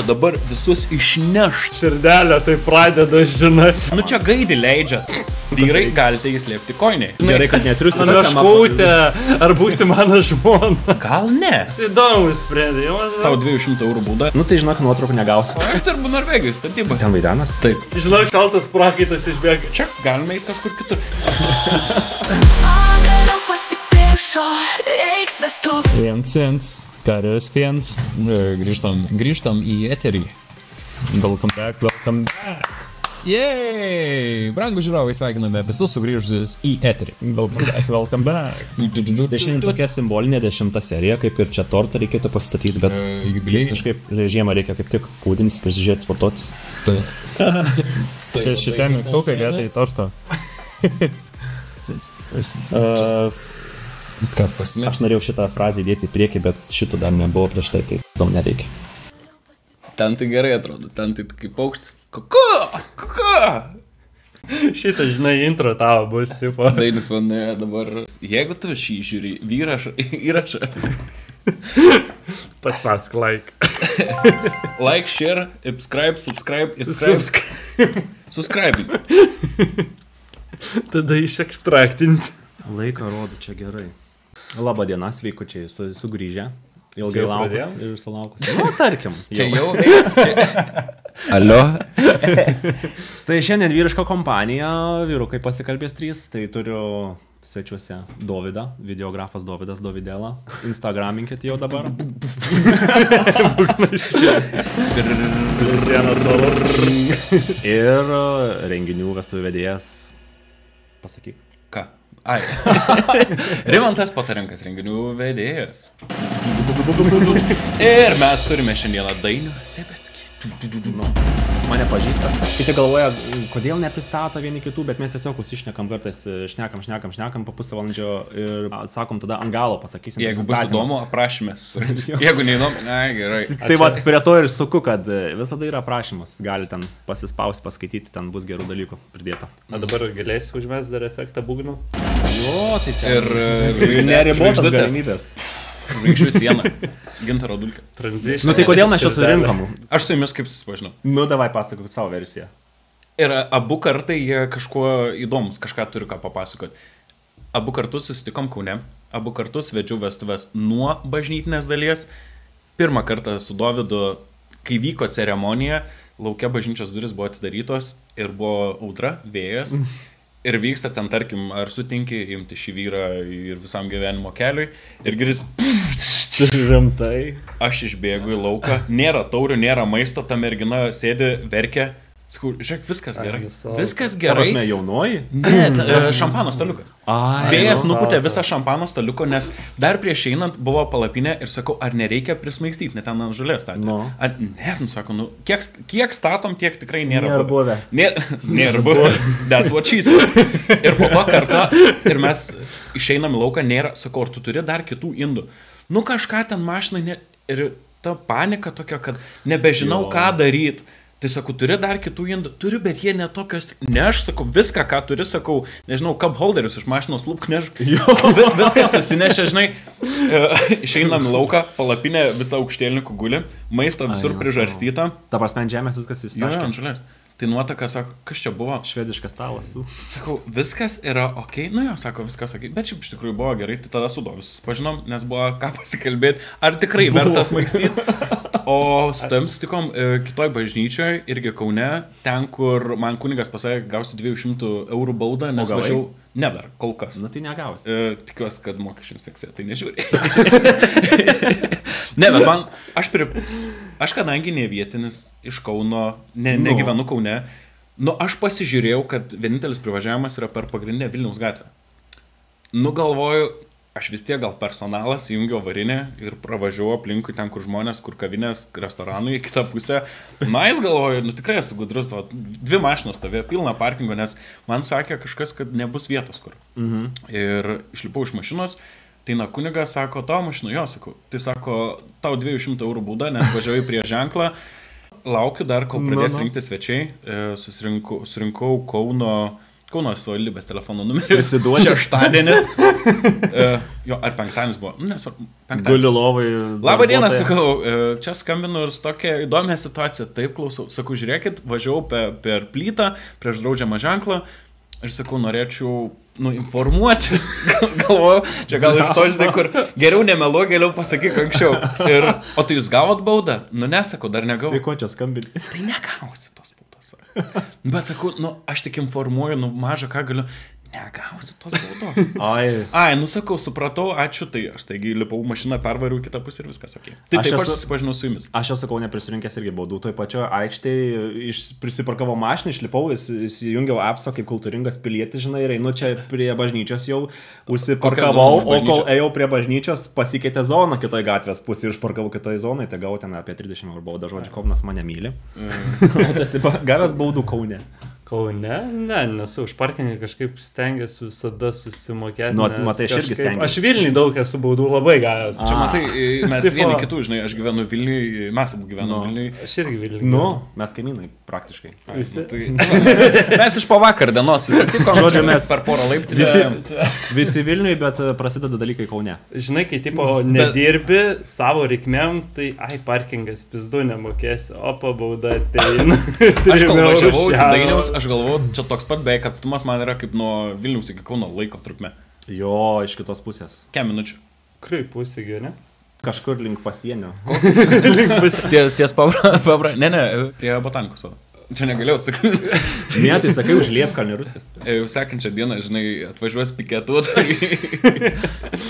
čia dabar visus išneš. Širdelė tai pradeda, žinai. Nu čia gaidį leidžia. Vyrai galite įslėpti koiniai. Gerai, kad netriusi meškautę, ar būsi mano žmona. Gal ne? Įdomus sprendimas. Tau 200 eurų bauda. Nu tai žinok, nuotraukų negausit. Aš dirbu Norvegijos statybą. Ten vaidanas? Taip. Žinok, šaltas prakaitas išbėga. Čia galime eiti kažkur kitur. Viens, karius viens. Grįžtam į eterį. Welcome back. Jei, brangų žiūrovai, sveikiname visus sugrįžusius į eterį. Welcome back. Tai šiandien tokia simbolinė 10 serija, kaip ir čia tortą reikėtų pastatyti, bet kažkaip žiemą reikia kaip tik kūdintis, prisižiūrėti, sportuotis. Čia šitą mygtuką vietoj torto. Aš norėjau šitą frazę įdėti į priekį, bet šito dar nebuvo prieš tai, tai tom nereikia. Ten tai gerai atrodo, ten tai kaip paukštis. Kuku! Šitą, žinai, intro tavo bus, tipo. Dainis vannoje dabar. Jeigu tu šį žiūri, įrašą. Pats pask, like. Like, share, subscribe. Subscribe. Tada išekstraktinti. Laiko rodo čia gerai. Labą dieną, sveikučiai, sugrįžę. Ilgai laukus ir sulaukus. Nu, tarkim. Čia jau. Alio. Tai šiandien vyriška kompanija, vyrukai pasikalbės 3, tai turiu svečiuose Dovydą, videografas Dovydas Dovydėlą. Instagraminkit jau dabar. Ir renginių vestuvių vedėjas. Pasakyk. Ką? Ai. Rimantas Patarenkas, renginių vedėjas. Ir mes turime šiandieną Dainių Sebeckį. Mane pažįsta. Kiti galvoja, kodėl nepristato vieni kitų, bet mes tiesiog užsišnekam kartais, šnekam po pusvalandžio ir sakom tada ant galo pasakysim. Jeigu bus įdomu, aprašymės. Jeigu neįdomu, gerai. Tai va, prie to ir suku, kad visada yra aprašymas. Gali ten pasispausti, paskaityti, ten bus gerų dalykų pridėta. O dabar galėsi užmest dar efektą būgnų? Jo, tai čia. Ir neribotas galimybės. Žvaigždžių siena. Gintaro dulkė. Transition. Nu tai kodėl mes čia surinkom? Aš su jumis kaip susipažinau. Nu davai pasakok savo versiją. Ir abu kartai jie kažkuo įdomus, kažką turiu ką papasakoti. Abu kartus susitikom Kaune. Abu kartus vedžiau vestuves nuo bažnytinės dalies. Pirmą kartą su Dovydu, kai vyko ceremonija, lauke bažnyčios duris buvo atidarytos ir buvo audra, vėjas. Ir vyksta ten, tarkim, ar sutinki imti šį vyrą ir visam gyvenimo keliui. Ir girdis... Rimtai. Aš išbėgu į lauką. Nėra taurių, nėra maisto, ta mergina sėdi, verkia. Sakau, žiūrėk, viskas gerai. Viskas gerai. Prasme, jaunoji? Ne, šampano staliukas. Vėjas nupūtė visą šampano staliuko, nes dar prieš einant buvo palapinė ir sakau, ar nereikia prismaigstyti, net ten ant žolės statyti. Ne, sako, kiek statom, tiek tikrai nėra buvę. Nėra buvę. That's what she said. Ir po to kartą, ir mes išeinam į lauką, nėra, sakau, ar tu turi dar kitų indų? Nu kažką ten mašinai, ir ta panika tokia, kad nebežinau, ką daryti. Tai sakau, turi dar kitų indų? Turiu, bet jie netokios. Ne, aš sakau, viską, ką turi, sakau, nežinau, cup holderius iš mašinos lūpk, viskas susinešė, žinai. Išeinam į lauką, palapinė visa aukštėlininkų guli, maisto visur prižarstyta. Ta prasme, ant žemės viskas įsitaškė. Ant žolės. Tai nuotaka, sako, kas čia buvo? Švediškas stalas. Sakau, viskas yra ok. Nu jo, sako, viskas ok. Bet šiaip iš tikrųjų buvo gerai, tai tada su Dovis pažinom, nes buvo ką pasikalbėti. Ar tikrai verta smaigstyti? O su tavim sutikom kitoj bažnyčioje, irgi Kaune, ten, kur man kunigas pasakė, gausiu 200 eurų baudą, nes važiavau. Ne dar, kol kas. Nu tai negausi. Tikiuosi, kad mokesčių inspekcija tai nežiūri. Ne, bet man, aš kadangi ne vietinis iš Kauno, negyvenu Kaune, nu aš pasižiūrėjau, kad vienintelis privažiavimas yra per pagrindinę Vilniaus gatvę. Nu galvoju, aš vis tiek gal personalas įjungiau varinę ir pravažiavau aplinkui ten, kur žmonės, kur kavinės, restoranų į kitą pusę. Na, jis galvoju, nu tikrai esu gudrus, 2 mašinos stovėjo, pilna parkingo, nes man sakė kažkas, kad nebus vietos kur. Ir išlipau iš mašinos, tai na kunigas sako, tavo mašinu, jo, sakau. Tai sako, tau 200 eurų bauda, nes važiavai prie ženklą. Laukiu dar, kol pradės rinkti svečiai. Surinkau Kauno savivaldybės telefono numerį. Prisiduodi. Šeštadienis. Jo, ar penktadienis buvo? Nesvarbu. Guli lovai. Labą dieną, sakau, čia skambinu ir su tokia įdomią situaciją. Taip, klausau. Sakau, žiūrėkit, važiavau per plytą prieš draudžiamą ženklą. Ir sakau, norėčiau, informuoti. Galvoju, čia gal iš to, žinai, kur geriau nemelu, geriau pasakyk anksčiau. O tai jūs gavot baudą? Nesakau, dar negavau. Tai ko čia skambinti? Tai negausi tos baudos. Bet sakau, aš tik informuoju, mažą ką galiu. Negausi tos baudos. Ai, sakau, supratau, ačiū, tai aš taigi lipau mašiną, pervariau kitą pusę ir viskas, okei. Tai taip aš susipažinau su jumis. Aš sakau, neprisirinkęs irgi baudų, toj pačio aikštėje prisiparkavau mašiną, išlipau, įsijungiau appsą kaip kultūringas pilietis, žinai, ir einu čia prie bažnyčios jau, užsiparkavau, o kol ėjau prie bažnyčios, pasikeitė zona kitoj gatvės pusė ir užparkavau kitoj zonai, tai gavau ten apie 30 eurų baudą, žodžiu, Kaunas mane myli. Gavęs baudų Kaune. Kaune? Ne, nesu už parkingą kažkaip stengiasi visada susimokėti. Matai, aš irgi stengiasi. Aš Vilniui daug esu baudų labai gavęs. Čia matai, mes vieni kitų, žinai, aš gyvenu Vilniui, mes abu gyvenam Vilniui. Aš irgi Vilniui. Mes kaimynai praktiškai. Visi. Mes iš pavakar dienos susitikom, žodžiu, mes per porą laiptų. Visi Vilniui, bet prasideda dalykai Kaune. Žinai, kai tipo nedirbi savo reikmėm, tai parkingas pizdu nemokėsi, o pabauda ateina. Aš kol važiavau į Dainiaus, aš galvoju, čia toks pat beveik atstumas man yra kaip nuo Vilniaus iki Kauno laiko trukmė. Jo, iš kitos pusės. Kiek minučių? Kuriai pusė, ne? Kažkur link pasienio. Ties pabra. Ne, prie botanikų savo. Čia negalėjau sakyti. Ne, tai sakai už Liepkalnį Ruskas. Jau sekančią dieną, žinai, atvažiuos piketuot.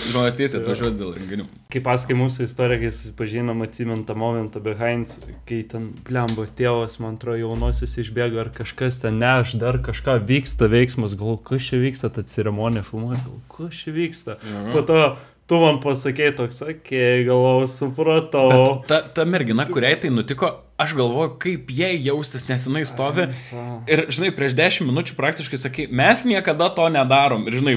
Žmonės tiesiai atvažiuos dėl renginių. Kai pasakai mūsų istoriją, kai susipažinom, atsimint tą momentą behind, kai ten blembo tėvas, man atrodo, jaunosius išbėgo ar kažkas ten, aš dar kažką vyksta veiksmas, galvoju, kas čia vyksta, ta ceremonija filmuoja, galvoju, kas čia vyksta. Po to tu man pasakei toks, galvoju, supratau. Ta mergina, kuriai tai nutiko, aš galvoju, kaip jai jaustis, nes jinai stovi. Ir, žinai, prieš 10 minučių praktiškai sakai, mes niekada to nedarom. Ir, žinai,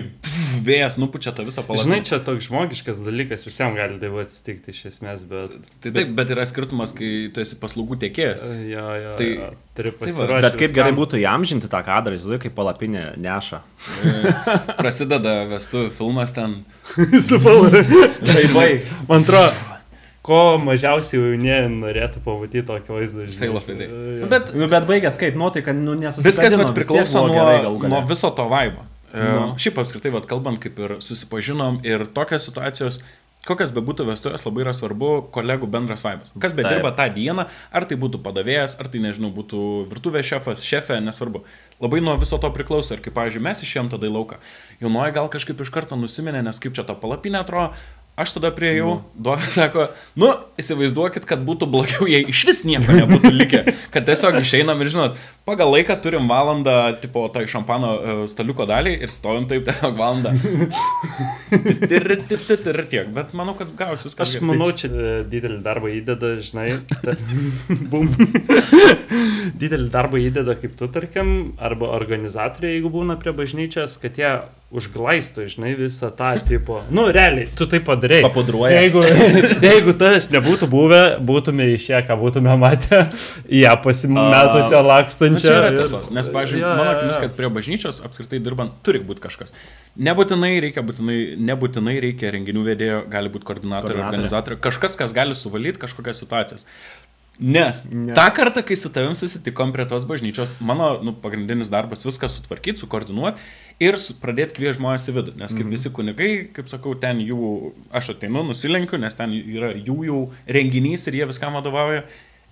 vėjas nupučia tą visą palapinę. Žinai, čia toks žmogiškas dalykas, visiems gali taip atsitikti iš esmės, bet... Taip, bet yra skirtumas, kai tu esi paslaugų tiekėjas. Jo, turi pasiruošti. Bet kaip gerai būtų įamžinti tą kadrą, žinai, kaip palapinė neša. Prasideda vestuvių filmas ten. Žaibai. Man atrodo, ko mažiausiai jaunieji norėtų pamatyti tokį vaizdą. Fail of the day. Bet baigęs kaip, nuotaika, nesusigadino. Viskas priklauso nuo viso to vaibo. Šiaip apskritai, kalbant, kaip ir susipažinom ir tokios situacijos, kokias bebūtų vestuvės, labai yra svarbu kolegų bendras vaibas. Kas bedirba tą dieną, ar tai būtų padavėjas, ar tai, nežinau, būtų virtuvės šefas, šefė, nesvarbu. Labai nuo viso to priklauso. Ir kaip, pavyzdžiui, mes išėjom tada į lauką. Jaunoji gal kažkaip iš karto nusiminė, nes kaip čia ta palapinė atrodo. Aš tada priejau, Dovė sako, įsivaizduokit, kad būtų blogiau, jei iš vis nieko nebūtų likę. Kad tiesiog išeinam ir, žinot, pagal laiką turim valandą, tipo, tai šampano staliuko dalį ir stovim taip tiesiog valandą. Ir tiek, bet manau, kad gausi viską. Aš manau, čia didelį darbą įdeda, žinai, didelį darbą įdeda kaip tu, tarkim, arba organizatoriai, jeigu būna prie bažnyčios, kad jie užglaisto, žinai, visą tą tipo. Realiai, tu tai padarai. Papudruoja. Jeigu tas nebūtų buvę, būtume išėję, ką būtume matę, ją pasimetusią lakstančią. Čia yra tiesos, nes, pavyzdžiui, mano akimis, kad prie bažnyčios apskritai dirbant turi būti kažkas. Nebūtinai reikia renginių vedėjo, gali būti koordinatorių, organizatorių, kažkas, kas gali suvaldyti kažkokias situacijas. Nes tą kartą, kai su tavim susitikom prie tos bažnyčios, mano pagrindinis darbas viską sutvarkyti, sukoordinuoti ir pradėti kviesti žmonės į vidų. Nes kaip visi kunigai, kaip sakau, ten jų, aš ateinu, nusilenkiu, nes ten yra jų renginys ir jie viskam vadovauja.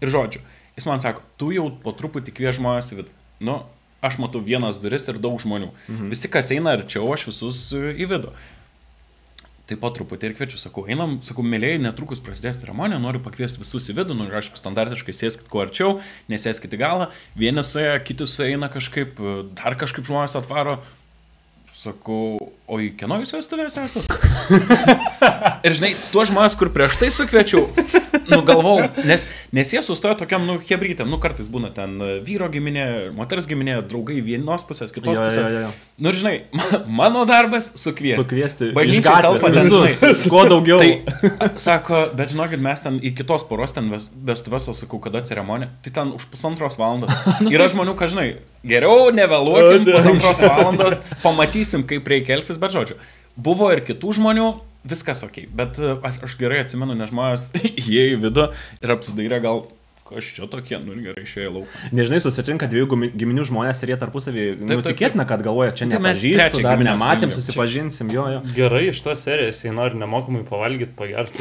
Ir žodžiu, jis man sako, tu jau po truputį kviesti žmonės į vidų. Aš matau vienas duris ir daug žmonių. Visi, kas eina arčiau, aš visus į vidų. Tai po truputį ir kviečiu, sakau, einam, sakau, mėlėjai, netrukus prasidės ceremonija, noriu pakviesti visus į vidų, aišku, standartiškai sėskit kuo arčiau, nesėskit į galą, vieni suėja, kiti sueina kažkaip, dar kažkaip žmonės atvaro, sakau, o į kieno jūs vestuvės esat? Ir žinai, tuos žmonės, kur prieš tai sukviečiau, galvau, nes jie sustojo tokiam, hebrytėm, kartais būna ten vyro giminė, moters giminė, draugai vienos pusės, kitos pusės. Ir žinai, mano darbas sukviesti. Bažnyčia talpa visus, kuo daugiau. Tai sako, bet žinokit, mes ten į kitos poros ten vestuvės, o sakau, kada ceremonija, tai ten už 1,5 valandos. Yra žmonių, kad žinai, geriau nevėluokim 1,5 valandos, pamatysim, kaip reikia elgtis, bet žodžiu, buvo ir kitų žmonių, viskas ok, bet aš gerai atsimenu, nes žmonės įėjo į vidų ir apsidairė gal... Aš čia tokie, nu gerai, išėjo lauk. Nežinai, susitinka dviejų giminių žmonės ir jie tarpusavį, tikėtina, kad galvoja, čia nepažįstu, dar nematėm, susipažinsim, jo. Gerai, iš tos serijos, jei nori nemokamai pavalgyti, pagerti,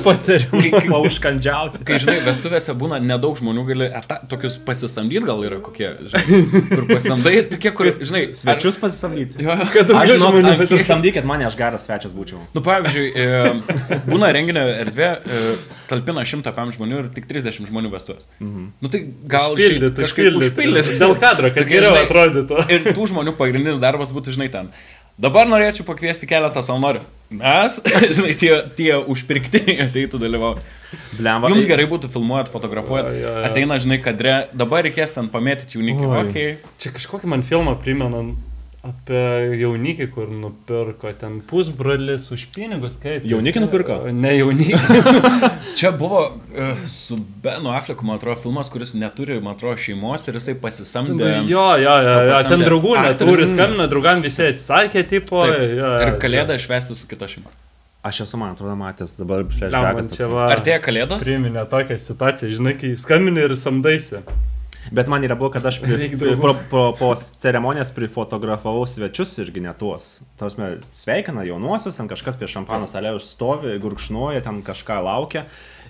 patarimą užkandžiauti. Kai, žinai, vestuvėse būna nedaug žmonių, gali tokius pasisamdyti, gal yra kokie, žinai, kur pasisamdai, tokie, kur, žinai, svečius pasisamdyti. Aš žinau, samdykit mane, aš geras svečias būčiau. Nu, pavyzdžiui, būna renginio erdvė, talpina 100 žmonių ir tik 30 žmonių vestuvės. Nu tai gal užpildyti. Dėl kadro, kad geriau atrodytų. Ir tų žmonių pagrindinis darbas būtų, žinai, ten. Dabar norėčiau pakviesti keletą savanorių. Mes, žinai, tie užpirktiniai ateitų dalyvauti. Jums gerai būtų filmuojat, fotografuojat, ateina, žinai, kadre, dabar reikės ten pamėtyti jaunikį. Okay. Čia kažkokį man filmą primena apie jaunikį, kur nupirko ten pusbrolis už pinigus, kaip... Jaunikį nupirko? Ne jaunikį. Čia buvo su Benu Afflecku, man atrodo, filmas, kuris neturi, man atrodo, šeimos ir jisai pasisamdė... Jo, ten draugų neturi, skambina, draugam visi atsakė, tipo... Ir kalėdą švęsti su kita šeima. Aš esu, man atrodo, matęs dabar flashbackas. Artėja kalėdos? Priminė tokią situaciją, žinai, kai skambini ir samdaisi. Bet man yra buvo, kad aš po ceremonijas prifotografavau svečius irgi ne tuos. Tausme, sveikina jaunuosius, ten kažkas prie šampano salė užstovi, gurkšnuoja, ten kažką laukia.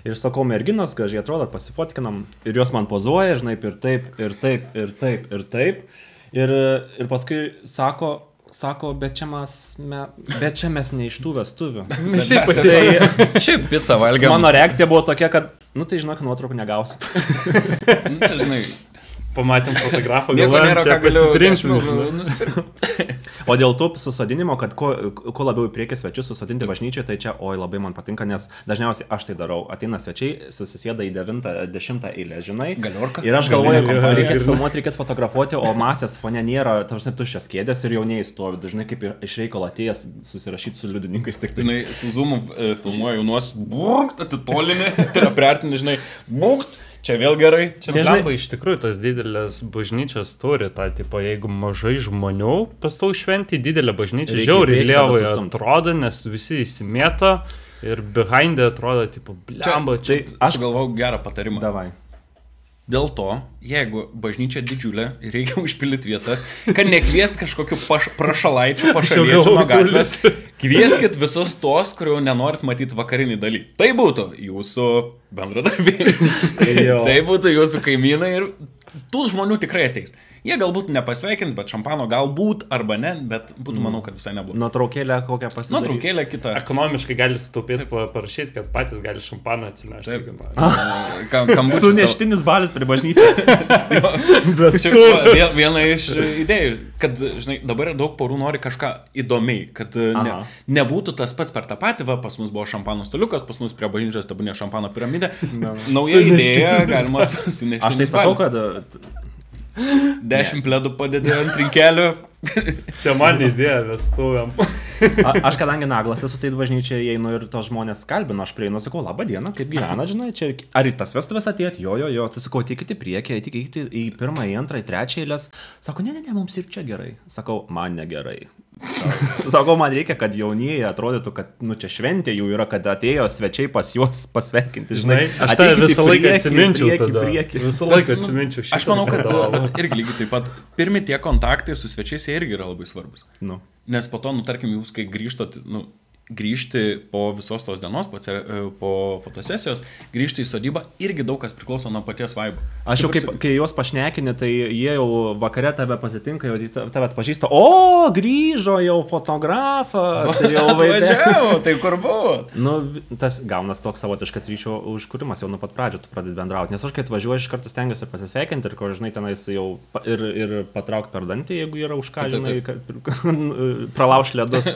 Ir sakau, merginos, gražiai atrodo, pasifotkinam. Ir jos man pozuoja, žinai, ir taip, ir taip, ir taip, ir taip. Ir paskui sako, bet čia mes ne iš tų vestuvių. Šiaip pizzą valgiam. Mano reakcija buvo tokia, kad, nu tai žinok, nuotraukų negausit. Nu čia žinai. Pamatėm fotografą, galvojam, čia pasitrinsim. O dėl to susodinimo, kad kuo labiau į priekį svečius susodinti bažnyčioje, tai čia, oi, labai man patinka, nes dažniausiai aš tai darau. Ateina svečiai, susisėda į 9-10 eilę, žinai. Galiorka. Ir aš galvoju, reikės filmuoti, reikės fotografuoti, o masės fone nėra, tarsi tuščias kėdės ir jaunieji stovi. Dažnai kaip iš reikalo atėjęs susirašyti su liudininkais. Žinai, su Zoomu filmuoju jaunuos, atitolinį, tai priartinį, žinai, čia vėl gerai. Čia dažnai iš tikrųjų tos didelės bažnyčios turi tą, tipo, jeigu mažai žmonių pastau šventį, didelė bažnyčia žiauriai lievai atrodo, nes visi įsimėto ir behindė atrodo, tipo, blemba. Tai aš galvau gerą patarimą. Davai. Dėl to, jeigu bažnyčia didžiulė ir reikia užpildyti vietas, kad nekviest kažkokiu prašalaičių, pašaliečių nuo gatvės, kvieskit visus tos, kurių nenorit matyti vakarinį daly. Tai būtų jūsų bendradarbiai, tai būtų jūsų kaimynai ir tų žmonių tikrai ateis. Jie galbūt nepasveikins, bet šampano galbūt arba ne, bet būtų, manau, kad visai neblogai. Nuotraukėlę kokią pasidaryti. Nuotraukėlę kitą. Ekonomiškai gali sutaupyti, parašyti, kad patys gali šampaną atsinešti. Su neštinis balius prie bažnyčios. Viena iš idėjų, kad, žinai, dabar daug porų nori kažką įdomiai, kad nebūtų tas pats per tą patį, va, pas mus buvo šampano staliukas, pas mus prie bažnyčios tabunė šampano piramidė. Nauja idėja, galima sunešti. Aš tai sakau, kad 10 pledų padėdė ant rinkelių. Čia man idėja vestuvėm. Aš kadangi naglas esu, tai bažnyčiai einu ir tos žmonės kalbinu, aš prieinu, sakau, labą dieną, kaip gyvena, žinai, čia ar į tas vestuvės atėjot, jo, tai sakau, tikite priekį, tikite į pirmą, į antrą, į trečią eilės. Sako, ne, mums ir čia gerai. Sakau, man negerai. Sakau, man reikia, kad jaunieji atrodytų, kad, nu, čia šventė jų yra, kad atėjo svečiai pas juos pasveikinti, žinai. Aš tai visą laiką atsiminčiau tada. Visą laiką atsiminčiau šitą. Aš manau, kad irgi lygiai taip pat pirmi tie kontaktai su svečiais irgi yra labai svarbus. Nes po to, nu, tarkim, jūs, kai grįžtat, grįžti po visos tos dienos, po fotosesijos, grįžti į sodybą, irgi daug kas priklauso nuo paties vaibo. Aš jau, kai juos pašnekini, tai jie jau vakare tave pasitinka, jau tave atpažįsta, grįžo jau fotografas, jau važiavo, tai kur buvo? Nu, tas gaunas toks savotiškas ryšio užkūrimas jau nuo pat pradžių, tu pradedi bendrauti, nes aš kai atvažiuoju, iš karto stengiuosi ir pasisveikinti, ir ko, žinai, tenais jau ir patraukti per dantį, jeigu yra už ką, žinai, pralauš ledus.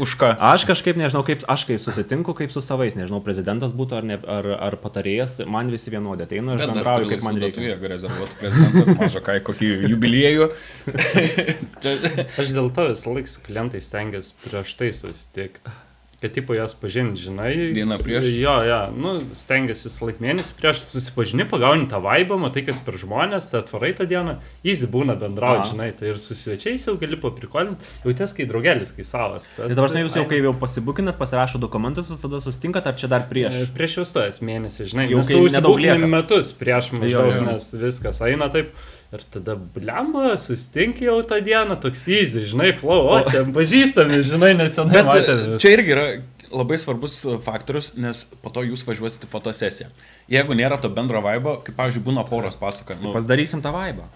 Už ką? Aš kažkaip nežinau, kaip aš susitinku, kaip su savais, nežinau, prezidentas būtų ar patarėjas, man visi vienodė ateina, aš bendrauju, kaip man reikia. Jeigu rezervuotų prezidentas, mažo kai kokį jubiliejų. Aš dėl to visą laiką su klientais stengiuosi prieš tai susitikti. kad tipo jas pažinti, žinai. Dieną prieš? Jo, nu, stengiasi visą laiką mėnesį prieš, susipažini, pagauni tą vaibą, matai, kas per žmonės, tai atvarai tą dieną, easy būna bendrauti, žinai, tai ir su svečiais jau gali paprikolinti, jauties kai draugelis, kai savas. Tai dabar, žinai, jūs jau kai jau pasibukinat, pasirašo dokumentus, jūs tada sustinkat, ar čia dar prieš? Prieš vestuojas mėnesį, žinai, jau nes tu užsibukinį metus prieš maždaug, nes viskas eina taip. Ir tada blemba, sustinki jau tą dieną, toks easy, žinai, flow, o čia pažįstami, žinai, nesenai matėme. Čia irgi yra labai svarbus faktorius, nes po to jūs važiuosite fotosesiją. Jeigu nėra to bendro vaibo, kaip, pavyzdžiui, būna poros pasakoja. Nu, pasidarysim tą vaibą.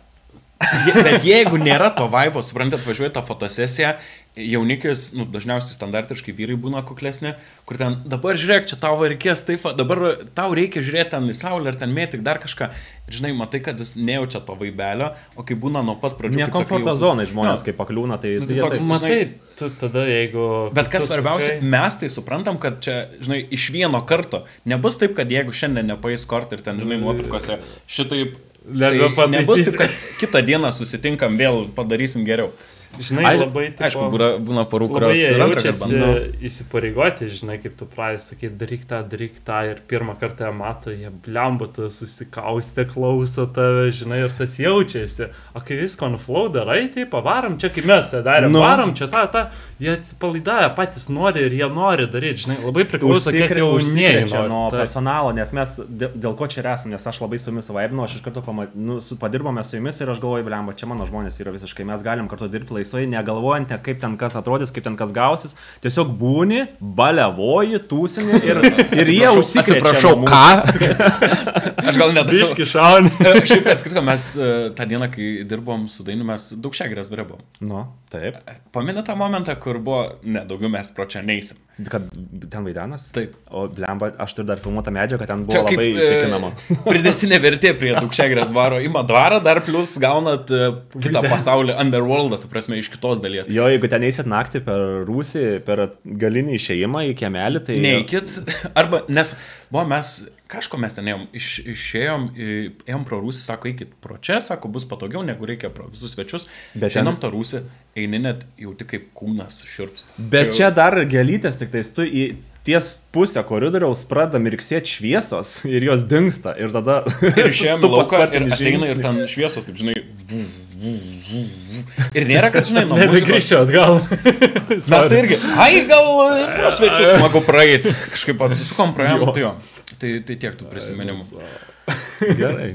Bet jeigu nėra to vaibo, suprantat, važiuoja tą fotosesiją, jaunikis, nu, dažniausiai standartiškai vyrai būna kuklesni, kur ten, dabar žiūrėk, čia tau reikės taip, dabar tau reikia žiūrėti ten į saulę ar ten mėtik dar kažką. Ir žinai, matai, kad jis nejaučia to vaibelio, o kai būna nuo pat pradžių... Nekomforto zonai žmonės, kai pakliūna, tai... Nu, tai toks, matai, tu tada jeigu... Bet kas svarbiausia, mes tai suprantam, kad čia, žinai, iš vieno karto nebus taip, kad jeigu šiandien nepaeis kortą ir ten, žinai, nuotraukose šitaip... Tai nebus taip, kad kitą dieną susitinkam, vėl padarysim geriau. Žinai, labai taip. Aišku, būna porų, kurios jaučiasi įsipareigoti, žinai, kaip tu pradėjai sakyti, daryk tą ir pirmą kartą jie mato, jie blemba, tu susikaustė, klauso tave, žinai, ir tas jaučiasi. O kai visko flow darai, tai pavarom, čia kaip mes tai darėm, varom, čia tą, jie atsipalaidavę patys nori ir jie nori daryti, žinai, labai priklauso, kiek jau užsikrečia nuo personalo, nes mes dėl ko čia esam, nes aš labai su jumis vaibinu, aš iš karto padirbome su jumis ir aš galvoju, blemba, čia mano žmonės yra visiškai, mes galim kartu dirbti laisvai, negalvojant, kaip ten kas atrodys, kaip ten kas gausis, tiesiog būni, balevoji, tūsini ir jie užsikrečia. Atsiprašau, ką? Aš gal net biški šauni. Šiaip, kad mes tą dieną, kai dirbom su Dainiu, mes daug šiagrės dirbom. Nu, taip. Pameni tą momentą, kur buvo, daugiau mes pro čia neisim. Kad ten vaidanas? Taip. O blemba, aš turiu dar filmuotą medžiagą, kad ten buvo labai tikinama. Pridėtinė vertė prie Daugšiagrės dvaro. Ima dvarą, dar plus gaunat kitą pasaulį, underworldą, tu prasme, iš kitos dalies. Jo, jeigu ten eisit naktį per Rūsį, per galinį išėjimą į kiemelį, tai... Neikit, arba, nes, mes, kažko mes ten ėjom pro Rūsį, sako, eikit pro čia, sako, bus patogiau, negu reikia pro visus svečius. Bet šiandien to Rūsį eini net jauti kaip kūnas širpsta. Bet čia dar gelytės, tik tais tu į ties pusę koridoriaus pradeda mirksėti šviesos ir jos dingsta. Ir tada... Ir išėjom lauką ir ateina ir ten šviesos, taip žinai... Ir nėra, kad, žinai, nuo muzikos... Nebegrįšiu atgal. Mes tai irgi, gal pro svečius smagu praeiti. Kažkaip apsisukom, praėjom, tai jo. Tai tiek tų prisiminimų.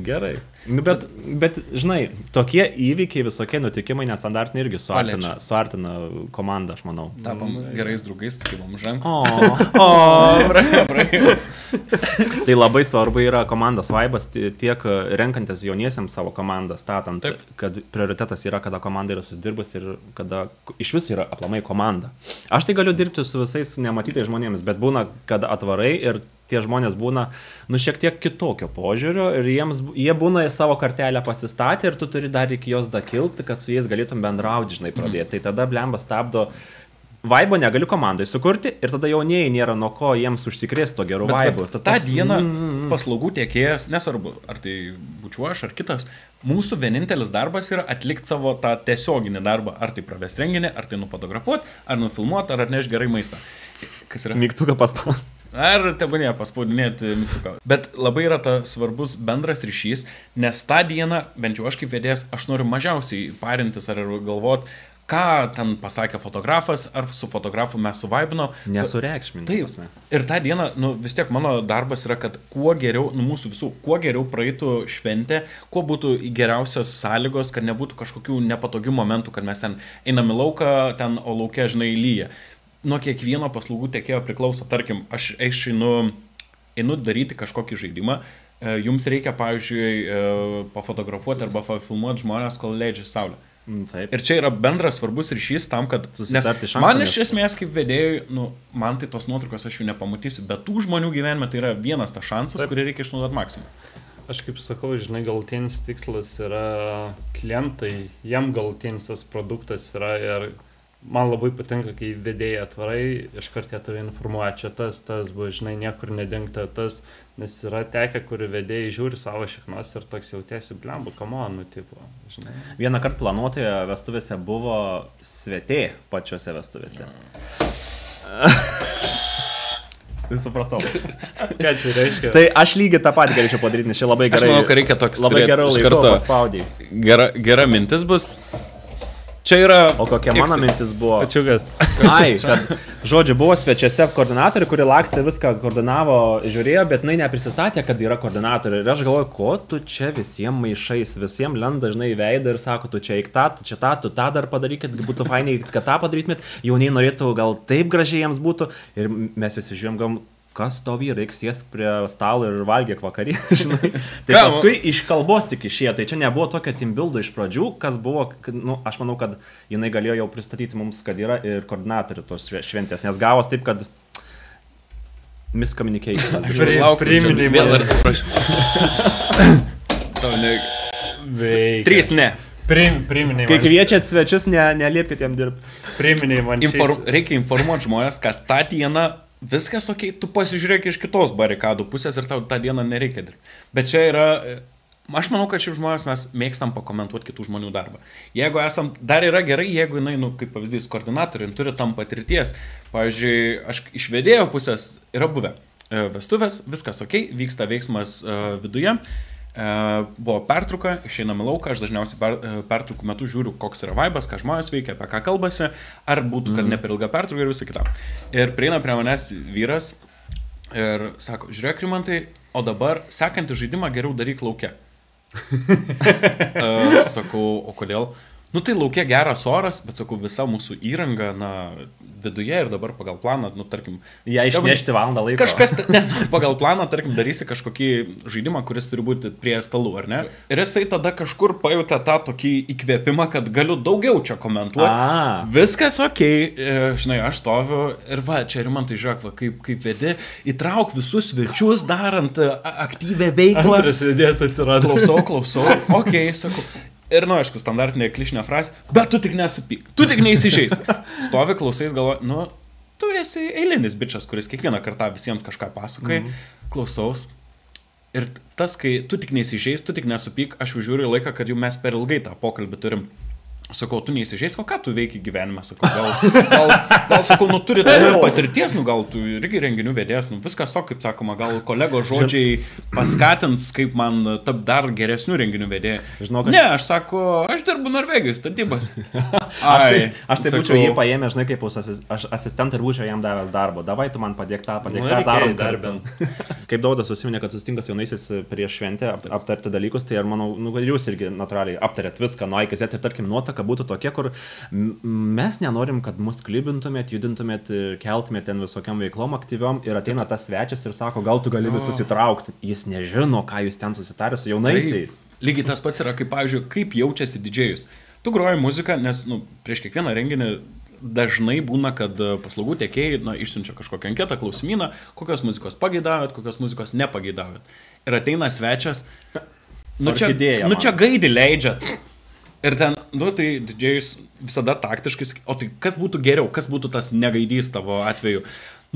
Gerai. Nu, bet, žinai, tokie įvykiai, visokie nutikimai nestandartiniai irgi suartina komandą, aš manau. Tapom gerais draugais, skibom žank. Tai labai svarbu yra komandos vaibas, tiek renkantis jauniesiams savo komandą, statant, kad prioritetas yra, kada komanda yra susidirbus ir kada iš viso yra aplamai komanda. Aš tai galiu dirbti su visais nematytais žmonėmis, bet būna, kad atvarai ir tie žmonės būna, šiek tiek kitokio požiūrio ir jie būna į savo kartelę pasistatę ir tu turi dar iki jos dakilti, kad su jais galėtum bendrauti, žinai, pradėti. Tai tada blemba stabdo, vaibo negali komandai sukurti ir tada jaunieji nėra nuo ko jiems užsikrėsti to gerų vaibų. Ta diena paslaugų tiekėjas, nesvarbu, ar tai būčiau aš ar kitas, mūsų vienintelis darbas yra atlikti savo tą tiesioginį darbą, ar tai pravesti renginį, ar tai nufotografuoti, ar nufilmuoti, ar atnešti gerai maistą. Kas yra? Mygtuką paspausti. Ar tebūnė paspaudinėti mygtuką. Bet labai yra tas svarbus bendras ryšys, nes tą dieną, bent jau aš kaip vedėjas, aš noriu mažiausiai parintis ar galvoti, ką ten pasakė fotografas, ar su fotografu mes suvaibino. Nesureikšminti. Taip. Ir tą dieną, vis tiek mano darbas yra, kad kuo geriau, mūsų visų, kuo geriau praeitų šventė, kuo būtų geriausios sąlygos, kad nebūtų kažkokių nepatogių momentų, kad mes ten einam į lauką, ten, o lauke, žinai, lyja. Nuo kiekvieno paslaugų tiekėjo priklauso, tarkim, aš einu daryti kažkokį žaidimą, jums reikia, pavyzdžiui, pafotografuoti arba filmuoti žmonės, kol leidžia saulė. Taip. Ir čia yra bendras svarbus ryšys tam, kad man iš esmės kaip vedėjui, man tai tos nuotraukos aš jų nepamatysiu, bet tų žmonių gyvenime tai yra vienas tas šansas, kurį reikia išnaudoti maksimum. Aš kaip sakau, žinai, galutinis tikslas yra klientai, jam galutinis tas produktas yra ir man labai patinka, kai vedėjai atvarai, iškart jie tave informuoja, čia tas buvo, žinai, niekur nedingta tas, nes yra tekę, kur vedėjai žiūri savo šiknos ir toks jautiesi, blemba, come tipo, žinai. Vieną kartą planuotoje vestuvėse buvo svetė pačiose vestuvėse. Supratau. Ką čia reiškia? Tai aš lygiai tą patį galėčiau padaryti, nes čia labai gerai. Aš manau, kad reikia toks labai gerai laiku paspaudai. Gera mintis bus. Čia yra... O kokia mano mintis buvo? Ačiūgas. Ai, kad, žodžiu, buvo svečiuose koordinatoriai, kuri lakstė viską, koordinavo, žiūrėjo, bet jinai neprisistatė, kad yra koordinatoriai. Ir aš galvoju, ko tu čia visiems maišais, visiems lenda dažnai į veidą ir sako, tu čia eik tą, tu čia tą, tu tą dar padarykit, būtų fainai, kad tą padarytumėt. Jauniai norėtų, gal taip gražiai jiems būtų. Ir mes visi žiūrėjom, gal... Kas to vyrai, sės prie stalo ir valgyk vakarį, žinai. Tai paskui iš kalbos tik išėjo, tai čia nebuvo tokio team buildo iš pradžių, kas buvo, nu, aš manau, kad jinai galėjo jau pristatyti mums, kad yra ir koordinatorių tos šventės, nes gavos taip, kad miscommunication. Priminai vėl ir prašau. Tau ne... Veikia. 3 ne. Priminai man. Kai kviečiat svečius, neliepkite jam dirbti. Priminai man. Reikia informuoti žmonės, kad tą dieną viskas ok, tu pasižiūrėk iš kitos barikadų pusės ir tau tą dieną nereikia dirbti. Bet čia yra, aš manau, kad šiaip žmonės mes mėgstam pakomentuoti kitų žmonių darbą. Jeigu esam, dar yra gerai, jeigu jinai, nu, kaip pavyzdys, koordinatoriai turi tam patirties. Pavyzdžiui, aš iš vedėjo pusės yra buvę vestuvės, viskas ok, vyksta veiksmas viduje. Buvo pertrauka, išeinam į lauką, aš dažniausiai pertraukų metu žiūriu, koks yra vaibas, ką žmonės veikia, apie ką kalbasi, ar būtų, kad ne per ilga pertrauka ir visą kitą. Ir prieina prie manęs vyras ir sako, žiūrėk, Rimantai, o dabar sekantį žaidimą geriau daryk lauke. Sakau, o kodėl? Nu tai laukia geras oras, bet sakau, visa mūsų įranga, na, viduje ir dabar pagal planą, nu, tarkim... Ja išnešti valandą laiko. Kažkas, pagal planą, tarkim, darysi kažkokį žaidimą, kuris turi būti prie stalų, ar ne? Ir jisai tada kažkur pajutė tą tokį įkvėpimą, kad galiu daugiau čia komentuoti. Viskas okei, žinai, aš stoviu ir va, čia Rimantai, žiūrėk, va, kaip vedi, įtrauk visus svečius darant aktyvę veiklą. Antras vedėjas atsirado. Klausau, okei, sakau. Ir, nu, aišku, standartinė klišinė frazė, bet tu tik nesupyk, tu tik neįsižeis. Stovi, klausais, galvoju, nu, tu esi eilinis bičas, kuris kiekvieną kartą visiems kažką pasakai, klausaus. Ir tas, kai tu tik neįsižeis, tu tik nesupyk, aš jau žiūriu laiką, kad jau mes per ilgai tą pokalbį turim. Sakau, tu neįsižeis, o ką tu veiki gyvenime, sakau, gal sakau, nu turi tavo patirties, nu gal tu irgi renginių vedėjas, nu viskas, kaip sakoma, gal kolego žodžiai paskatins, kaip man tap dar geresnių renginių vedėjai. Žinau, kad... Ne, aš sako, aš dirbu Norvegijos statybas. Aš tai būčiau jį paėmę, žinai, kaip asistentą ir būčiau jam davęs darbo. Davai, tu man padėk tą darbą. Kaip Daudas susiminė, kad susitinkas jaunaisiais prieš šventę aptarti dalykus, tai ar manau, nu, jūs irgi natūraliai aptarėt viską nuo A iki Z ir tarkim nuotaka būtų tokia, kur mes nenorim, kad mus klibintumėt, judintumėt, keltumėt ten visokiam veiklom aktyviom ir ateina tas svečias ir sako, gal tu gali visus įtraukti. Jis nežino, ką jūs ten susitarė su jaunaisiais. Lygiai tas pats yra, kaip, pavyzdžiui, kaip jaučiasi didžėjus. Tu groji muziką, nes, nu, prieš kiekvieną renginį dažnai būna, kad paslaugų tiekėjai, na, išsiunčia kažkokią anketą, klausimyną, kokios muzikos pageidavot, kokios muzikos nepageidavot. Ir ateina svečias, nu čia gaidį leidžiat. Ir ten, nu, tai didžėjus visada taktiškai, o tai kas būtų geriau, kas būtų tas negaidys tavo atveju?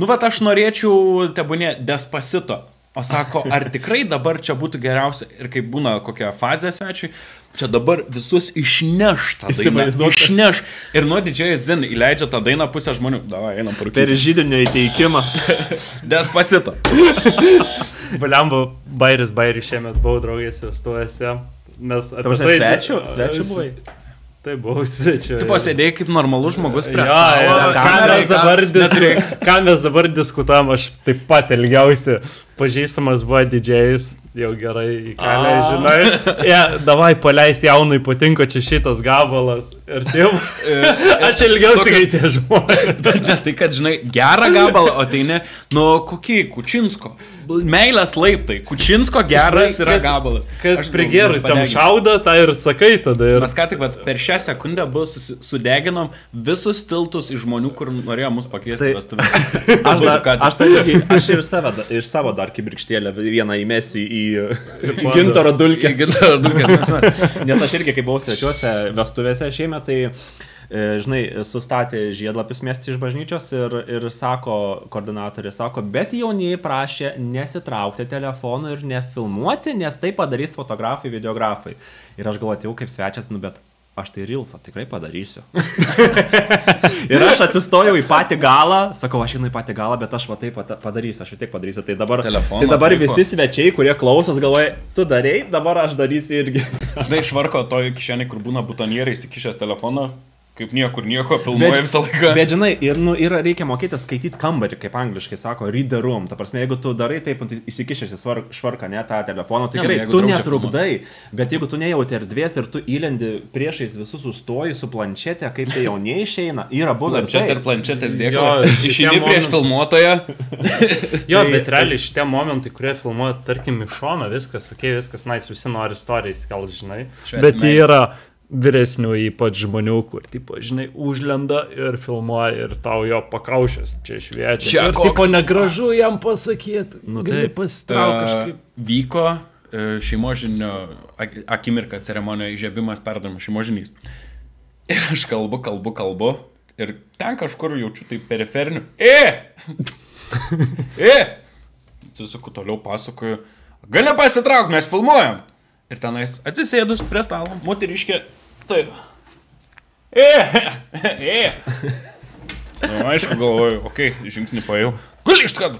Nu, vat aš norėčiau, tebūnė, Despacito. O sako, ar tikrai dabar čia būtų geriausia? Ir kaip būna kokia fazė svečiui, čia dabar visus išneš tą dainą. Išneš. Ir nuo didžėjus dzin įleidžia tą dainą pusę žmonių. Davai, einam parūkyti. Per židinio įteikimą. Despacito. Baliambo, Bairis šiemet buvau draugės vestuvėse. Mes apie tai... Svečių buvai? Tai buvau svečiu. Tu pasėdėjai kaip normalus žmogus prie stalo. Ką mes dabar diskutavom, aš taip pat ilgiausiai pažįstamas buvo didžėjus, jau gerai įkalė, žinai. Davai paleis jaunai, patinka čia šitas gabalas. Ir taip, aš ilgiausiai kai tie žmonės. Bet ne tai, kad, žinai, gerą gabalą, o tai ne, nu, kokį, Kučinsko. Meilės laiptai. Kučinsko geras yra gabalas. Kas prigėrusiam šauda, tą ir sakai tada. Mes ką tik, per šią sekundę bus sudeginom visus tiltus iš žmonių, kur norėjo mus pakviesti vestuvę. Aš ir savo dar kibirkštėlę vieną įmesiu į gintaro dulkės. Nes aš irgi, kai buvau svečiuose vestuvėse šiemet, tai, žinai, sustatė žiedlapius mesti iš bažnyčios ir sako, koordinatorė sako, bet jaunieji prašė nesitraukti telefonų ir nefilmuoti, nes tai padarys fotografai, videografai. Ir aš galvojau, kaip svečias, nu bet aš tai Reelsą tikrai padarysiu. Ir aš atsistojau į patį galą, sakau, aš einu į patį galą, bet aš va taip padarysiu, aš vis tiek padarysiu. Tai dabar visi svečiai, kurie klausos, galvoja, tu darei, dabar aš darysiu irgi. Žinai, švarko toj kišenį, kur būna butonieriai įsikišęs telefoną, kaip niekur nieko, filmuoja visą laiką. Bet žinai, ir reikia mokėti skaityti kambarį, kaip angliškai sako, read the room. Ta prasme, jeigu tu darai taip, įsikišęs į švarką, ne tą telefoną, tai gerai, tu netrukdai. Bet jeigu tu nejauti erdvės ir tu įlendi priešais visus sustoji su planšetė, kaip tai jau neišeina, yra buvę. Planšetė ir planšetės dėko. Išeini prieš filmuotoją. Jo, bet realiai šitie momentai, kurie filmuoja, tarkim, iš šono, viskas, viskas, visi nori istoriją įsikalt, žinai. Bet yra vyresnių ypač žmonių, kur, tipo, žinai, užlenda ir filmuoja ir tau jo pakaušęs čia šviečia. Čia ir, tipo, negražu jam pasakyti. Gali pasitrauk kažkaip. Vyko šeimožinio akimirka, ceremonija, įžiebimas, perdavimas šeimožinys. Ir aš kalbu. Ir ten kažkur jaučiu tai periferinių. Atsisuku toliau, pasakoju. Gali pasitrauk, mes filmuojam. Ir tenais atsisėdus prie stalo, moteriškė, taip. Aišku, galvoju, žingsnį paėjau. Gali iš kad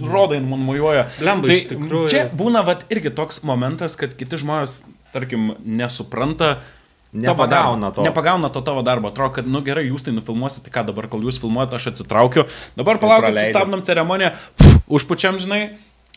rodai man mojuoja. Lemba, tai iš tikrųjų. Čia būna irgi toks momentas, kad kiti žmonės, tarkim, nesupranta, nepagauna to tavo darbo. Atrodo, kad, gerai, jūs tai nufilmuosite, ką dabar, kol jūs filmuojate, aš atsitraukiu. Dabar palaukit, sustabdom ceremoniją, užpučiam, žinai.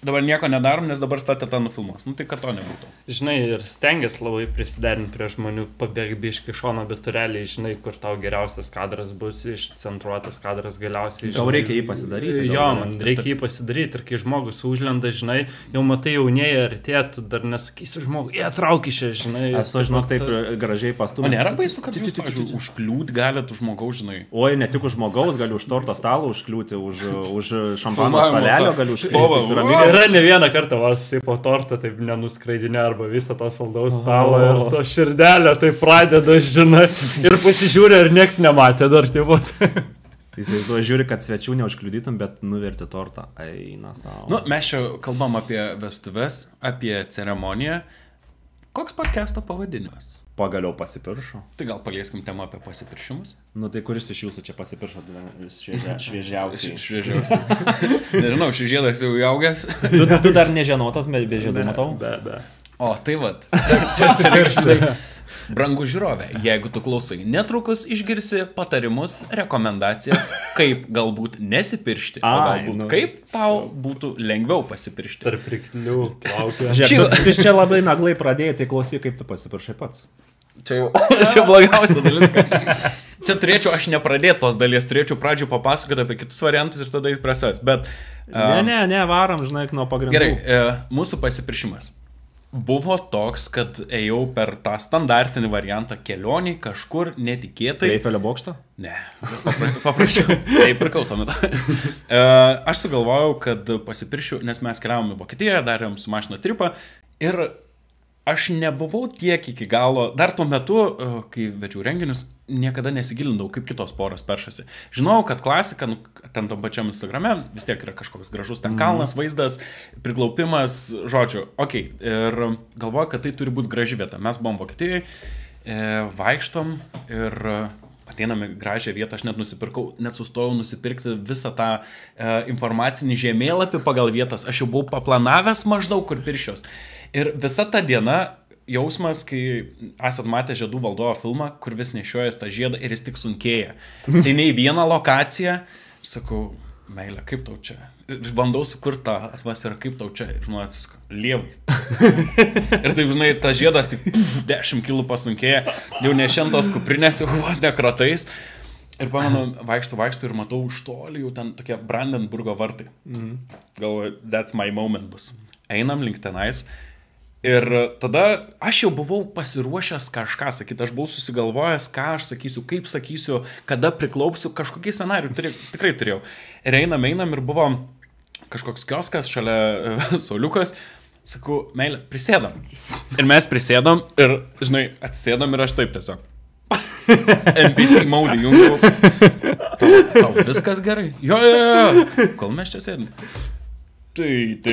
Dabar nieko nedarom, nes dabar ta teta nufilmuos. Tai kad to nebūtų. Žinai, ir stengiasi labai prisiderinti prie žmonių, pabėgi biški šoną, bet tu realiai žinai, kur tau geriausias kadras bus, išcentruotas kadras galiausiai. Gal reikia jį pasidaryti. Jo, man reikia jį pasidaryti ir kai žmogus užlenda, žinai, jau matai jaunėje artėje, tu dar nesakysi žmogui, trauk iš čia, žinai. Esu, žinok, taip gražiai pastumęs. O nėra baisu, kad jūs užkliūt galite už žmogaus, žinai. Oi, ne tik už žmogaus, gali už torto stalo užkliūti, už šampano stalelio gali užkliūti. Yra ne vieną kartą vas po tortą taip nenuskraidinė arba visą to saldaus stalo ir to širdelę taip pradeda, žinai, ir pasižiūrė ir nieks nematė dar taip pat. Įsivaizduoju, žiūri, kad svečių neužkliudytum, bet nuverti tortą. Eina savo. Mes čia kalbam apie vestuves, apie ceremoniją. Koks podcast'o pavadinimas? Pagaliau pasipiršo. Tai gal palieskim temą apie pasipiršimus? Tai kuris iš jūsų čia pasipiršo šviežiausiai? Nežinau, šis žiedas jau įaugęs. Tu dar nežinotas, be žiedų matau? Be. O, tai vat. Čia brangų žiūrovė, jeigu tu klausai, netrukus išgirsi patarimus, rekomendacijas, kaip galbūt nesipiršti, o galbūt kaip tau būtų lengviau pasipiršti. Tarp ryklių plaukia. Tu čia labai naglai pradėjai, tai klausyk, kaip tu pasipiršai pats. Čia blogiausia dalis, kad čia turėčiau aš nepradėti tos dalies, turėčiau pradžių papasakoti apie kitus variantus ir tada įprasas, bet... Ne, varom, žinai, nuo pagrindų. Gerai, mūsų pasipiršimas buvo toks, kad ėjau per tą standartinį variantą kelionį kažkur netikėtai. Eifelio bokštą? Ne, paprašiau. Taip pirkau tuo metu. Aš sugalvojau, kad pasipiršiu, nes mes keliavom į Vokietiją, darėm su mašina tripą ir aš nebuvau tiek iki galo, dar tuo metu, kai vedžiau renginius, niekada nesigilindavau, kaip kitos poros peršasi. Žinau, kad klasika, ten tam pačiam Instagrame, vis tiek yra kažkoks gražus ten kalnas, vaizdas, priglaupimas, žodžiu, ir galvoju, kad tai turi būti graži vieta. Mes buvom Vokietijoje, vaikštom ir ateiname gražią vietą, aš net nusipirkau, net sustojau nusipirkti visą tą informacinį žemėlapį pagal vietas, aš jau buvau paplanavęs maždaug, kur piršios. Ir visa ta diena, jausmas, kai esat matę Žiedų valdovo filmą, kur vis nešiojas tą žiedą ir jis tik sunkėja. Tai ne į vieną lokaciją, ir sakau, meilė, kaip tau čia? Ir bandau sukurti tą atmosferą, kaip tau čia? Ir žmonės, lievai. Ir taip, žinai, tas žiedas tik 10 kilų pasunkėja, jau nešientos kuprinės, jau vos nekratais. Ir pamenu, vaikštu ir matau už toli jau ten tokie Brandenburgo vartai. Galvoju, that's my moment bus. Einam link tenais. Ir tada aš jau buvau pasiruošęs kažką sakyti, aš buvau susigalvojęs, ką aš sakysiu, kaip sakysiu, kada priklaupsiu, kažkokį scenarių tikrai turėjau. Ir einam ir buvo kažkoks kioskas šalia sauliukas, sakau, meilė, prisėdam. Ir mes prisėdam ir, žinai, atsisėdam ir aš taip tiesiog. NPC maudį jungiau. Tau viskas gerai? Jo. Kol mes čia sėdam. taip,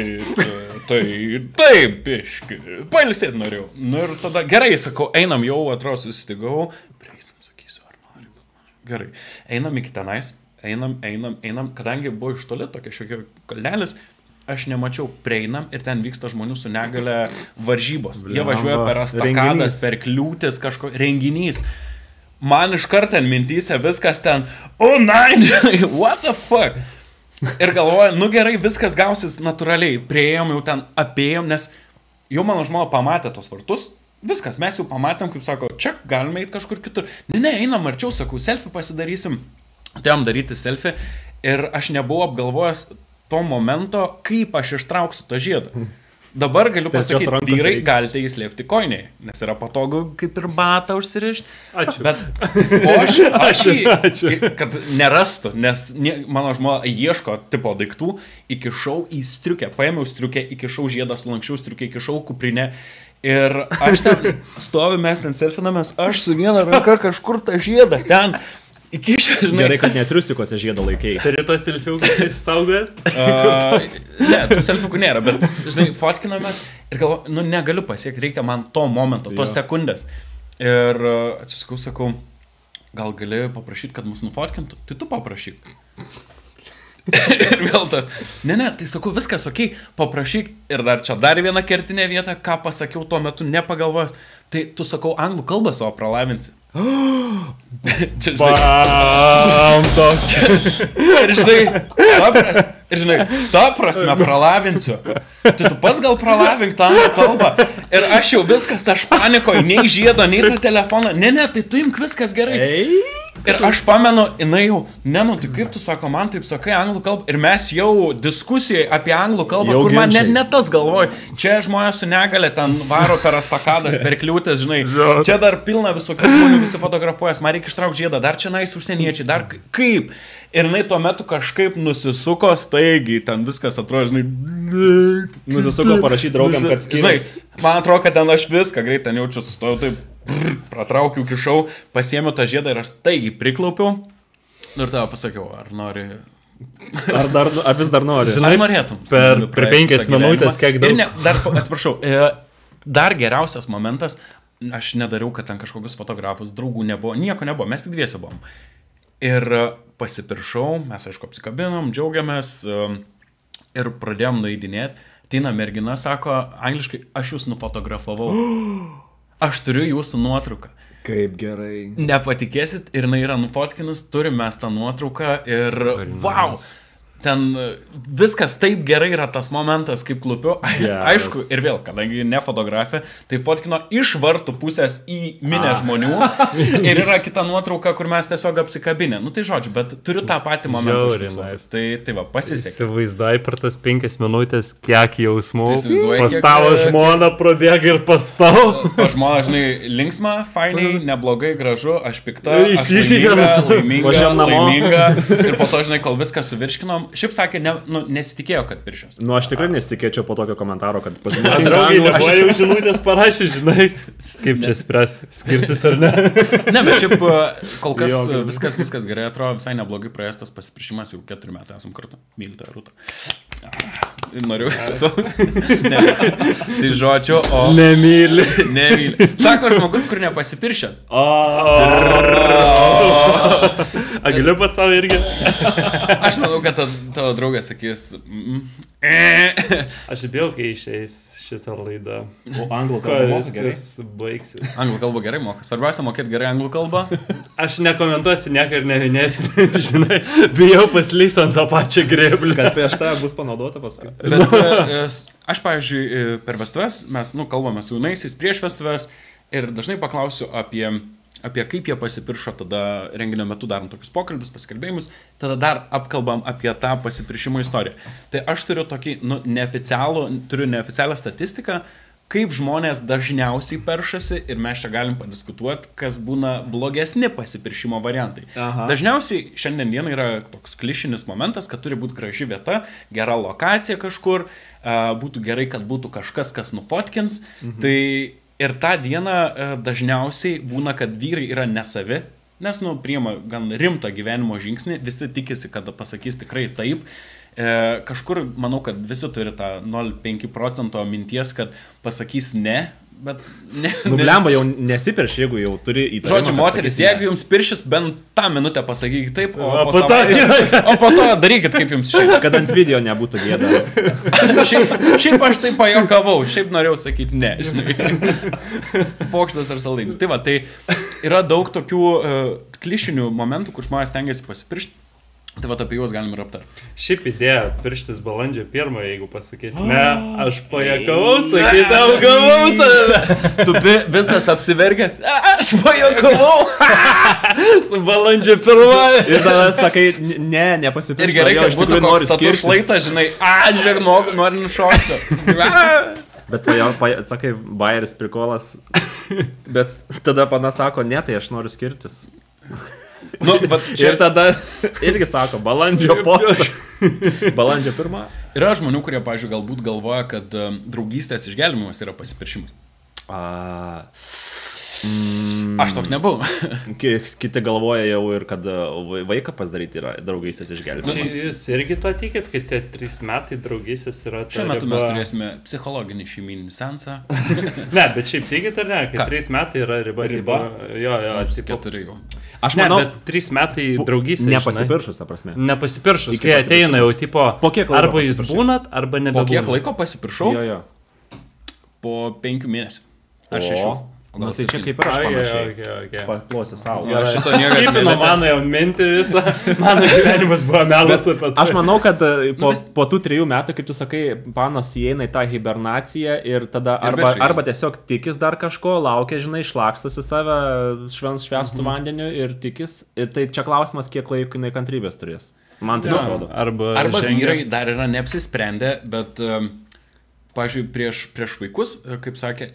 biški, pailsėt norėjau. Nu ir tada, gerai, sakau, einam jau, atrodo, susistigau. Prieisim, sakysiu, ar nori. Gerai, einam iki tenais, einam, kadangi buvo iš toli tokia šiokia kalnelis, aš nemačiau, prieinam ir ten vyksta žmonių su negale varžybos. Jie važiuoja per estakadas, per kliūtis, kažko renginys. Man iš karto mintyse viskas ten, what the fuck? Ir galvoju, nu gerai, viskas gausis natūraliai. Prieėjom jau ten, apėjom, nes jau mano žmona pamatė tos vartus. Viskas, mes jau pamatėm, kaip sako, čia galime eiti kažkur kitur. Ne, einam arčiau, sakau, selfie pasidarysim. Atėjom daryti selfie ir aš nebuvau apgalvojęs to momento, kaip aš ištrauksiu tą žiedą. Dabar galiu pasakyti, vyrai galite įslėpti koiniai, nes yra patogu kaip ir batą užsirišti. Ačiū. Bet, o aš kad nerastų, nes mano žmona ieško tipo daiktų, įkišau į striukę, paėmiau striukę, įkišau žiedą, sulankščiau striukę, įkišau kuprinę. Ir aš ten stoviu, mes ten selfinamės, aš su viena ranka kažkur tą žiedą ten. Gerai, kad netriusikose žiedą laikai. Turi tos selfiukus įsisaugęs? Ne, tų selfiukų nėra, bet, žinai, fotkinamės ir galvoju, nu negaliu pasiekti, reikia man to momento, tos sekundės. Ir atsisukau, sakau, gal gali paprašyti, kad mus nufotkintų? Tai tu paprašyk. Ir vėl tas, ne, tai sakau, viskas, okei, paprašyk. Ir dar čia dar viena kertinė vieta, ką pasakiau tuo metu nepagalvojęs. Tai tu, sakau, anglų kalbą savo pralavinsi. Čia, Bam, toks. Ir žinai, ta prasme pralavinsiu. Tai tu pats gal pralavink tą anglų kalbą. Ir aš jau viskas, aš panikoju, nei žiedo, nei tą telefoną. Ne, tai tu imk viskas gerai. Ir aš pamenu, jinai jau, tai kaip tu sako, man taip sakai anglų kalbą. Ir mes jau diskusijai apie anglų kalbą, jau kur man net tas galvoju. Čia žmonės su negale ten varo per estakadas, per kliūtis, žinai. Čia dar pilna visokių žmonių, visi fotografuojas, man reikia ištraukti žiedą, dar čia nais užsieniečiai, dar kaip. Ir jinai tuo metu kažkaip nusisuko staigiai, ten viskas atrodo, žinai. Nusisuko parašyti draugam, kad skiriasi. Man atrodo, kad ten aš viską greit ten jaučiu, sustojau taip. Pratraukiau, kišau, pasiėmiau tą žiedą ir aš staigiai priklaupiau. Ir tavo pasakiau, ar nori... Ar vis dar nori? Žinai, norėtum. Per 5 minutės, kiek daug. Ir dar, atsiprašau, dar geriausias momentas, aš nedariau, kad ten kažkokius fotografus, draugų nebuvo, nieko nebuvo, mes tik dviese buvom. Ir pasipiršau, mes aišku apsikabinom, džiaugiamės ir pradėjom nueidinėti. Ateina mergina, sako, angliškai, aš jūs nufotografavau. Aš turiu jūsų nuotrauką. Kaip gerai. Nepatikėsit, ir jinai yra nufotkinus, turim mes tą nuotrauką ir wow. Ten viskas taip gerai yra tas momentas, kaip klupiu. Aišku, ir vėl, kadangi ne fotografė, tai fotkino iš vartų pusės į minę žmonių. Ir yra kita nuotrauka, kur mes tiesiog apsikabinę. Nu tai žodžiu, bet turiu tą patį momentą. Tai va, pasisekė. Įsivaizduoji per tas 5 minutės, kiek jausmų. Pas tavo žmona prabėga ir pas tavo. Pas žmona, žinai, linksma, fainiai, neblogai, gražu, aš pikta, aš laiminga. Ir po to, žinai, kol viską suvirškinom. Šiaip sakė, nesitikėjo, kad piršios. Nu, aš tikrai nesitikėčiau po tokio komentaro, kad pasitikėjo. Draugai, dabar jau žinutės parašė, žinai, kaip čia spręs, skirtis ar ne. Ne, bet šiaip kol kas viskas gerai, atrodo, visai neblogai praėjęs tas pasipiršimas, jau 4 metai esam kartu. Mylite, Rūta. Noriu, tai žodžiu, o... Nemyli. Sako žmogus, kur nepasipiršęs. A, galiu pats savo irgi? Aš manau, kad tavo draugas sakys... Aš bijau, kai išeis šitą laidą. O anglų kalbą moka gerai? Baigsis. Anglų kalbą gerai moka. Svarbiausia mokėti gerai anglų kalbą. Aš nekomentuosiu, nieko ir nevinėsiu. Žinai, bijau paslyst ant tą pačią grėblį. Kad prieš tą bus panaudota paskui. Bet aš, pavyzdžiui, per vestuves, mes, kalbame su jaunaisiais prieš vestuves ir dažnai paklausiu apie kaip jie pasipiršo, tada renginio metu darom tokius pokalbius, pasikalbėjimus, tada dar apkalbam apie tą pasipiršimo istoriją. Tai aš turiu tokį, neoficialią statistiką, kaip žmonės dažniausiai peršasi ir mes čia galim padiskutuoti, kas būna blogesni pasipiršimo variantai. Aha. Dažniausiai šiandien dieną yra toks klišinis momentas, kad turi būti graži vieta, gera lokacija kažkur, būtų gerai, kad būtų kažkas, kas nufotkins. Tai ir tą dieną dažniausiai būna, kad vyrai yra nesavi, nes, priima gan rimtą gyvenimo žingsnį, visi tikisi, kad pasakys tikrai taip. Kažkur, manau, kad visi turi tą 0,5% minties, kad pasakys ne, bet ne. Blemba jau nesipirš, jeigu jau turi įtarimą. Žodžiu, moteris, jeigu jums piršis, bent tą minutę pasakykit taip, o po to darykit, kaip jums šiandien. Kad ant video nebūtų gėda. Šiaip aš tai pajokavau, šiaip norėjau sakyti ne, žinai. Pokštas ar saldainis. Tai va, tai yra daug tokių klišinių momentų, kur žmonės tengiasi pasipiršti. Tai va, apie juos galim ir aptarti. Šiaip idėja pirštis balandžio 1, jeigu pasakys, ne, aš pajakavau, sakytau, gavau tave. Tu visas apsivergęs, aš pajakavau. Su balandžio 1. Ir tada sakai, ne, nepasipiršti. Ir gerai, kad būtų koks status šlaitas, žinai, žiūrėk, nori nušoksiu. Bet sakai, bayeris prikolas. Bet tada pana sako, ne, tai aš noriu skirtis. Nu, čia... Ir tada irgi sako, balandžio 1. Balandžio 1. Yra žmonių, kurie, pavyzdžiui, galbūt galvoja, kad draugystės išgelbėjimas yra pasipiršimas. Aš toks nebuvau. Kiti galvoja jau ir, kad vaiką pasidaryti yra draugystės išgelbėjimas. Čia jūs irgi to tikit, kad tie 3 metai draugystės yra... Šiuo metu mes turėsime psichologinį šeiminį seansą. Ne, bet šiaip tikit ar ne, kad 3 metai yra riba. Jo, 4 jau. Aš manau, bet 3 metai draugystės. Nepasipiršus, ta prasme. Nepasipiršus, kai ateina jau tipo, arba jūs būnat, arba nebebūnat. Po kiek laiko pasipiršau? Jo. Po 5 mėnesių. Ar 6. Nu, tai čia kaip ir aš panašiai. Okay. Paklausiu savo. Šito niekas nelietė. Mano jau mintį visą. Mano gyvenimas buvo melas apie tai. Aš manau, kad po tų 3 metų, kaip tu sakai, panos įeina į tą hibernaciją ir tada arba tiesiog tikis dar kažko, laukia, žinai, išlakstosi save švęstų vandeniu ir tikis. Ir tai čia klausimas, kiek laiko jinai kantrybės turės. Man tai atrodo. Arba vyrai dar yra neapsisprendę, bet... Pavyzdžiui, prieš vaikus, kaip sakė,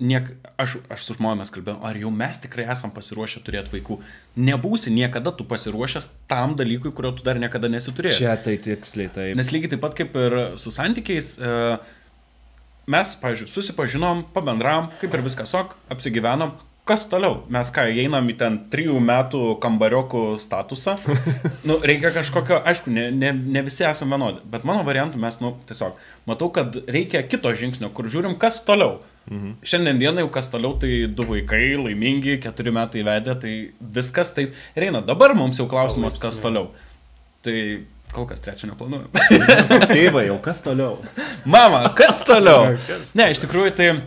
aš su žmonėmis kalbėjau, ar jau mes tikrai esam pasiruošę turėti vaikų. Nebūsi niekada tu pasiruošęs tam dalykui, kurio tu dar niekada nesi turėjęs. Čia tai tiksliai taip. Nes lygiai taip pat kaip ir su santykiais, mes, pavyzdžiui, susipažinom, pabendravom, kaip ir viskas apsigyvenom. Kas toliau? Mes einam į ten 3 metų kambariokų statusą. Reikia kažkokio, aišku, ne visi esame vienodi, bet mano variantų mes, tiesiog matau, kad reikia kito žingsnio, kur žiūrim, kas toliau. Šiandien dienai jau kas toliau, tai 2 vaikai, laimingi, 4 metai vedė, tai viskas taip ir eina. Dabar mums jau klausimas, kas toliau. Tai kol kas 3 neplanuojam. Tėvai, jau kas toliau? Mama, kas toliau? Ne, iš tikrųjų, tai...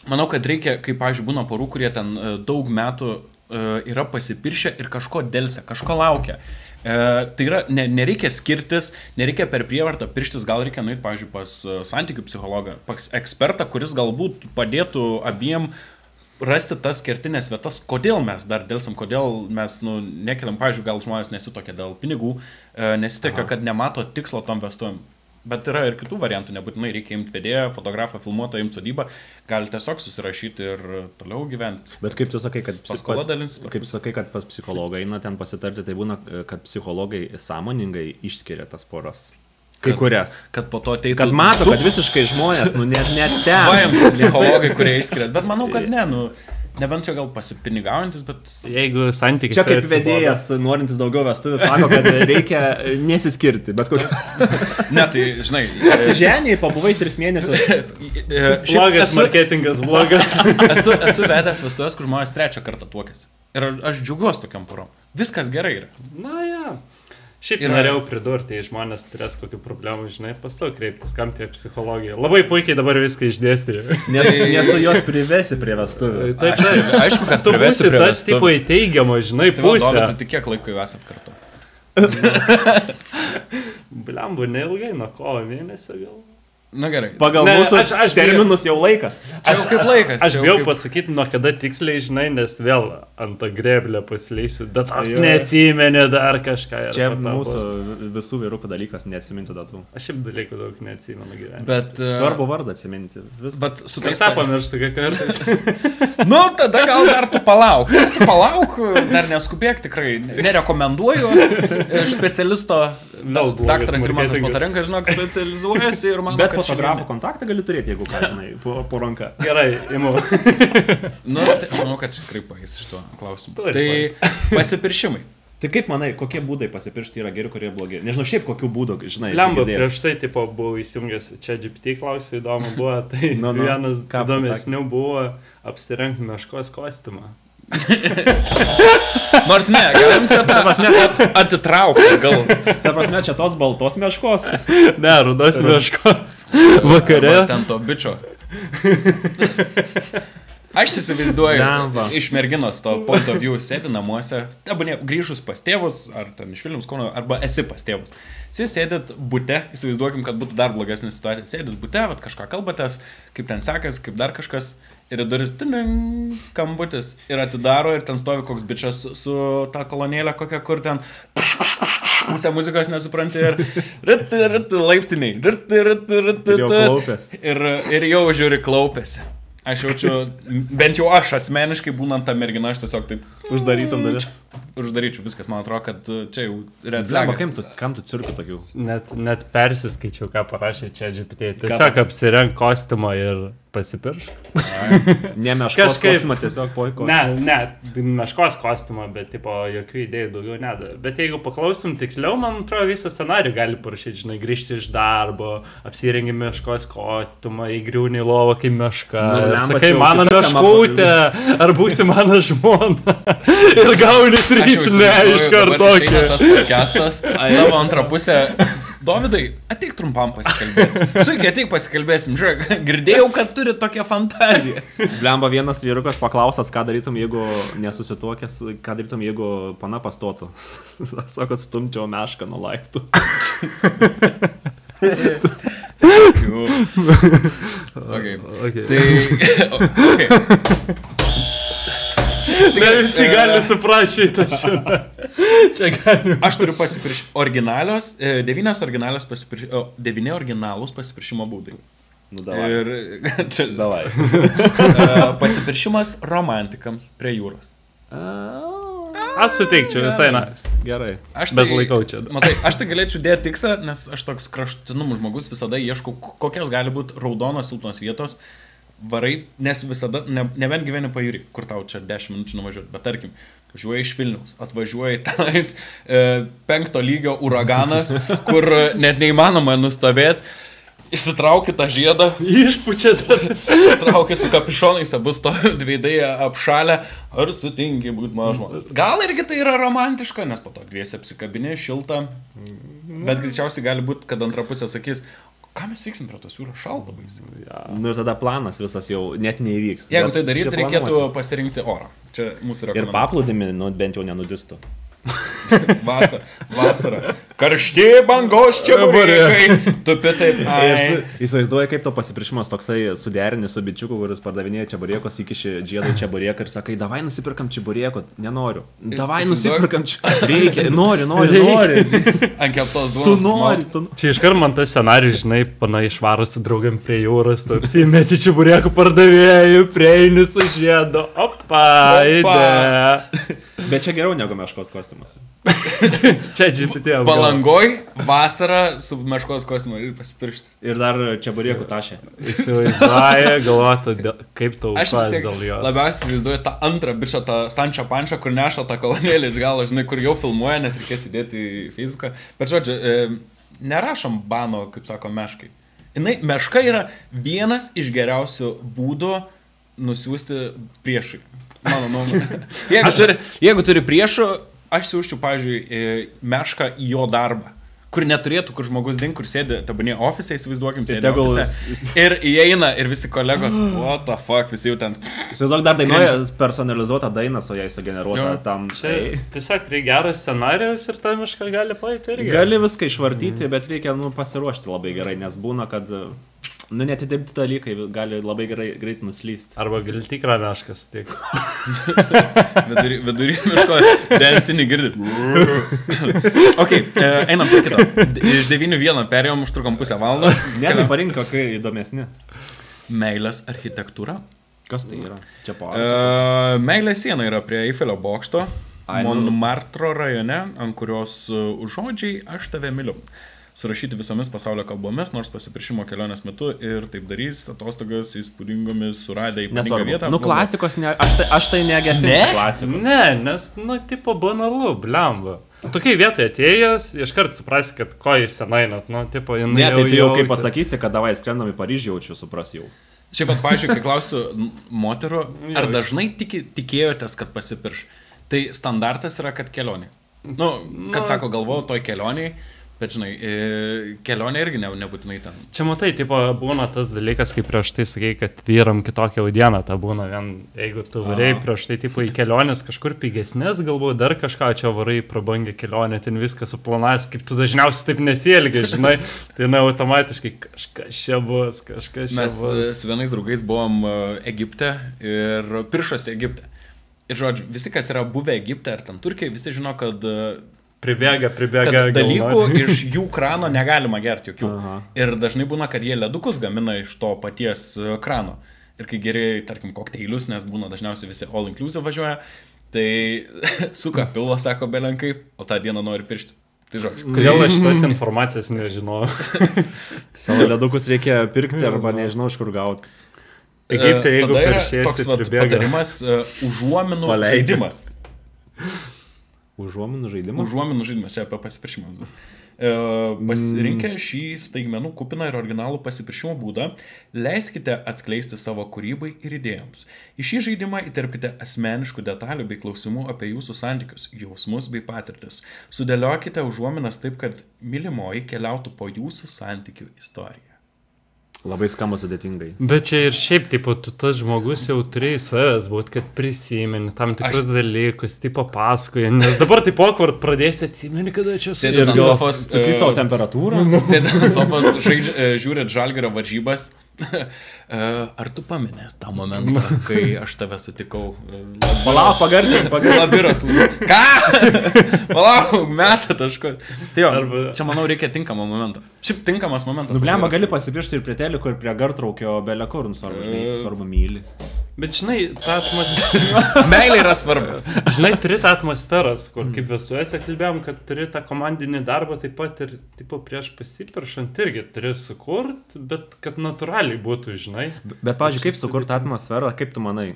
Manau, kad reikia, kaip, pavyzdžiui, būna porų, kurie ten daug metų yra pasipiršę ir kažko delsia, kažko laukia. Tai yra, nereikia skirtis, nereikia per prievartą pirštis, gal reikia nueiti, pavyzdžiui, pas santykių psichologą, pas ekspertą, kuris galbūt padėtų abiem rasti tas kertinės vietas, kodėl mes dar delsiam, kodėl mes nekeliam, pavyzdžiui, gal žmonės nesitokia dėl pinigų, nesitokia, kad nemato tikslo tom vestuvėm. Bet yra ir kitų variantų, nebūtinai reikia imti vedėją, fotografą, filmuotoją, imti sodybą, gali tiesiog susirašyti ir toliau gyventi. Bet kaip tu sakai, kad pas psichologą eina ten pasitarti, tai būna, kad psichologai sąmoningai išskiria tas poras. Kai kurias. Kad po to ateitų... Kad mato, kad visiškai žmonės, net ten. Vajams psichologai, kurie išskiria, bet manau, kad ne, nebent čia gal pasipinigaujantis, bet... Jeigu santykis... Čia kaip vedėjas, norintis daugiau vestuvių, sako, kad reikia nesiskirti, bet kokio... Ne, tai, žinai... Apsiženiai, pabuvai 3 mėnesius. Blogas marketingas, blogas. Esu vedęs vestuvės, kur žmonės 3 kartą tuokėsi. Ir aš džiaugiuosi tokiam porom. Viskas gerai yra. Na, ja. Šiaip norėjau pridurti, jei žmonės turės kokių problemų, žinai, pas tau kreiptis, kam tie psichologija. Labai puikiai dabar viską išdėstė. Nes tu jos privesi prie vestuvių. Taip, aišku, kad tu būsi tas tipo į teigiamą, žinai, pusę. Tai kiek laiko jau esat kartu? Blembu, neilgai, nuo kovo mėnesio gal. Na gerai. Pagal mūsų terminus jau laikas. Čia jau kaip laikas. Aš bijau pasakyti, nuo kada tiksliai, žinai, nes vėl ant to greblio pasileisiu, bet aš neatsimeni dar kažką. Čia mūsų visų vyrukų dalykas neatsiminti datų. Aš šiaip dalykų daug neatsimenu gyvenime. Bet svarbu vardą atsiminti. Bet su tais tą pamirštu, kai kartais. Tada gal dar tu palauk. Dar neskubėk, tikrai nerekomenduoju. Specialisto daktaras Rimantas Motarenka, žinok, specializuojasi ir man... Bet fotografo kontaktą gali turėti, jeigu ką, žinai, po ranka. Gerai, imu. Tai aš manau, kad tikrai paės iš to klausimų. Tai pasipiršimai. Tai kaip manai, kokie būdai pasipiršti yra geri, kurie blogi? Nežinau, šiaip kokių būdų, žinai. Lemba, prieš tai, tipo, buvau įsijungęs čia GPT klausimą, įdomu buvo, tai vienas įdomesnių buvo apsirengti meškos kostiumą. Nors ne, galim čia tą atitraukti, gal. Ta prasme, čia tos baltos meškos. Ne, rudos meškos. Vakare. Arba ten to bičio. Aš įsivaizduoju, iš merginos to point of view sėdi namuose, arba grįžus pas tėvus, ar ten iš Vilniaus Kauno, arba esi pas tėvus. Sėdit bute, įsivaizduokim, kad būtų dar blogesnė situacija. Sėdit bute, vat kažką kalbatės, kaip ten sekas, kaip dar kažkas, ir duris skambutis, ir atidaro, ir ten stovi koks bičas su ta kolonėlė kokia, kur ten pusę muzikos nesupranti, ir laiptiniai, ir jau žiūri klaupėsi. Aš jaučiu, bent jau aš asmeniškai būnant tą merginą, aš tiesiog taip uždarytam dalis. Uždaryčiau viskas, man atrodo, kad čia jau red flag. Kam tu cirku tokių? Net persiskaičiau, ką parašė čia GPT. Tiesiog apsirenk kostiumą ir pasipiršk. Ne meškos kostiumą, tiesiog poiko. Ne, meškos kostiumą, bet tipo jokių idėjų daugiau nedavė. Bet jeigu paklausim tiksliau, man atrodo, visą scenarijų gali parašyti, žinai, grįžti iš darbo, apsirengi meškos kostiumą, įgriūni į lovą kaip meška. Sakai, mano meškutė, ar būsi mano žmona. Ir gauni 3 iš karto. Tas podcastas, tavo antrą pusę. Dovydai, ateik trumpam pasikalbėti. Suikiai, ateik pasikalbėsim. Žiūrėk, girdėjau, kad turi tokią fantaziją. Blemba, vienas vyrukas paklausas, ką darytum, jeigu nesusituokęs, ką darytum, jeigu pana pastotų. Sako, stumčiau mešką nuo laiptų. Okay. Tai visi gali suprašyti šitą. Čia gali. Aš turiu pasipiršti 9 originalūs pasipiršimo būdai. Nu, davai. Ir čia davai. Pasipiršimas romantikams prie jūros. Aš suteikčiau visai nas. Gerai. Bet laikau čia. Matai, aš tai galėčiau dėti tikslą, nes aš toks kraštutinumų žmogus visada ieškau, kokios gali būti raudonos silpnos vietos. Varai, nes visada, nebent gyveni pajūrį, kur tau čia 10 minučių nuvažiuoti, bet tarkim, važiuoji iš Vilniaus, atvažiuoji tenais 5 lygio uraganas, kur net neįmanoma nustovėti, išsitrauki tą žiedą, išpučia tą, trauki su kapišonais, abu stovi dveidai apšalę, ar sutinki būti mažmo. Gal irgi tai yra romantiška, nes po to dviesi apsikabinė, šilta, bet greičiausiai gali būti, kad antra pusė sakys, ką mes vyksim prie tos jūros, šalta baisiai. Ja. Nu ir tada planas visas jau net neįvyks. Jeigu tai daryti, reikėtų pasirinkti orą. Čia mūsų rekomendacija. Ir paplūdimį, nu, bent jau nenudistų. Vasara. Karšti bangos čia burėkai. Tupi taip. Įsivaizduoji, kaip to pasipiršimas toksai suderinį su bičiuku, kuris pardavinėja čia burėkos, įkiši džiedą čia burėką ir sakai, davai nusipirkam čia burėko. Nenoriu. Davai nusipirkam čia. Reikia. Nori. Ant keptos duonos. Tu nori. Čia iškart man tas scenarijus, žinai, pana išvaros su draugiam prie jūros, tu apsimeti čia burėkų pardavėjų, prieini su žiedu. Opa. Bet čia geriau negu meškos kostiumas. Čia GPT. Palangoj vasarą su meškos kostiumu ir pasipiršti. Ir dar čia burėkų tašė. Įsivaizduoja, galvotų, kaip tau aš dėl jos. Labiausiai įsivaizduoju tą antrą bičą, tą Sančio Pančą, kur neša tą kolonėlį iš galo, žinai, kur jau filmuoja, nes reikės įdėti į Facebooką. Bet žodžiu, nerašom bano, kaip sako, meškai. Meška yra vienas iš geriausių būdų nusiųsti priešui. Mano nuomonė. Jeigu turi priešų, aš siūščiau, pavyzdžiui, mešką į jo darbą, kur neturėtų, kur žmogus ding, kur sėdi, tabunė ofise, įsivaizduokim, sėdi ofise. Ir įeina ir visi kolegos, what the fuck, visi jau ten. Įsivaizduok, dar dainuoja personalizuotą dainą su jai sugeneruotą tam. Čia tiesiog reikia geras scenarijus ir tą mišką gali paėti irgi. Gali viską išvartyti, bet reikia pasiruošti labai gerai, nes būna, kad netidėpti dalykai gali labai greit nuslysti. Arba gali tikrą mešką suteikti. Vidury miško densinį girdi. Ok, einam prie kito. Iš 9.1 perėjom, užtrukom pusę valandą. Ne, tai parink, kokie įdomesni. Meilės architektūra. Kas tai yra? Čia po. Meilės siena yra prie Eifelio bokšto, Montmartre rajone, ant kurios žodžiai aš tave myliu. surašyti visomis pasaulio kalbomis, nors pasipiršimo kelionės metu ir taip darys atostogas įspūdingomis suradę ypatingą vietą. Nu, klasikos, aš tai negesinsiu klasikos. Ne, nes, nu, tipo banalu, blemba. Tokiai vietoje atėjęs, iškart suprasi, kad ko jis senai, net, nu, tipo, jinai ne, tai tu jau kaip pasakysi, kad davai skrendam į Paryžių, jaučiu, supras jau. Šiaip pat, pažiūrėjau, kai klausiu moterų, ar dažnai tikėjotės, kad pasipirš? Tai standartas yra, kad kelionė. Nu, kad sako, galvojau toj kelioniai, bet žinai, kelionė irgi nebūtinai ten. Čia matai, tipo, būna tas dalykas, kaip prieš tai sakai, kad vyram kitokią audieną, ta būna vien, jeigu tu varai prieš tai, tipo, į kelionės kažkur pigesnės, galbūt dar kažką, čia varai prabangę kelionę, ten viskas suplanavęs, kaip tu dažniausiai taip nesielgi, žinai, tai na, automatiškai kažkas čia bus. Mes su vienais draugais buvom Egipte ir piršosi Egipte. Ir žodžiu, visi, kas yra buvę Egipte ar ten Turkijoje, visi žino, kad pribėga kad dalykų iš jų krano negalima gerti jokių. Ir dažnai būna, kad jie ledukus gamina iš to paties krano. Ir kai geri, tarkim, kokteilius, nes būna dažniausiai visi all inclusive važiuoja, tai suka pilvą, sako belenkai, o tą dieną nori piršti. Tai žodžiu. Kodėl aš šitos informacijos nežinau? Savo ledukus reikia pirkti arba nežinau, iš kur gauti. Egipte, jeigu toks patarimas, užuominų žaidimas. Užuominų žaidimas? Užuominų žaidimas, čia apie pasipiršimą. Pasirinkę šį staigmenų kupiną ir originalų pasipiršimo būdą, leiskite atskleisti savo kūrybai ir idėjoms. Į šį žaidimą įterpkite asmeniškų detalių bei klausimų apie jūsų santykius, jausmus bei patirtis. Sudėliokite užuominas taip, kad mylimoji keliautų po jūsų santykių istoriją. Labai skamba sudėtingai. Bet čia ir šiaip, tipo, tu tas žmogus jau turėjai savęs būt, kad prisimeni tam tikrus dalykus, tipo pasakoja, nes dabar taip awkward pradėsi atsimeni, kada čia sėdant ant sofos, sakys tavo temperatūrą. Sėdant ant sofos, žiūrėt Žalgirio varžybas. Ar tu pameni tą momentą, kai aš tave sutikau? Palauk, pagarsim. Labiras. Ką? Palauk, metą taškus. Tai jo, čia manau reikia tinkamo momento. Šiaip tinkamas momentas. Blemba, gali pasipiršti ir prie teliko, ir prie gartraukio, belė kur, svarbu myli. Bet žinai, ta atmosfera... Meilė yra svarbu. Žinai, turi tą atmosferas, kur kaip visuose kalbėjom, kad turi tą komandinį darbą taip pat ir tipo, prieš pasipiršant irgi turi sukurt, bet kad natūraliai būtų, žinai. Bet, pavyzdžiui, kaip sukurt atmosferą, kaip tu manai?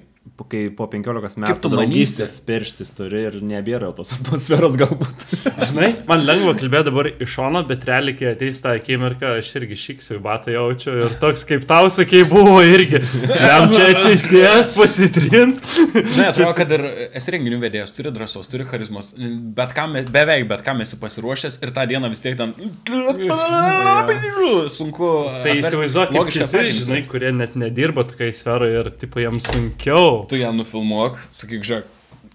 Kai po 15 metų draugystės pirštis turi ir nebėra tos atmosferos galbūt. Žinai, man lengva kalbėti dabar iš šono, bet realiai, kai ateis tą akimirką, aš irgi šiksiu į batą jaučiu ir toks kaip tau sakai buvo irgi. Jam čia atsisės, pasitrint. Žinai, atrodo, kad ir esi renginių vedėjas, turi drąsos, turi charizmos, beveik bet kam esi pasiruošęs ir tą dieną vis tiek ten sunku. Tai įsivaizduok, kaip kiti, žinai, kurie net nedirba tokiai sferoje ir tipo jiems sunkiau. Tu ją nufilmuok, sakyk, žiūrėk,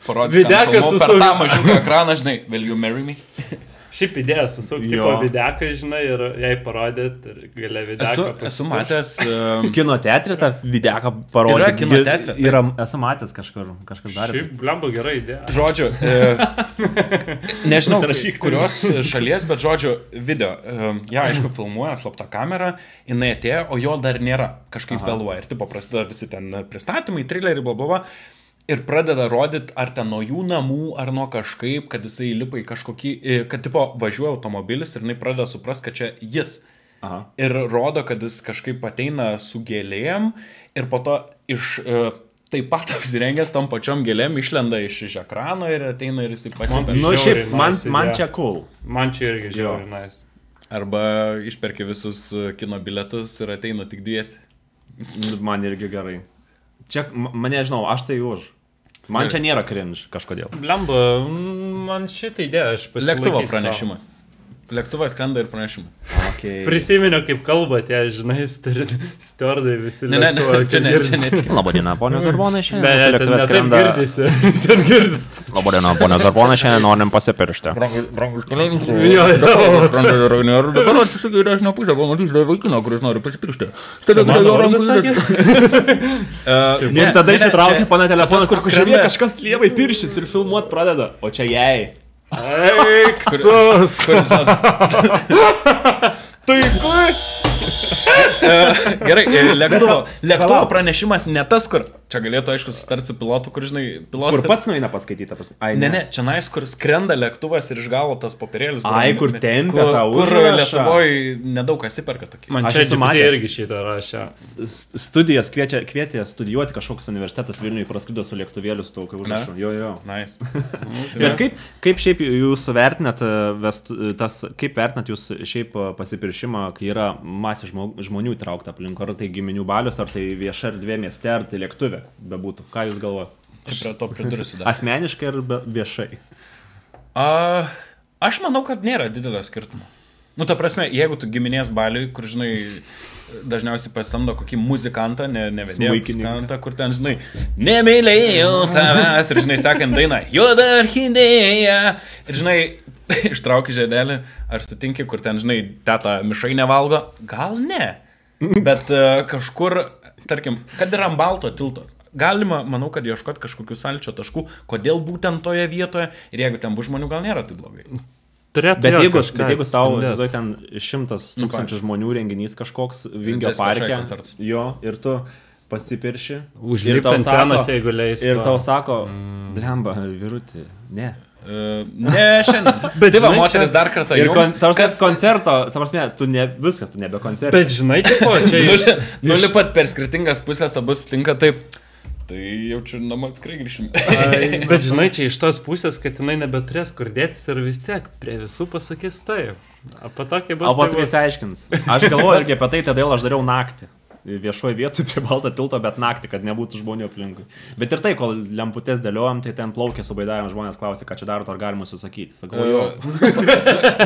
parodyk, per tą mažiuką ekraną, žinai, will you marry me? Šiaip idėja susuk, tipo videką, žinai, ir jai parodėt, ir galia videką. Esu matęs... Kino teatre tą videką parodė. Yra kino teatre. Esu matęs kažkur darė. Šiaip, blemba, gera idėja. Žodžiu, nežinau, kurios šalies, bet žodžiu, video. Ja, aišku, filmuoja slapta kamera, jinai atėjo, o jo dar nėra. Kažkaip vėluoja. Ir tipo prasideda visi ten pristatymai, trileriai, blablabla. Ir pradeda rodyti, ar ten nuo jų namų, ar nuo kažkaip, kad jisai lipa į kažkokį, kad tipo važiuoja automobilis ir jinai pradeda suprast, kad čia jis. Aha. Ir rodo, kad jis kažkaip ateina su gėlėm ir po to iš taip pat apsirengęs tom pačiom gėlėm išlenda iš ekrano ir ateina ir jisai pasiperša. Nu šiaip, man čia cool. Man čia irgi žiauriai nice. Arba išperki visus kino biletus ir ateina tik dviesi. Man irgi gerai. Čia, mane žinau, aš tai už. Man čia nėra cringe kažkodėl. Blemba, man šitą idėją aš pasilaikysiu. Lėktuvo pranešimas. Lėktuvas skrenda ir pranešimai. Okay. Prisiminiau, kaip kalba tie, žinai, stewardai visi lėktuvo. Čia ne. Labadiena, ponios ir ponai, šiandien. Ne, lėktuvas skrenda. Ten girdisi. Labadiena, ponios ir ponai, šiandien norim pasipiršti. Brangus keleivis. Dabar atsisakė dešinę pusę, pamatysite vaikiną, kuris nori pasipiršti. Ir tada išsitraukia pana telefonas, kur žiūrėk, kažkas lievai piršis ir filmuot pradeda. O čia jai. Eik, tos. Gerai, lėktuvo pranešimas ne tas, kur Čia galėtų, aišku, susitarti su pilotu, kur, žinai, pilotas... Kur pats nueina paskaityti, Ai, ne, čia nais, kur skrenda lėktuvas ir išgavo tas popierėlis. Ai, kur tempia tą užrašą. Kur Lietuvoje nedaug kas įperka tokį. Man čia matė irgi šitą rašę. Studijas kvietė studijuoti kažkoks universitetas Vilniuje, praskrido su lėktuvėliu su tokiu užrašu. Jo. Nice. Bet kaip šiaip jūs vertinat, kaip vertinat jūs šiaip pasipiršimą, kai yra masė žmonių įtraukta aplink, ar tai giminių balius, ar tai vieša erdvė mieste, ar tai lėktuvė bebūtų. Ką jūs galvojate? Prie to pridursiu dar. Asmeniškai ar viešai? Aš manau, kad nėra didelio skirtumo. Nu, ta prasme, jeigu tu giminės baliui, kur, žinai, dažniausiai pasamdo kokį muzikantą, ne vedėjo muzikantą, kur ten, žinai, nemylėjau tavęs, ir, žinai, sakant dainą, juoda orchidėja, ir, žinai, ištrauki žiedelį, ar sutinki, kur ten, žinai, teta mišrainę valgo, gal ne, bet kažkur, tarkim, kad ir ant balto tilto, galima, manau, kad ieškoti kažkokių sąlyčio taškų, kodėl būtent toje vietoje, ir jeigu ten bus žmonių, gal nėra tai blogai. Bet jeigu tau, žinai, ten 100 000 žmonių renginys kažkoks Vingio parke, jo, ir tu pasipirši, užlipti ant senos, jeigu leis. Ir tau sako, blemba, vyruti, ne. Ne, šiandien. Bet tai va, moteris dar kartą jums. Ir koncerto, ta prasme, tu nebe koncerto. Bet žinai, tipo, čia nulipat per skirtingas pusės, abu sutinka taip. Tai jaučiu, namą atskrai grįšim. Bet žinai, čia iš tos pusės, kad jinai nebeturės kur dėtis ir vis tiek prie visų pasakys taip. Apie tokį bus. O tai aiškins. Aš galvoju irgi apie tai, todėl aš dariau naktį. Viešoje vietoje prie balto tilto, bet naktį, kad nebūtų žmonių aplinkui. Bet ir tai, kol lemputės dėliojom, tai ten plaukė su baidavimu, žmonės klausė, ką čia darot, ar galima susakyti. Sakau, jo.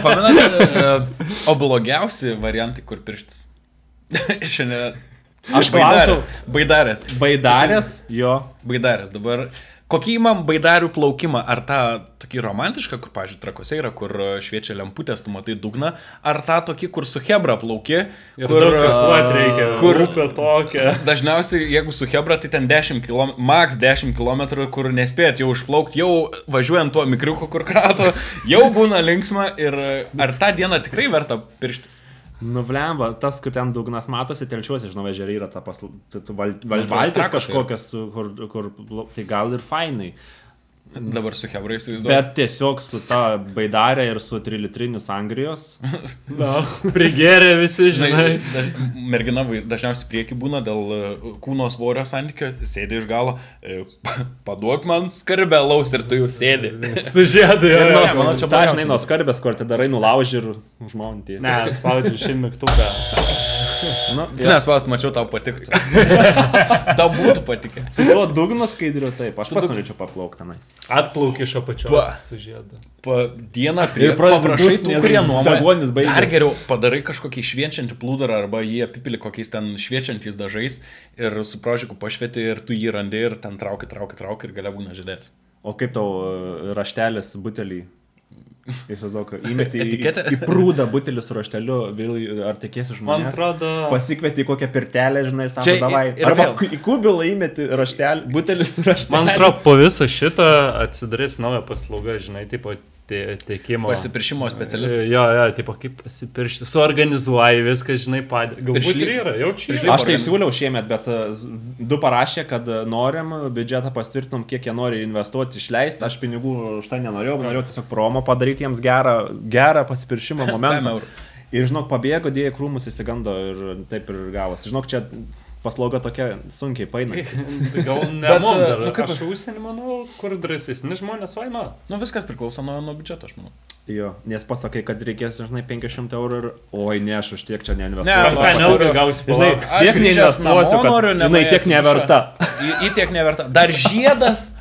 Pamenat, o blogiausi variantai, kur pirštis? Šiandien... Aš klausiau. Baidarės, jo. Baidarės. Dabar, kokį įmam baidarių plaukimą? Ar tą tokį romantišką, kur, pavyzdžiui, Trakuose yra, kur šviečia lemputės, tu matai dugną, ar tą tokį, kur su hebra plauki, kur reikia, kur upė tokia. Dažniausiai, jeigu su hebra, tai ten 10 km, max 10 km, kur nespėjat jau išplaukti, jau važiuojant tuo mikriuku, kur krato, jau būna linksma ir ar tą dieną tikrai verta pirštis? Nublemba, tas, kur ten dugnas matosi, telčiuosi, žinau, ežeriai yra ta valtis kažkokias, kur tai gal ir fainai. Dabar su hebrai įsivaizduoju. Bet tiesiog su ta baidarė ir su 3-litriniu sangrijos. Prigėrė visi, žinai. Mergina dažniausiai prieki būna dėl kūno svorio santykio, sėdi iš galo, paduok man skarbelaus ir tu jau sėdi. Sužėdai. Dažnai nuo skarbės, kur te darai nulauži ir žmonį tiesiai. Ne, spaudžiu šį mygtuką. Tu nespaust, mačiau, tau patiktų. Tau būtų patikę. Su tuo dugnu skaidriu taip, aš pats norėčiau paplaukti tenais. Atplaukė iš apačios sužėda. Dieną prie paprašai tų, kurie nuomonė. Dar geriau padarai kažkokį šviečiantį plūdarą arba jį apipili kokiais ten šviečiančiais dažais ir su prožiku pašvieti ir tu jį randi ir ten trauki ir galia būna žydėtis. O kaip tau raštelis butelį? Įsivaizduok, įmeti į prūdą butelį su rašteliu, ar tikėsi žmonės? Man atrodo... Pasikvieti į kokią pirtelę, žinai, sako, davai. Arba į kubilą įmeti butelį su rašteliu. Man atrodo, po viso šito atsidarys nauja paslauga, žinai, tipo tiekimo. Pasipiršimo specialistai. Jo, tipo kaip pasipiršti, suorganizuoji viską, žinai, padė. Galbūt ir yra, jaučiu. Aš tai siūliau šiemet, bet du parašė, kad norim, biudžetą pastvirtinom, kiek jie nori investuoti, išleisti. Aš pinigų už tai norėjau tiesiog promo padaryti jiems gerą pasipiršimo momentą. Ir žinok, pabėgo, dėjo krūmus, įsigando ir taip ir gavosi. Žinok, čia paslauga tokia sunkiai paina. Gal nemom dar. Aš užsienį manau, kur drąsesni žmonės vaina. Nu viskas priklauso nuo biudžeto, aš manau. Jo, nes pasakai, kad reikės, žinai, 500 eurų ir oi, ne, aš už tiek čia neinvestuosiu. Ne, gausi žinai, tiek neinvestuosiu, kad jinai tiek neverta. Į tiek neverta. Dar žiedas.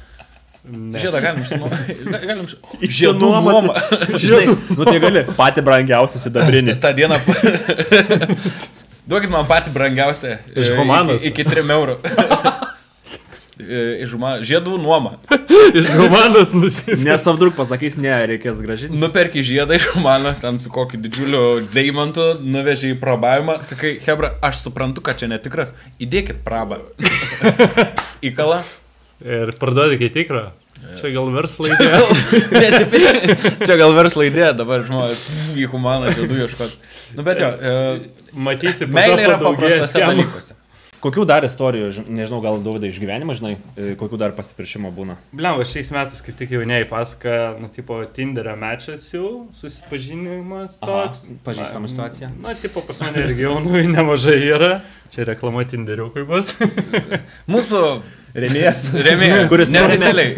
Žiedą galim žiedų nuomą. Nu tai gali, pati brangiausia sidabrinė. Ta diena. Duokit man patį brangiausią. Iš Humanos. Iki 3 eurų. Žiedų nuoma. Iš Humanos nusipirkti. Nes Savdruk pasakys, ne, reikės grąžinti. Nuperki žiedą iš Humanos, ten su kokiu didžiuliu deimantu, nuveži į probavimą. Sakai, hebra, aš suprantu, kad čia netikras. Įdėkit prabą. Įkala. Ir parduodi kai tikrą. Čia gal verslo idėja. Čia gal verslo idėja, dabar žmonės į Humaną žiedų ieškoti. Nu bet jo, matysi, meilė yra paprastose dalykuose. Kokių dar istorijų, nežinau, gal Dovydai iš gyvenimo, žinai, kokių dar pasipiršimo būna? Blemba, šiais metais kaip tik jauniai pasaka, nu, tipo, Tinderio mečas jau, susipažinimas toks. Pažįstama situacija. Na, tipo, pas mane irgi jaunų nemažai yra. Čia reklama Tinderiukui bus. Mūsų Rėmėjas, kuris neoficialiai.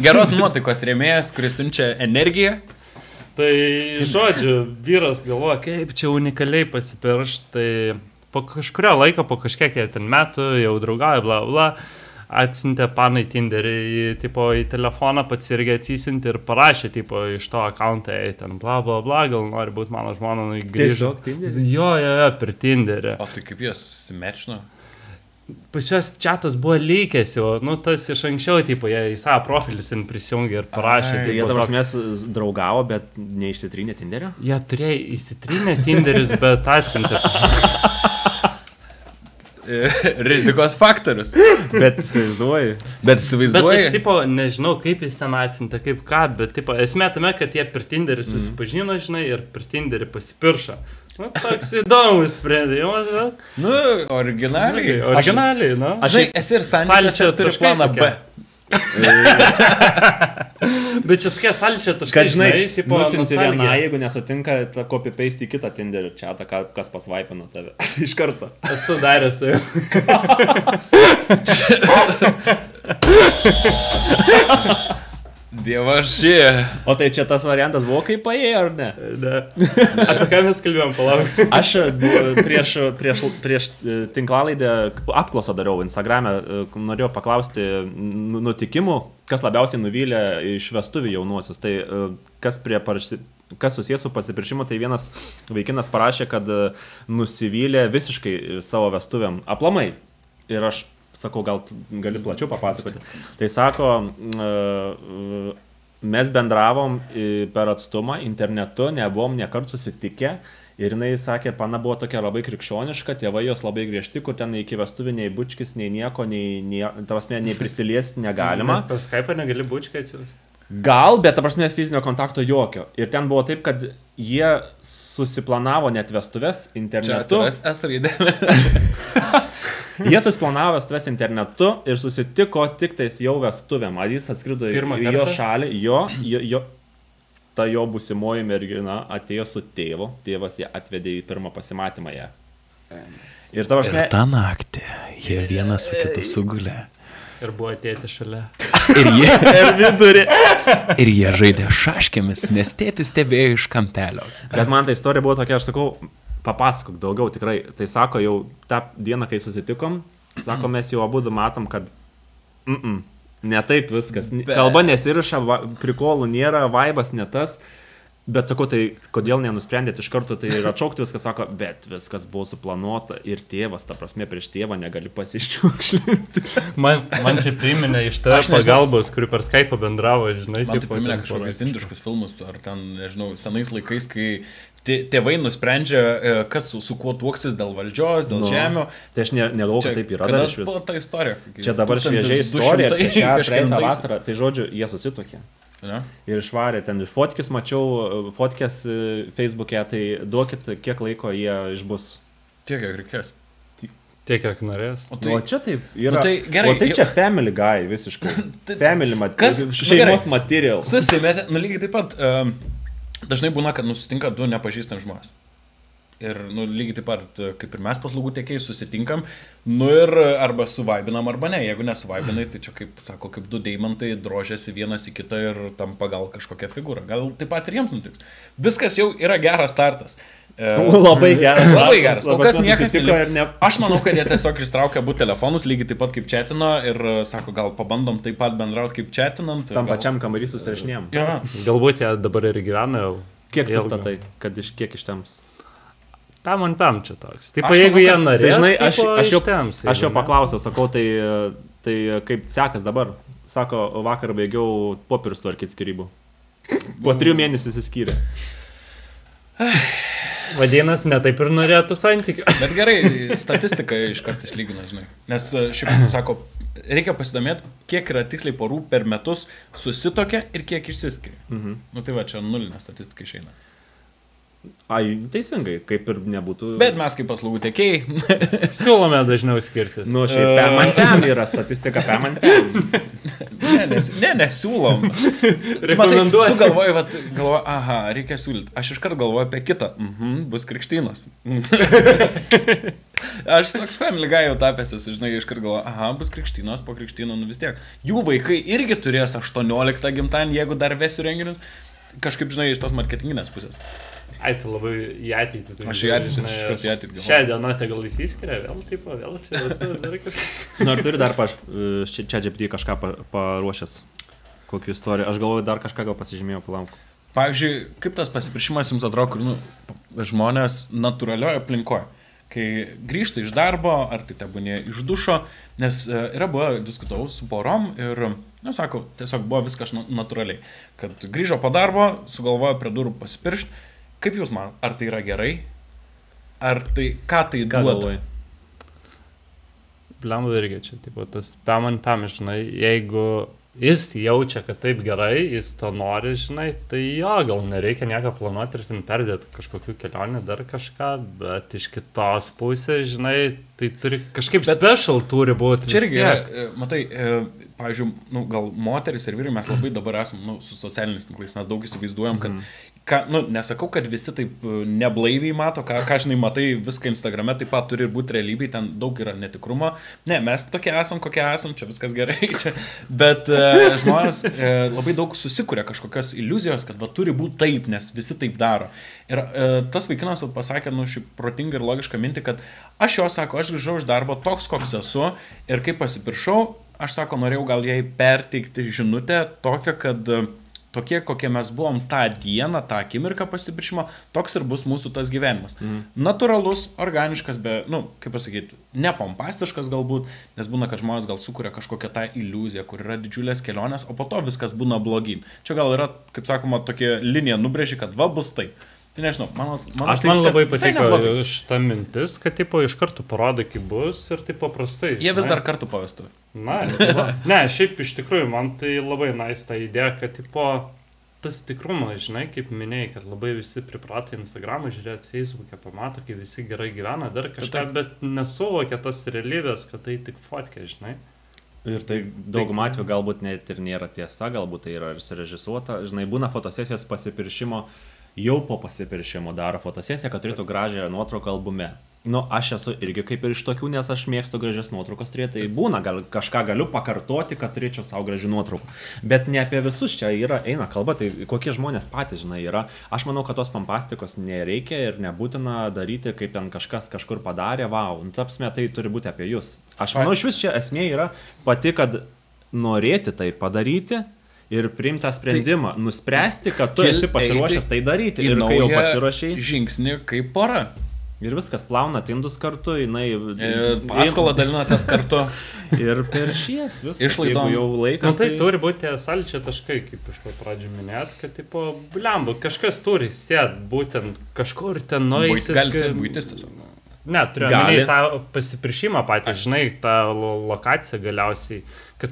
Geros nuotaikos rėmėjas, kuris siunčia energiją. Tai, žodžiu, vyras galvoja, kaip čia unikaliai pasipirš, tai po kažkurio laiko, po kažkiek ten metų, jau draugauja, bla, bla, atsiuntė panai Tinderį į telefoną, pats irgi atsisinti ir parašė, tipo, iš to akauntą, ten, bla, bla, bla, gal nori būti mano žmona, grįžo. Tiesiog Tinderį? Jo, per Tinderį. O tai kaip jos simečino? Pas juos chatas buvo lykęs jau, nu, tas iš anksčiau, tipo, jie į savo profilį sin prisijungė ir parašė. Tai jie dabar mes draugavo, bet neišsitrynė Tinderio? Jie turėjo įsitrynę Tinderis, bet atsiuntė. Rizikos faktorius. Bet įsivaizduoji. Bet aš, tipo, nežinau, kaip jis ten atsiuntė, kaip ką, bet, tipo, esmė tame, kad jie per Tinderį susipažino, žinai, ir per Tinderį pasipiršo. Nu, toks įdomus sprendimas, bet... Nu, originaliai. Originaliai, nu. Aš esi ir santykiuose ir turi planą B. Bet čia tokie sąlyčio taškai, žinai, tipo, nusinti vieną, jeigu nesutinka, copy-paste į kitą Tinderio chatą, kas pasvaipino tave. Iš karto. Esu daręs tai. Dievašė. O tai čia tas variantas buvo kaip paėjo, ar ne? Ne. Apie ką mes kalbėjom, palauk. Aš prieš tinklalaidę apklausą dariau Instagram'e, norėjau paklausti nutikimų, kas labiausiai nuvylė iš vestuvių jaunuosius. Tai kas susijęs su pasipiršimu, tai vienas vaikinas parašė, kad nusivylė visiškai savo vestuvėm aplamai. Ir aš sakau, gal gali plačiau papasakoti. Tai sako, mes bendravom per atstumą internetu, nebuvom niekart susitikę. Ir jinai sakė, pana buvo tokia labai krikščioniška, tėvai jos labai griežti, kur ten iki vestuvių nei bučkis, nei nieko, nei prisiliesti negalima. Per Skype'ą negali bučką atsiųsti? Gal, bet, fizinio kontakto jokio. Ir ten buvo taip, kad jie susiplanavo net vestuves internetu. Čia S raidelė. Jie susiplanavo vestuves internetu ir susitiko tik tais jau vestuvėm. Ar jis atskrido į jo šalį, ta jo būsimoji mergina atėjo su tėvu, tėvas ją atvedė į pirmą pasimatymą ją. Ir tą naktį jie vienas su kitu sugulė. Ir buvo tėti šalia. Ir jie žaidė šaškėmis, nes tėtis stebėjo iš kampelio. Bet man ta istorija buvo tokia, aš sakau, papasakok daugiau tikrai. Tai sako, jau tą dieną, kai susitikom, sako, mes jau abudu matom, kad ne taip viskas. Kalba nesiriša, prikolų nėra, vaibas ne tas. Bet sakau, tai kodėl nenusprendėt iš karto, tai ir atšaukti viską, sako, bet viskas buvo suplanuota ir tėvas, ta prasme, prieš tėvą negali pasiščiukšlinti. Man čia priminė iš tave pagalbos, kuri per Skype'ą bendravo, žinai. Man tai priminė kažkokius indiškus filmus, ar ten, nežinau, senais laikais, kai tėvai nusprendžia, kas su kuo tuoksis dėl valdžios, dėl žemio. Tai aš negalvoju, kad taip yra dar iš vis. Buvo ta istorija. Čia dabar šviežiai istorija, čia šią praeitą vasarą. Tai žodžiu, jie susitokė. Ja. Ir išvarė ten fotkės, mačiau fotkės Facebook'e, tai duokit, kiek laiko jie išbus. Tiek, kiek reikės. Tiek, kiek norės. O čia taip yra. O tai čia Family Guy visiškai. Family šeimos material. Susimetė, lygiai taip pat, dažnai būna, kad susitinka du nepažįstami žmonės. Ir lygiai taip pat, kaip ir mes paslaugų tiekėjai susitinkam, ir arba suvaibinam, arba ne. Jeigu nesuvaibinai, tai čia, kaip sako, kaip du deimantai drožiasi vienas į kitą ir tampa gal kažkokia figūra. Gal taip pat ir jiems nutiks. Viskas jau yra geras startas. Labai geras. Labai geras. Kol kas niekas neliko. Aš manau, kad jie tiesiog ištraukė abu telefonus, lygiai taip pat kaip chatino ir sako, gal pabandom taip pat bendrauti kaip chatinant. Tam pačiam kambarį susirašinėjom. Ja. Galbūt jie dabar ir gyvena jau. Kiek tu statai, kad kiek ištems? Tam čia toks. Taip, jeigu jie norės, žinai, ištems. Aš jo paklausiau, sakau, tai kaip sekas dabar? Sako, vakar baigiau popierius tvarkyti skyrybų. Po 3 mėnesių įsiskyrė. Vadinas, ne taip ir norėtų santykių. Bet gerai, statistika iškart išlygina, žinai. Nes šiaip, sako, reikia pasidomėti, kiek yra tiksliai porų per metus susitokia ir kiek išsiskiria. Tai va, čia nulinė statistika išeina. Ai, teisingai, kaip ir nebūtų. Bet mes kaip paslaugų tiekėjai. Siūlome dažniau skirtis. Nu, šiaip pem yra statistika pem. Nesiūlom. Rekomenduoju. Tu galvoji, aha, reikia siūlyti. Aš iškart galvoju apie kitą. Bus krikštynas. Aš toks Family Guy jau tapęs, žinai, iškart galvoju, aha, bus krikštynas, po krikštyno, nu vis tiek. Jų vaikai irgi turės 18 gimtadienį, jeigu dar vesiu renginius. Kažkaip, žinai, iš tos marketinginės pusės. Ai, tu labai į ateitį. Aš į ateitį, aš iškart į ateitį galvoju. Šią dieną te gal įsiskiria, vėl čia visas dar kažkas. Nu, ar turi dar čia GPT kažką paruošęs, kokią istoriją? Aš galvoju, dar kažką gal pasižymėjau palamku. Pavyzdžiui, kaip tas pasiprišimas jums atrodo, kur žmonės natūralioje aplinkoje, kai grįžta iš darbo, ar tai tebūnė iš dušo, nes yra buvo, diskutavau su porom ir, sako, tiesiog buvo viskas natūraliai, kad grįžo po darbo, sugalvojo prie durų pasipiršti. Kaip jūs man, ar tai yra gerai? Ar tai, ką tai duoda? Blemba irgi čia, tipo, tas pem, žinai, jeigu jis jaučia, kad taip gerai, jis to nori, žinai, tai jo, gal nereikia nieko planuoti ir ten perdėti kažkokių kelionių, dar kažką, bet iš kitos pusės, žinai, tai turi kažkaip special turi būti. Čia irgi, matai, pavyzdžiui, gal moteris ir vyrai mes labai dabar esam su socialiniais tinklais, mes daug įsivaizduojam, kad nesakau, kad visi taip neblaiviai mato, ką žinai, matai viską Instagrame, taip pat turi būti realybėj, ten daug yra netikrumo. Ne, mes tokie esam, kokie esam, čia viskas gerai. Bet žmonės labai daug susikuria kažkokios iliuzijos, kad turi būti taip, nes visi taip daro. Ir tas vaikinas pasakė, šį protingą ir logišką mintį, kad aš grįžau iš darbo toks, koks esu ir kai pasipiršau, aš norėjau gal jai perteikti žinutę tokią, kad tokie, kokie mes buvom tą dieną, tą akimirką pasipiršimo, toks ir bus mūsų tas gyvenimas. Natūralus, organiškas, kaip pasakyti, nepompastiškas galbūt, nes būna, kad žmonės gal sukuria kažkokią tą iliuziją, kur yra didžiulės kelionės, o po to viskas būna blogyn. Čia gal yra, kaip sakoma, tokia linija nubrėži, kad bus taip. Tai nežinau, man labai patiko šitą mintis, kad tipo iš karto parodai, kaip bus ir taip paprastai. Jie vis dar kartu pavestų. Ne, šiaip iš tikrųjų, man tai labai ta idėja, kad tipo tas tikrumas, žinai, kaip minėjai, kad labai visi priprato Instagramą, žiūrėt Facebook'e, pamato, kai visi gerai gyvena, dar kažką, bet nesuvokia tos realybės, kad tai tik fotkė, žinai. Ir tai daugumą atveju galbūt net ir nėra tiesa, galbūt tai yra ir surežisuota. Žinai, būna fotosesijos pasipiršimo, jau po pasipiršimo daro fotosesiją, kad turėtų gražią nuotrauką albume. Aš esu irgi kaip ir iš tokių, nes aš mėgstu gražias nuotraukas turėti. Tai būna, kažką galiu pakartoti, kad turėčiau savo gražių nuotraukų. Bet ne apie visus čia eina kalba, tai kokie žmonės patys, žinai, yra. Aš manau, kad tos pompastikos nereikia ir nebūtina daryti, kaip ten kažkas kažkur padarė, tapsime, tai turi būti apie jūs. Aš manau, iš vis čia esmė yra pati, kad norėti tai padaryti ir priimti tą sprendimą, nuspręsti, kad tu esi pasiruošęs tai daryti. Ir kai jau pasiruošiai, žingsnį kaip pora. Ir viskas, plaunat indus kartu, paskolą dalinatės kartu. Ir per šies viskas, išlaidom. Jeigu jau laikas. Tai turi būti sąlyčio taškai, kaip iš pradžių minėt, kad tipo, blemba, kažkas turi sėt, būtent kažkur ten nueisi. Gali sėt būtis tiesiog. Ne, turiu omeny tą pasipiršimą patį, žinai, tą lokaciją galiausiai.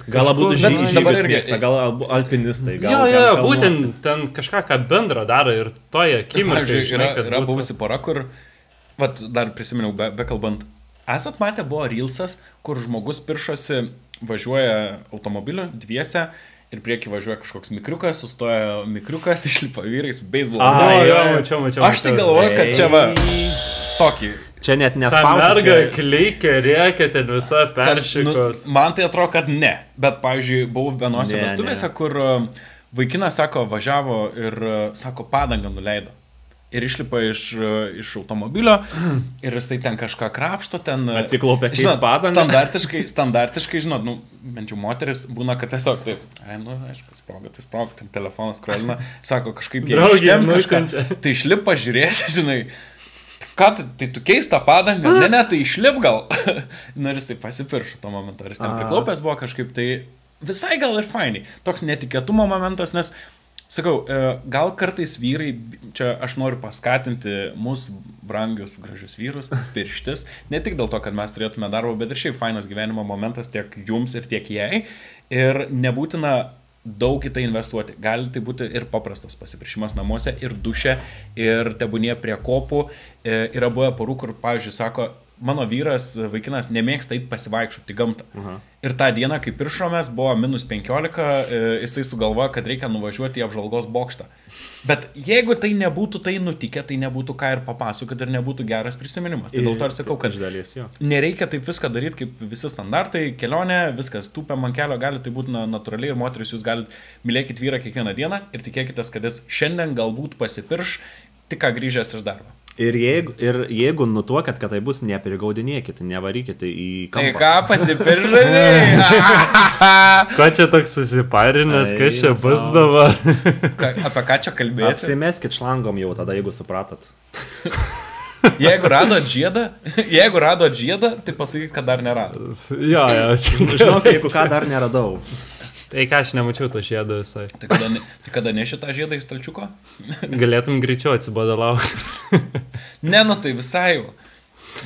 Gal būtų žygius mėgsta, gal alpinistai. Jo, būtent ten kažką, ką bendrą daro ir toje akimirkai. Yra buvusi pora, kur, dar prisiminiau, bekalbant, esat matę, buvo Reelsas, kur žmogus piršosi, važiuoja automobiliu dviese ir prieki važiuoja kažkoks mikriukas, sustoja mikriukas, išlipa vyrai su beisbolas. Mačiau. Aš tai galvoju, kad čia tokį. Čia net nespaudžia. Ta merga kleikia, rėkia ten visa peršikos. Man tai atrodo, kad ne. Bet, pavyzdžiui, buvau vienose vestuvėse, kur vaikinas, sako, važiavo ir, sako, padangą nuleido. Ir išlipa iš automobilio ir jisai ten kažką krapšto, ten atsiklaupia padangą. Standartiškai, žinot, bent jau moteris būna, kad tiesiog taip, aišku, sproga, ten telefonas skrolina, sako, kažkaip jie ištėm kažką, tai išlipa, žiūrėsi, žinai, ką, tai tu keista padangą, ne, tai išlip gal. Ir jis tai pasipiršo tuo momentu, ir jis ten priklaupęs buvo kažkaip, tai visai gal ir fainiai. Toks netikėtumo momentas, nes sakau, gal kartais vyrai, čia aš noriu paskatinti mūsų brangius, gražius vyrus, pirštis, ne tik dėl to, kad mes turėtume darbą, bet ir šiaip fainas gyvenimo momentas tiek jums ir tiek jai. Ir nebūtina daug į tai investuoti. Gali tai būti ir paprastas pasipiršimas namuose, ir duše, ir tebūnie prie kopų. Yra buvę porų, kur, pavyzdžiui, sako, mano vyras, vaikinas, nemėgsta eit pasivaikščioti į gamtą. Ir tą dieną, kai piršomės, buvo -15, jisai sugalvojo, kad reikia nuvažiuoti į apžvalgos bokštą. Bet jeigu tai nebūtų tai nutikę, tai nebūtų ką ir papasakoti ir nebūtų geras prisiminimas. Tai dėl to ir sakau, kad nereikia taip viską daryti kaip visi standartai, kelionė, viskas tūpiam ant kelio, gali tai būti natūraliai ir moteris jūs galite mylėkit vyrą kiekvieną dieną ir tikėkitės, kad jis šiandien galbūt pasipirš tik ką grįžęs iš darbo. Ir jeigu nutuokat, kad tai bus, neprigaudinėkit, nevarykite į kampą. Tai ką pasipiržai? Ko čia toks susiparinęs, kas čia bus dabar? Apie ką čia kalbėsi? Apsimeskit šlangom jau tada, jeigu supratot. Jeigu rado žiedą, tai pasakyk, kad dar nerado. Jo, žinok, jeigu ką dar neradau. Tai ką, aš nemačiau to žiedo visai. Tai kada neši tą žiedą į stalčiuko? Galėtum greičiau atsibadalauti. Ne, nu tai visai jau.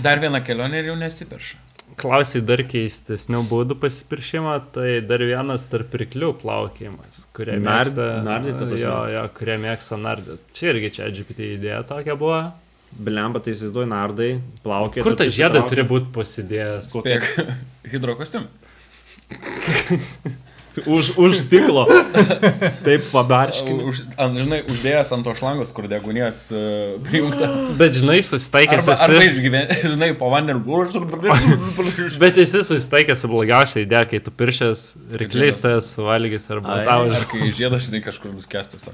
Dar vieną kelionę ir jau nesipirša. Klausai dar keistesnių būdų pasipiršimo, tai dar vienas tarp ryklių plaukėjimas, kurie mėgsta nardyti. Čia irgi čia GPT idėja tokia buvo. Blemba, tai įsivaizduoju nardai, plaukė. Kur ta žiedą turi būti pasidėjęs? Spėk, hidrokostium. Už stiklo. Taip pabarškini. Žinai, uždėjęs ant to šlangos, kur degunės prijungta. Bet žinai, susitaikęs esi... Arba žinai, po vandeniu. Bet esi susitaikęs su blogiausia idėja, kai tu piršęs rykliais tas valgys arba tavo... Ar kai žiedas, žinai, kažkur nuskestas.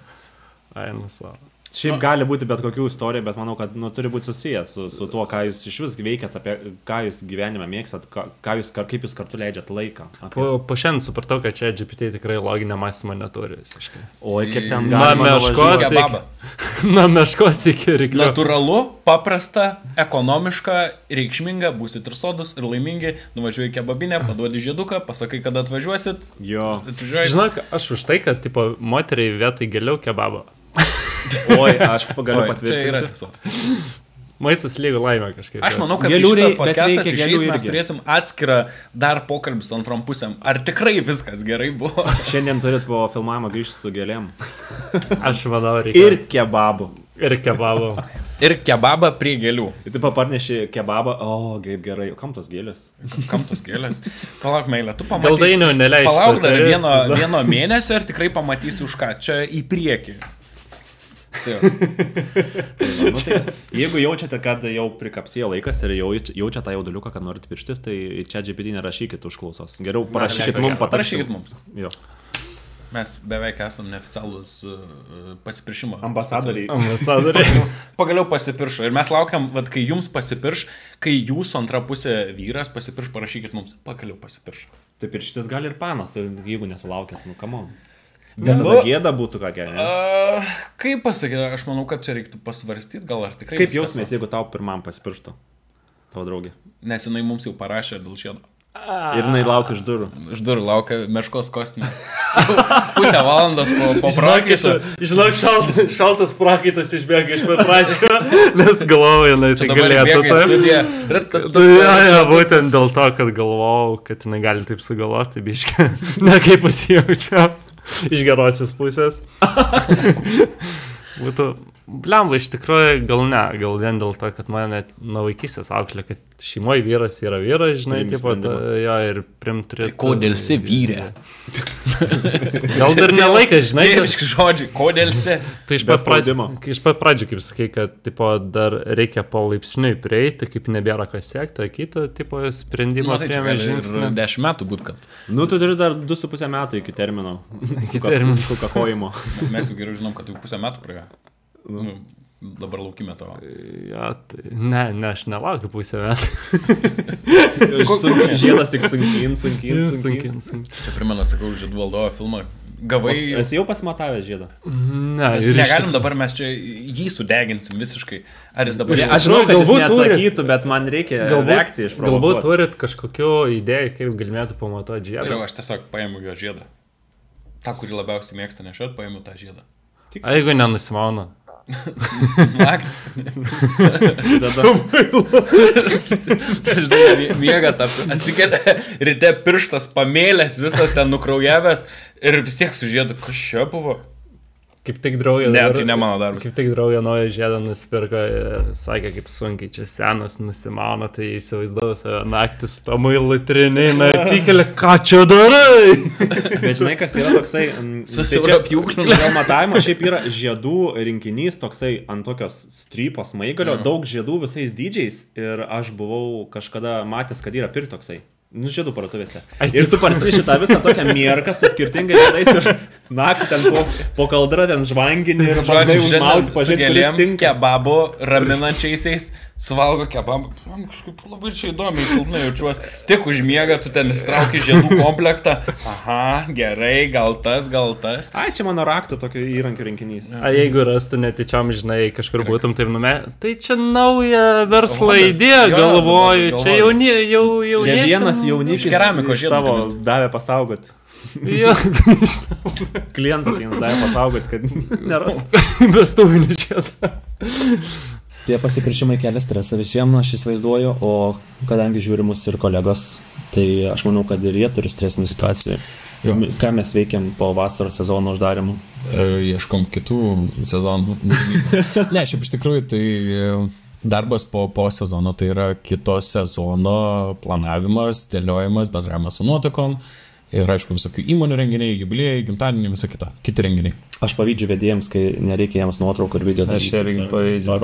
Ai, nusavo. Šiaip gali būti bet kokių istorijų, bet manau, kad turi būti susijęs su tuo, ką jūs iš vis veikiat, apie ką jūs gyvenime mėgstat, kaip jūs kartu leidžiat laiką. Po šiandien supratau, kad čia GPT tikrai loginio mąstymo neturi visiškai. O kiek ten galima nuo meškos iki ryklių. Natūralu, paprasta, ekonomiška, reikšminga, būsit ir sodus, ir laimingi, nuvažiuoji kebabinę, paduodi žieduką, pasakai, kada atvažiuosit. Jo. Žinok, aš už tai, kad tipo, moteriai vietai giliau kebabą. Oi, aš galiu patvirtinti. Čia yra tiesos. Maistas lygu laimė kažkaip. Aš manau, kad šitas podcastas išeis, mes turėsim atskirą dar pokalbį su antrom pusėm. Ar tikrai viskas gerai buvo? Šiandien turit po filmavimo grįžti su gėlėm. Aš manau, reikia. Ir kebabu. Ir kebabą prie gėlių. Ir tu paparneši kebabą, kaip gerai. Kam tos gėlės? Palauk, meilė, tu pamatysi. Galdainių neleisi. Palauk dar vieno mėnesio ir tikrai pamatysi už ką. Čia į priekį. Jeigu jaučiate, kad jau prikapsėjo laikas ir jaučiate tą jauduliuką, kad norite pirštis, tai čia GPT nerašykit užklausos. Geriau parašykit mums, parašykit mums. Jo. Mes beveik esam neoficialus pasipiršimo ambasadoriai. Pagaliau pasipiršo. Ir mes laukiam, kai jums pasipirš, kai jūsų antra pusė vyras pasipirš, parašykit mums. Pagaliau pasipiršo. Tai pirštis gali ir panas, jeigu nesulaukėt, come on. Bet tada gėda būtų kokia, ne? Kaip pasakyti, aš manau, kad čia reiktų pasvarstyti, gal ar tikrai... Kaip jausmės, jeigu tau pirmam pasipirštų, tavo draugė? Nes jinai mums jau parašė dėl šiedo. Ir jinai laukia iš durų. Iš durų laukia meškos kostinė. Pusę valandos po prakaito. Žinok, šaltas prakaitas išbėga iš pat pradžio, nes galvojau, jinai tai galėtų. Tai būtent dėl to, kad galvojau, kad jinai gali taip sugalvoti, biškai. Ne kaip pasijaučiau. Iš gerosios pusės. Būtų, blemba, iš tikrųjų, gal vien dėl to, kad mane nuo vaikystės auklė, kad šeimoje vyras yra vyras, žinai, taip pat, jo, ir primturėtų. Tai kodėlsi vyrė? Gal dar nelaikas, žinai. Dieviški žodžiai, kodėlsi? Tai iš pat pradžių, kaip sakai, kad, tipo, dar reikia palaipsniui prieiti, kaip nebėra kas siekti, kitą, tipo, sprendimą priėmė žingsnį. 10 metų būt, kad. Nu, tu turi dar 2,5 metų iki termino. Su kakojimo. Mes jau geriau žinom, kad jau 1,5 metų praėjo. Dabar laukime to. Ja, tai, ne, aš nelaukiu 1,5 metų. Žiedas tik sunkyn. Čia primena, sakau, Žiedų valdovo filmą. Gavai... Esi jau pasimatavęs žiedą? Ne, negalim dabar mes čia jį sudeginsim visiškai. Ar jis dabar... Aš žinau, kad jis neatsakytų, bet man reikia reakciją išprovokuoti. Galbūt turit kažkokiu idėją, kaip galimėtų pamatuoti žiedą. Aš tiesiog paėmiau jo žiedą. Ta, kurį labiausiai mėgsta nešiot, paėmiau tą žiedą. A jeigu nenusimauna? Naktį. Žinai, miega tą, atsikelia ryte pirštas pamėlės, visas ten nukraujavęs ir vis tiek sužėdu, kas čia buvo. Kaip tik draugė... Ne, tai ne mano darbas. Kaip tik draugė naują žiedą nusipirko ir sakė, kaip sunkiai čia senas nusimano, tai įsivaizdavo save naktis to muilu trinėjimą, atsikelia, ką čia darai? Bet žinai, kas yra toksai... Susiaura pjūklinu. Dėl matavimo šiaip yra žiedų rinkinys toksai ant tokios strypos maigalio, daug žiedų visais dydžiais ir aš buvau kažkada matęs, kad yra pirkti toksai. Nu, žiedų parduotuvėse. Ir tu parsineši tą visą tokią mierką su skirtingais žiedais ir naktį ten po kaldrą ten žvangini ir bandai užmauti, pažiūrėti, kuris tinka. Kebabo raminančiaisiais, suvalgo kebabą. Man kažkaip labai čia įdomiai, silpnai jaučiuosi. Tik užmiega, tu ten įstrauki žiedų komplektą. Aha, gerai, gal tas. Ai, čia mano raktų tokio įrankių rinkinys. A jeigu rastų netyčiam, žinai, kažkur būtum taip tai čia nauja verslo idėja, galvoju, čia jau čia vienas jaunikis keramiko iš tavo davė pasaugot. Klientas jiems davė pasaugot, kad nerastų vestuvinį žiedą. Tie pasipriešimai kelia stresą visiems, aš įsivaizduoju, o kadangi žiūrimus ir kolegos, tai aš manau, kad ir jie turi stresinį situaciją. Jo. Ką mes veikiam po vasaros sezono uždarimų? Ieškom kitų sezonų. Ne, šiaip iš tikrųjų, tai darbas po sezono, tai yra kito sezono planavimas, dėliojimas, bendravimas su nuotakom. Ir aišku, visokių įmonių renginiai, jubiliejai, gimtadieniai, visa kita. Kiti renginiai. Aš pavydžiu vedėjams, kai nereikia jiems nuotraukų ir video. Aš irgi pavydžiu.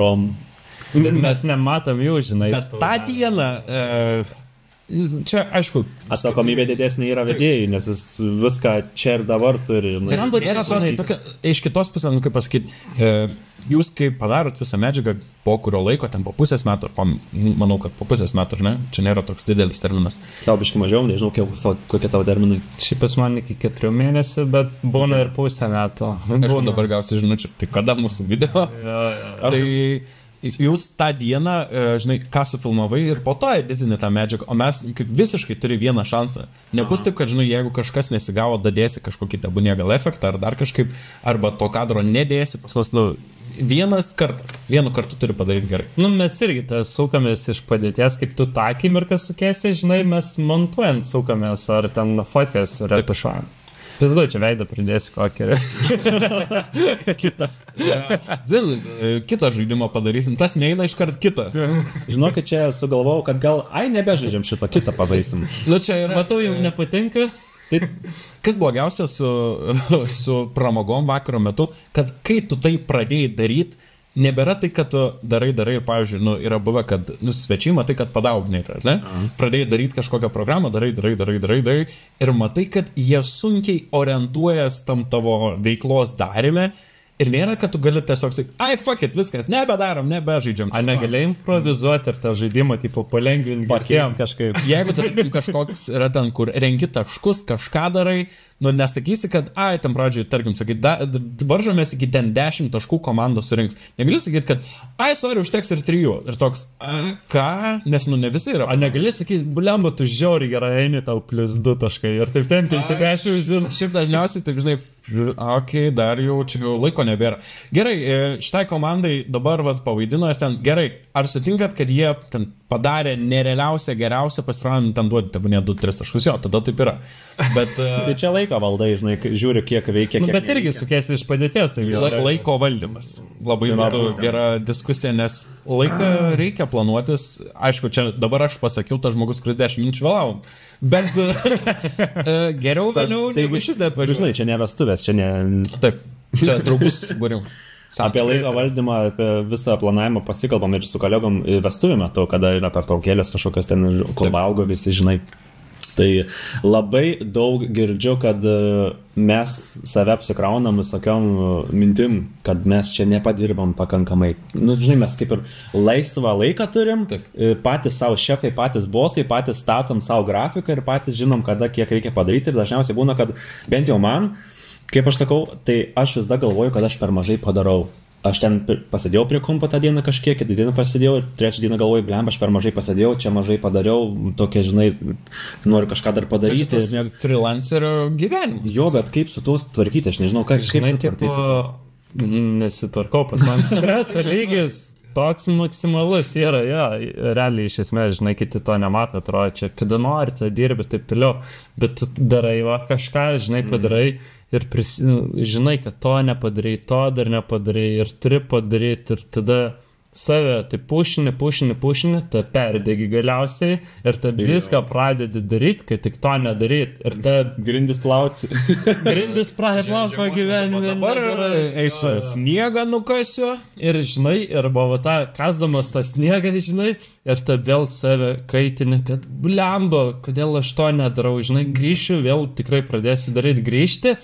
Bet mes nematom jų, žinai. Bet tą dieną, čia aišku... Atsakomybė didesnė yra vedėjai, nes jis viską čia ir dabar turi. Nes nėra to, iš kitos pusės, kaip pasakyti, jūs kai padarot visą medžiagą po kurio laiko, ten po pusės metų, manau, kad po pusės metų, ne? Čia nėra toks didelis terminas. Tau biškai mažiau, nežinau, kokie tavo terminai. Šiaip pas man iki 4 mėnesių, bet būna ir pusę metų. Aš dabar gausiu žinučių, tai kada mūsų video? Tai jūs tą dieną, žinai, ką sufilmavai ir po to editinį tą medžiagą, o mes visiškai turi vieną šansą. Nebus taip, kad, žinai, jeigu kažkas nesigavo, dadėsi kažkokį tebūnė gal efektą ar dar kažkaip, arba to kadro nedėsi, paskos, vienas kartas, vienu kartu turi padaryti gerai. Mes irgi sukamės iš padėties, kaip tu tą akimirką sukėsi, žinai, mes montuojant sukamės, ar ten fotkas retušuojam. Pizdu, čia veidą pridėsi kokį. Kitą žaidimą padarysim, tas neina iškart kitą. Žinokit, čia sugalvojau, kad gal, nebežaidžiam šito, kitą pažaisim. Matau, jau nepatinka. Tai kas blogiausia su pramogom vakaro metu, kad kai tu tai pradėjai daryti, nebėra tai, kad tu darai ir, pavyzdžiui, yra buvę, kad svečiai matai, kad padaugnai yra, ne? Pradėjai daryti kažkokią programą, darai ir matai, kad jie sunkiai orientuojas tam tavo veiklos darime ir nėra, kad tu gali tiesiog sakyti, fuck it, viskas, nebedarom, nebežaidžiam. Negali improvizuoti ir tą žaidimą, tipo, palengvinti kitiem kažkaip. Jeigu tai kažkoks yra ten, kur rengi taškus, kažką darai, nesakysi, kad, ten pradžioj, tarkim, sakyt, varžomės iki ten 10 taškų komandos surinks. Negali sakyti, kad, sorry, užteks ir 3. Ir toks, ką? Nes, ne visi yra. Negali sakyti, buliamba, tu žiauriai gerai eini, tau +2 taškai. Ir taip ten, šiaip dažniausiai, taip, žinai, dar jau laiko nebėra. Gerai, šitai komandai dabar pavaidino ir ten, gerai, ar sutinkat, kad jie ten padarė nerealiausią, geriausią pasirodymą, ten duodi, tebūnė 2-3 taškus, jo, tada taip yra. Bet... tai čia laiko valdai, žinai, žiūriu, kiek veikia, kiek bet irgi sukėsi iš padėties. Tai laiko valdymas. Labai būtų gera diskusija, nes laiką reikia planuotis. Aišku, čia dabar aš pasakiau, tas žmogus, kuris 10 minučių vėlavo. Bet geriau vėliau, tai jeigu šis net pažiūrėjai, čia ne vestuvės, čia ne... Taip, čia draugus būrimas. Apie laiko valdymą, apie visą planavimą pasikalbam ir su kolegom vestuvių metu, kada yra pertraukėlės kažkokios ten, kur valgo visi, žinai. Tai labai daug girdžiu, kad mes save apsikraunam visokiom mintim, kad mes čia nepadirbam pakankamai. Žinai, mes kaip ir laisvą laiką turim, patys savo šefai, patys bosai, patys statom savo grafiką ir patys žinom, kada kiek reikia padaryti. Ir dažniausiai būna, kad bent jau man, kaip aš sakau, tai aš vis dar galvoju, kad aš per mažai padarau. Aš ten pasidėjau prie kompo tą dieną kažkiek, kitą dieną pasidėjau, trečią dieną galvoju, blemba, aš per mažai pasidėjau, čia mažai padariau, tokia, žinai, noriu kažką dar padaryti. Tai freelancerio gyvenimas. Jo, bet kaip su tuos tvarkyti, aš nežinau, ką žinai, tipo, nesitvarkau, pas man streso lygis toks maksimalus yra, jo, realiai iš esmės, žinai, kiti to nemato, atrodo, čia kada nori, tai dirbi, taip toliau, bet tu darai va kažką, žinai, padarai ir žinai, kad to nepadarai, to dar nepadarai ir turi padaryti ir tada save, tai pušini, ta perdegi galiausiai ir ta viską pradedi daryti, kai tik to nedaryti. Ir ta grindis plauti. Grindis pradedi plauti po gyvenime. Dabar eisiu sniegą nukasiu. Ir žinai, ir buvo ta, kasdamas tą sniegą, žinai, ir ta vėl save kaitini, kad blemba, kodėl aš to nedarau, žinai, grįšiu, vėl tikrai pradėsiu daryti, grįžti,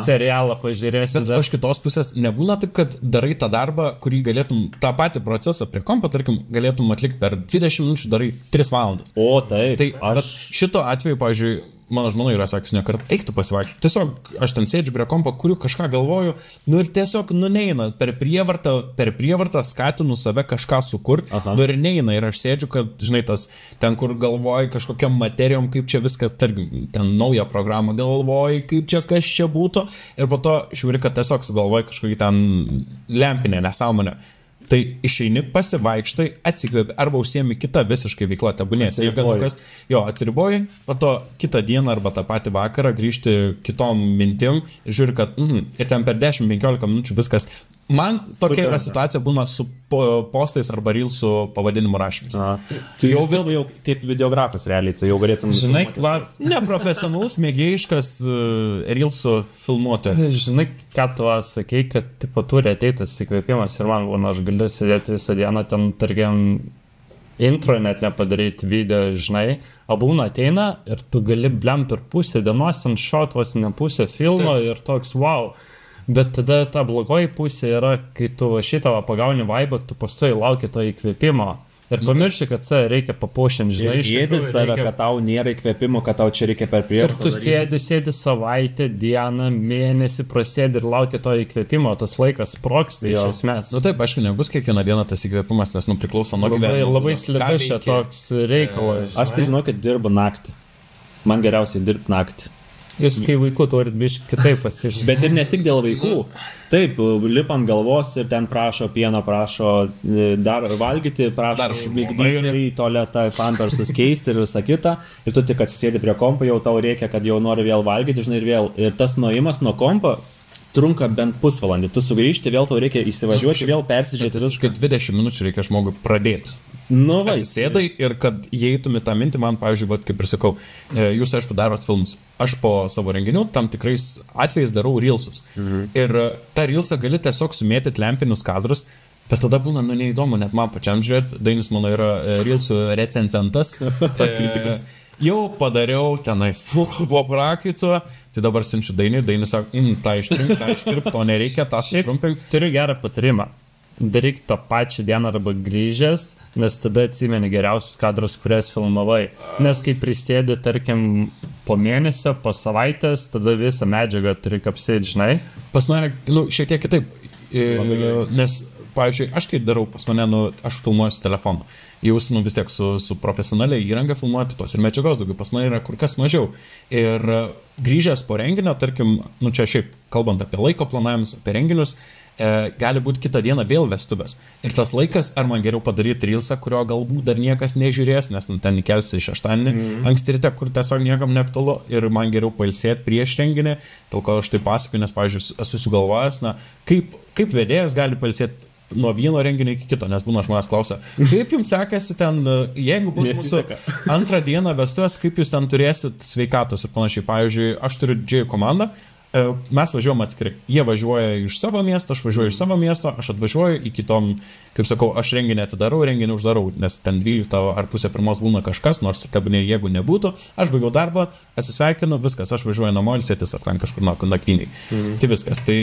serialą pažiūrėsiu. Bet iš kitos pusės nebūna taip, kad darai tą darbą, kurį galėtum tą patį procesą prie kompo, tarkim, galėtum atlikti per 20 minučių, darai 3 valandas. O, taip. Tai šito atveju, pavyzdžiui, mano žmona yra sakęs nekart, eik tu pasivaikščioti. Tiesiog aš ten sėdžiu prie kompo, kuriu kažką galvoju, ir tiesiog neina. Per prievartą skatinu save kažką sukurti, ir neina. Ir aš sėdžiu, kad, žinai, tas ten, kur galvoji kažkokiam materijom, kaip čia viskas, tarkim, ten naują programą galvoji, kaip čia kas čia būtų, ir po to žiūri, kad tiesiog sugalvoji kažkokį ten lempinę nesąmonę. Tai išeini, pasivaikštai, atsikvėpi arba užsiemi kitą visiškai veiklą, tebūnės. Atsiriboji, po to kitą dieną arba tą patį vakarą grįžti kitom mintim ir žiūri, kad ir ten per 10-15 minučių viskas. Man tokia yra situacija būna su postais arba reelsų pavadinimų rašymis. Tu jau kaip videografas realiai, tu jau galėtum... Žinai, neprofesionalus, mėgėjiškas reelsų filmuotojas. Žinai, ką tu sakei, kad tipo turi ateitas įkvėpimas ir man būna, aš galiu sėdėti visą dieną ten, tarkim, intro net nepadaryti video, žinai, o būna ateina ir tu gali blem per pusę dienos ant šot, vos ne pusę filmo ir toks wow. Bet tada ta blogoji pusė yra, kai tu šitą pagauni vaibą, tu pasai lauki to įkvėpimo. Ir pamirši, kad save reikia papuošinti, žinai, iš tikrųjų save, kad tau nėra įkvėpimo, kad tau čia reikia per prievartą. Ir tu sėdi savaitę, dieną, mėnesį, prasėdi ir lauki to įkvėpimo, tas laikas sprogsta iš esmės. Taip, aišku, nebus kiekvieną dieną tas įkvėpimas, nes priklauso nuo gyvenimo. Labai slidus čia toks reikalas. Aš tai žinau, kad dirbu naktį. Man geriausiai dirbti naktį. Jūs kai vaikų turit biškai kitaip pasižiūrėti. Bet ir ne tik dėl vaikų. Taip, lipant galvos ir ten prašo pieno, prašo dar valgyti, prašo migdyti į tualetą, pampersus keisti ir visą kitą. Ir tu tik atsisėdi prie kompo, jau tau reikia, kad jau nori vėl valgyti, žinai, ir vėl. Ir tas nuėjimas nuo kompo trunka bent pusvalandį. Tu sugrįžti, vėl tau reikia įsivažiuoti, vėl persižiūrėti viską. 20 minučių reikia žmogui pradėti. Atsisėdai ir kad įeitum į tą mintį, man, pavyzdžiui, kaip ir sakau, jūs, aišku, darot filmus. Aš po savo renginių tam tikrais atvejais darau reelsus. Ir tą reelsą gali tiesiog sumėtyti lempinius kadrus, bet tada būna, neįdomu, net man pačiam žiūrėti. Dainis mano yra reelsų recenzentas. Jau padariau tenais po prakaitu, tai dabar siunčiu Dainiui, Dainis sako, tą iškirp, to nereikia, tą sutrumpink. Turiu gerą patarimą. Daryk tą pačią dieną arba grįžęs, nes tada atsimeni geriausius kadrus, kurias filmavai. Nes kai prisėdi, tarkim, po mėnesio, po savaitės, tada visą medžiagą turi kapsėti, žinai. Pas mane, šiek tiek kitaip, nes, pavyzdžiui, aš kai darau, pas mane, aš filmuoju su telefonu. Jūs, vis tiek su profesionaliai įranga filmuoti tos ir medžiagos daugiau, pas mane yra kur kas mažiau. Ir grįžęs po renginio, tarkim, čia šiaip, kalbant apie laiko planavimus, apie renginius, gali būti kitą dieną vėl vestuvės. Ir tas laikas, ar man geriau padaryti reelsą, kurio galbūt dar niekas nežiūrės, nes ten įkelsi šeštadienį anksti ryte, kur tiesiog niekam neaktualu, ir man geriau pailsėti prieš renginį, dėl ko aš tai pasakoju, nes, pavyzdžiui, esu sugalvojęs, kaip vedėjas gali pailsėti nuo vieno renginio iki kito, nes būna žmonės klausia, kaip jums sekasi ten, jeigu bus mūsų antrą dieną vestuvės, kaip jūs ten turėsit sveikatos ir panašiai. Pavyzdžiui, aš turiu didžiąjų komandą, mes važiuojam atskirai. Jie važiuoja iš savo miesto, aš važiuoju iš savo miesto, aš atvažiuoju į kitom, kaip sakau, aš renginį atidarau, renginį uždarau, nes ten 12 ar pusė pirmos būna kažkas, nors tebūnė, jeigu nebūtų, aš baigiau darbą, atsisveikinu, viskas, aš važiuoju namo ilsėtis ar ten kažkur nakvyniai. Tai viskas. Tai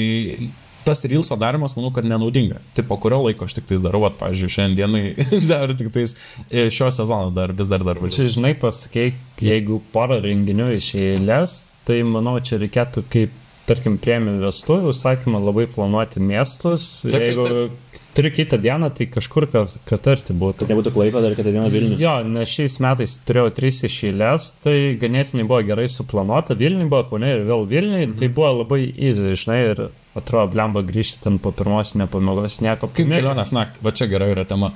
tas reelso darimas, manau, kad nenaudinga. Tai po kurio laiko aš tik tais darau, pavyzdžiui, šiandienai dar tik tais šio sezono vis dar darau. Čia, žinai, pasakei, jeigu porą renginių iš eilės, tai manau, čia reikėtų kaip, tarkim, priėmė vestuvių užsakymą labai planuoti miestus. Jeigu turi kitą dieną, tai kažkur Katarti būtų. Kad nebūtų Klaipėda ir kitą dieną Vilnius. Jo, nes šiais metais turėjau 3 iš eilės, tai ganėtinai buvo gerai suplanuota. Vilniui buvo Kaune ir vėl Vilniui, tai buvo labai easy, žinai, ir atrodo, blemba grįžti ten po pirmos nepamėgos nieko. Kaip kelionės naktį, va čia gerai yra tema.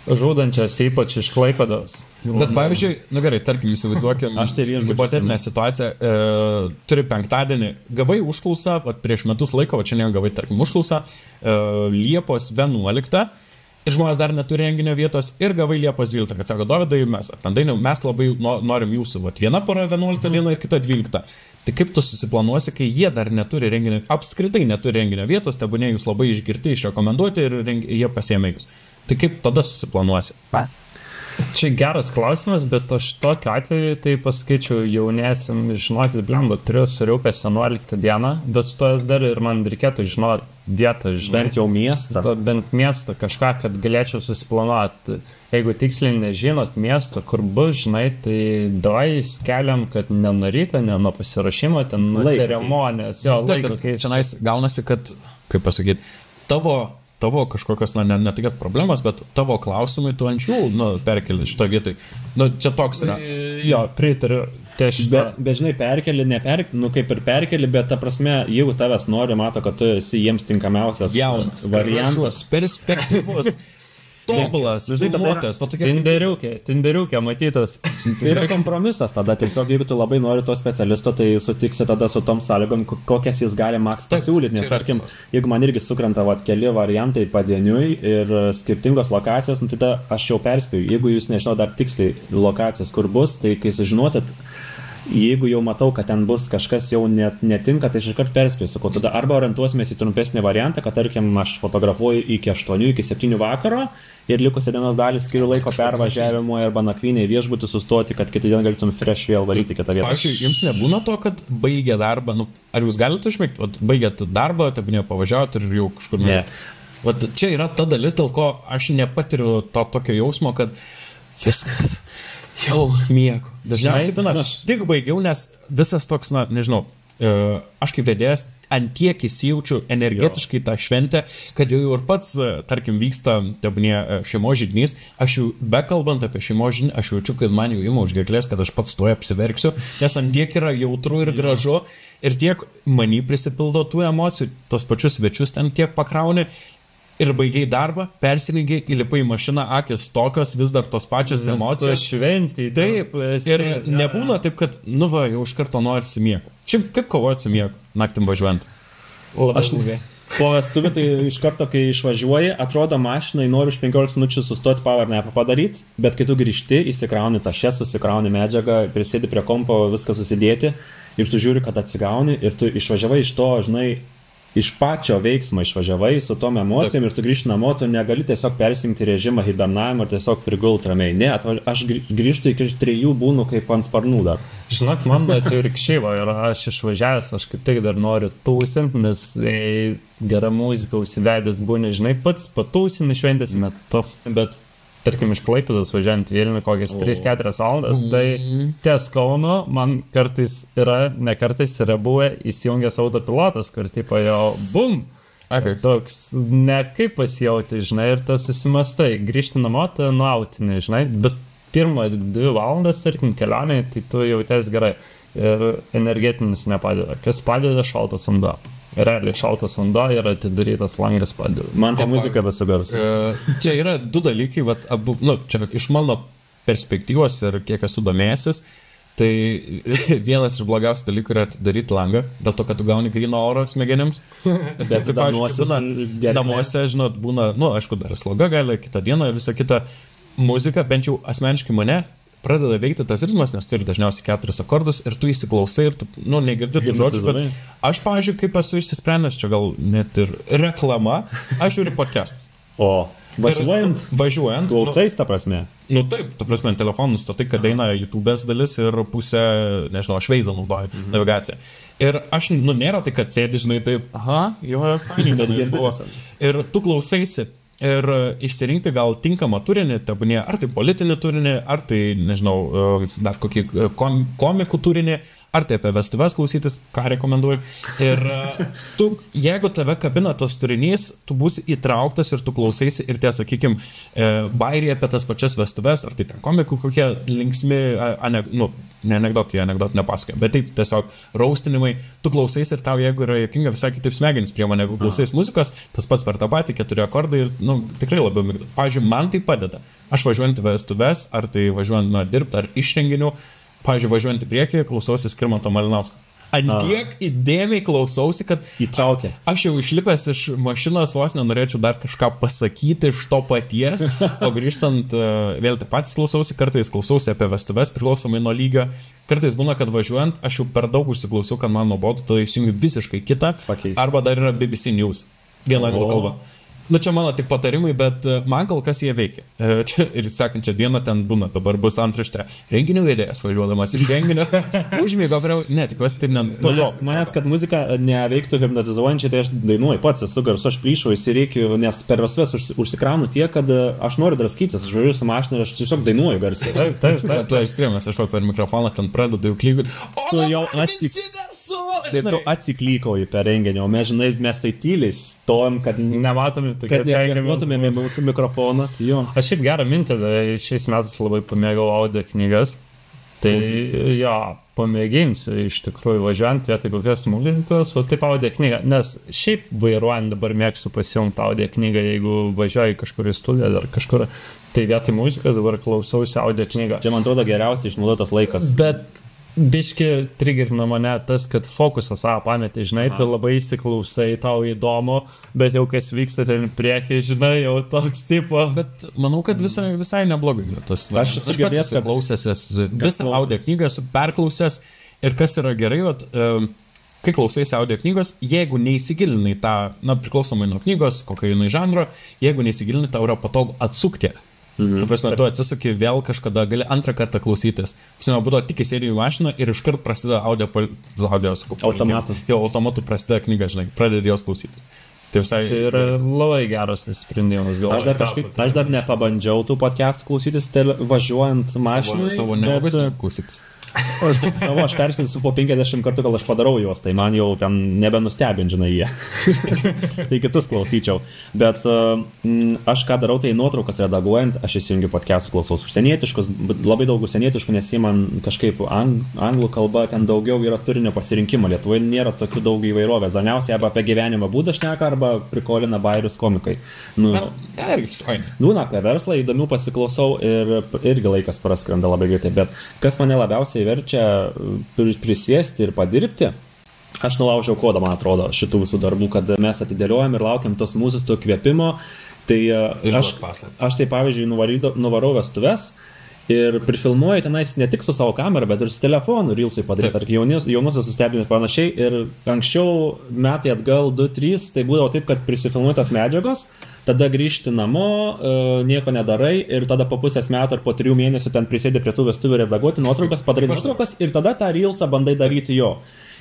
Žudančias, ypač iš Klaipėdos. Bet pavyzdžiui, nu gerai, tarkim, įsivaizduokim, Aš tai hipotetinę situaciją, turi penktadienį, gavai užklausą, prieš metus laiko, čia ne gavai, tarkim, užklausą, Liepos 11, ir žmonės dar neturi renginio vietos, ir gavai Liepos 12, kad sako, Dovydai, mes labai norim jūsų, viena pora 11 dieną ir kita 12. Tai kaip tu susiplanuosi, kai jie dar neturi renginio, apskritai neturi renginio vietos, tebūnė jūs labai išgirti, išrekomenduoti ir jie pasiėmė jūs. Tai kaip tada susiplanuosi? Čia geras klausimas, bet aš tokiu atveju tai pasakyčiau jaunėsim, žinokit, blemba, turiu suriukęs 11 dieną, vestuojas dar ir man reikėtų žinoti vietą, bent jau miestą. Bent miestą, kažką, kad galėčiau susiplanuoti. Jeigu tiksliai nežinot miesto, kur bus, žinai, tai davai skeliam, kad ne nuo ryto, ne nuo pasirašymo, ten nuo ceremonijos. Jo, laiko keis. Čianais gaunasi, kad, kaip pasakyti, tavo kažkokios, ne tai kad problemas, bet tavo klausimai tu ant jų, perkeli šito vietai. Čia toks yra. Jo, pritariu. Bet žinai, perkeli, kaip ir perkeli, bet ta prasme, jeigu tavęs nori, mato, kad tu esi jiems tinkamiausias jaunas variantas. Perspektyvus. Tobulas, filmuotas, Tinderiukė matytas. Tai yra kompromisas tada, tiesiog jeigu tu labai nori to specialisto, tai sutiksi tada su tom sąlygom, kokias jis gali maks pasiūlyti, nes tarkim, jeigu man irgi sukrenta keli variantai padieniui ir skirtingos lokacijos, tai tada aš jau perspėju, jeigu jūs nežinau dar tiksliai lokacijos, kur bus, tai kai sužinosit, jeigu jau matau, kad ten bus kažkas jau netinka, tai aš iškart perspėju, sakau, tada arba orientuosimės į trumpesnį variantą, kad tarkim aš fotografuoju iki 8, iki 7 vakaro ir likusią dienos dalį skiriu laiko pervažiavimo arba nakvynę į viešbutį sustoti, kad kitą dieną galėtum fresh vėl varyti kitą vietą. Pavyzdžiui, jums nebūna to, kad baigė darbą, ar jūs galite užmėgti, baigėt darbą, tebinėjo pavažiavoti ir jau kažkur ne. Čia yra ta dalis, dėl ko aš nepatiriu to tokio jausmo, kad viskas jau miego. Dažniausiai būna, tik baigiau, nes visas toks, nežinau, aš kaip vedėjas antiek įsijaučiu energetiškai tą šventę, kad jau ir pats, tarkim, vyksta šeimos židinys, aš jau bekalbant apie šeimos židinį, aš jaučiu, kad man jau ima už gerklės, kad aš pats tuoj apsiverksiu, nes antiek yra jautru ir gražu ir tiek manį prisipildo tų emocijų, tos pačius svečius ten tiek pakrauni. Ir baigiai darbą, persirengiai, įlipai į mašiną, akis tokios, vis dar tos pačios emocijos. Šventį. Taip, ir nebūna taip, kad, jau iš karto norisi miego. Šiaip kaip kovoti su miegu, naktim važiuojant? Aš po vestuvių, tai iš karto, kai išvažiuoji, atrodo mašinai nori už 15 minučių sustoti powernapą padaryti, bet kai tu grįžti, įsikrauni tašes, susikrauni medžiagą, prisėdi prie kompo, viską susidėti ir tu žiūri, kad atsigauni ir tu išvažiavai iš to, žinai, iš pačio veiksmo išvažiavai su tom emocijom ir tu grįžti namo, tu negali tiesiog persimti režimą hibernavimo ir tiesiog prigult ramiai. Ne, aš grįžtu iki 3 būnu kaip ant sparnų dar. Žinok, man atvirkščiai ir aš išvažiavęs, aš kaip tik dar noriu tūsinti, nes gera muzika užsivedęs būni, žinai, pats patūsini šventės metu, bet tarkim iš Klaipėdos važiuojant Vilnių kokias 3-4 valandas, tai ties Kauno man kartais yra buvę įsijungęs autopilotas, kur tipo jau bum, toks ne kaip pasijauti, žinai, ir tas susimastai, grįžti namo, tai nuautinį, žinai, bet pirmą 2 valandas, tarkim, kelionė, tai tu jautės gerai ir energetinis nepadeda, kas padeda šaltas vanduo. Realiai šaltas vanduo ir atidarytas langas padeda. Man tai muzika besugars. Čia yra 2 dalykai, abu, čia iš mano perspektyvos ir kiek esu domėjęsis, tai vienas iš blogiausių dalykų yra atidaryti langą, dėl to, kad tu gauni gryno oro smegenims. Bet namuose, žinot, būna, aišku, dar sloga gali, kitą dieną ir visą kitą muziką, bent jau asmeniškai mane, pradeda veikti tas ritmas, nes turi dažniausiai 4 akordus ir tu įsiklausai ir tu, negirdi tų žodžių, bet aš, pavyzdžiui, kaip esu išsisprendęs, čia gal net ir reklama, aš žiūriu podcastus. O, važiuojant, klausais, ta prasme? Taip, ta prasme, telefonus, tai kad eina YouTube'ės dalis ir pusę, nežinau, aš Waze naudoju navigaciją. Ir aš, nėra tai, kad sėdi, žinai, taip, fainai buvo. Ir tu klausaisi. Ir išsirinkti gal tinkamą turinį, ar tai politinį turinį, ar tai, nežinau, dar kokį komikų turinį, ar tai apie vestuves klausytis, ką rekomenduoju. Ir tu, jeigu tave kabina tas turinys, tu būsi įtrauktas ir tu klausaisi ir tie, sakykime, bairiai apie tas pačias vestuves, ar tai ten komikų kokie linksmi, ne anekdotai nepasakoja, bet taip tiesiog raustinimai, tu klausaisi ir tau, jeigu yra juokinga, visai kitaip smegenys priema, negu klausais muzikos, tas pats per tą patį, 4 akordai ir, tikrai labiau mėgdau. Pavyzdžiui, man tai padeda. Aš važiuojant į vestuves, ar tai važiuojant dirbti, ar iš renginių, pavyzdžiui, važiuojant į priekį, klausausi Skirmanto Malinausko. Antiek įdėmiai klausausi, kad įtraukė. Aš jau išlipęs iš mašinos vos nenorėčiau dar kažką pasakyti iš to paties, o grįžtant vėl taip patys klausausi, kartais klausausi apie vestuves, priklausomai nuo lygio. Kartais būna, kad važiuojant, aš jau per daug užsiklausiau, kad man nuobodu, tada įsijungiu visiškai kitą. Pakeis. Arba dar yra BBC News. Viena anglų kalba. Čia mano tik patarimai, bet man kol kas jie veikia. Ir sekančią dieną ten būna, dabar bus antraštė. Renginių vedėjas važiuodamas iš renginio. Užmygo prie... Ne, tikiuosi, tai ne... Manęs, kad muzika neveiktų hipnotizuojančiai, tai aš dainuoju pats, esu garsu, aš plyšau, įsireikiu, nes per vestuves užsikraunu tiek, kad aš noriu draskytis, aš važiuoju su mašina ir aš tiesiog dainuoju garsiai. Taip. Tu išskrėmės, aš per mikrofoną ten pradedu jau klykut. Tu jau atsiklykauji per renginį, o mes, žinai, mes tai tyliai stovim, kad Nematomi tokie kad nereklamuotumėme mūsų mikrofoną. Jo. Aš šiaip gerą mintį, šiais metais labai pamėgau audio knygas. Tai jo, pamėginsiu iš tikrųjų važiuojant vietoj kokias muzikos, o taip audio knygą. Nes šiaip vairuojant dabar mėgstu pasijungti audio knygą, jeigu važiuoju kažkur į studiją ar kažkur. Tai vietoj muzikos dabar klausausi audio knygą. Čia man atrodo geriausiai išnaudotas laikas. Bet biški triggerina mane tas, kad fokusą savo pametė, žinai, tu labai įsiklausai, tau įdomu, bet jau kas vyksta ten priekį, žinai, jau toks tipo. Bet manau, kad visai neblogai. Aš pats esu klausęs visą audio knygą, esu perklausęs ir kas yra gerai, kai klausaisi audio knygos, jeigu neįsigilinai tą, priklausomai nuo knygos, kokio jinai žanro, jeigu neįsigilinai, tau yra patogu atsukti. Tu prasme, tu atsisuki vėl kažkada, gali antrą kartą klausytis. Pasime, būdo tik įsėdėjai į mašiną ir iškart prasideda automatu prasideda knyga, žinai, pradedi jos klausytis. Tai visai... Ir labai geras sprendimas. Aš dar nepabandžiau tų podcastų klausytis važiuojant mašiną. Savo nelabai klausytis. Savo aš persinsiu po 50 kartų, gal aš padarau juos, tai man jau ten nebenustebint, žinai, jie. Tai kitus klausyčiau. Bet aš ką darau, tai nuotraukas redaguojant, aš įsijungiu podcastus, klausaus užsienietiškus, labai daug užsienietiškų, nes jie man kažkaip anglų kalba ten daugiau yra turinio pasirinkimo. Lietuvoje nėra tokių daug įvairovės. Dažniausiai arba apie gyvenimą būdą šneka, arba prikolina bairius komikai. Apie verslą įdomių pasiklausau ir irgi laikas praskrenda labai greitai. Bet kas mane labiausiai verčia prisėsti ir padirbti, aš nulaužiau kodą, man atrodo, šitų visų darbų, kad mes atidėliojam ir laukiam tos mūsų to kvėpimo. Tai aš tai pavyzdžiui nuvarau vestuves ir prifilmuoju tenais ne tik su savo kamera, bet ir su telefonu reelsai padaryti, ar jaunusios sustebinti ir panašiai. Ir anksčiau metai atgal 2-3, tai būdavo taip, kad prisifilmuoju tas medžiagos, tada grįžti namo, nieko nedarai ir tada po pusės metų ar po 3 mėnesių ten prisėdė prie tų vestuvių redaguoti nuotraukas, padaryti nuotraukas ir tada tą reelsą bandai daryti jo.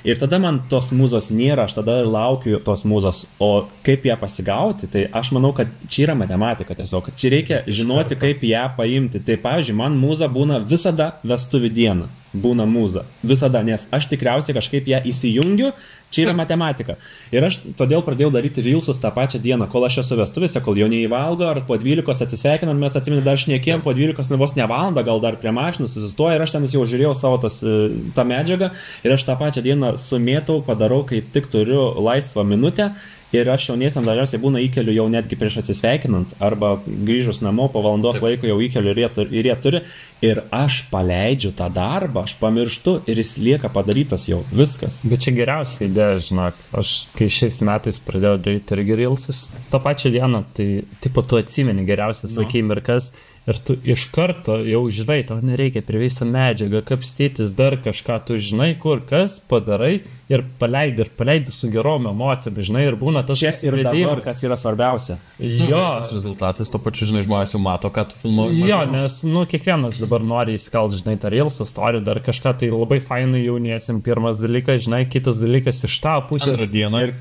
Ir tada man tos mūzos nėra, aš tada laukiu tos mūzos, o kaip ją pasigauti, tai aš manau, kad čia yra matematika tiesiog, čia reikia žinoti, kaip ją paimti. Tai pavyzdžiui, man mūza būna visada vestuvių dieną, būna mūza, visada, nes aš tikriausiai kažkaip ją įsijungiu, čia yra matematika. Ir aš todėl pradėjau daryti reelsus tą pačią dieną, kol aš esu vestuvėse, kol jau neįvalgo, ar po 12 atsisveikinant, mes atsimenu dar šnekėjom, po 12 vos ne valandą, gal dar prie mašinos susistoja ir aš ten jau žiūrėjau savo tą medžiagą ir aš tą pačią dieną sumėtau, padarau, kai tik turiu laisvą minutę. Ir aš jauniesiam dažniausiai būna įkeliu jau netgi prieš atsisveikinant arba grįžus namo po valandos laiko jau įkeliu ir jie turi. Ir aš paleidžiu tą darbą, aš pamirštu ir jis lieka padarytas jau. Viskas. Bet čia geriausia idėja, žinok. Aš kai šiais metais pradėjau daryti irgi reelsus tą pačią dieną, tai tipo tu atsimeni geriausias akimirkas. Ir tu iš karto jau žinai, tau nereikia prie visą medžiagą kapstytis, dar kažką tu žinai, kur kas padarai ir paleidi su gerom emocijom, žinai, ir būna tas susivedimas. Kas yra svarbiausia. Jo. Tas rezultatas, to pačiu, žinai, žmonės jau mato, ką tu filmuoji. Jo, nes, kiekvienas dabar nori įskalt, žinai, tą reelsą, story, dar kažką, tai labai fainai jauniesiam pirmas dalykas, žinai, kitas dalykas iš tą pusės. Antrą dieną. Ir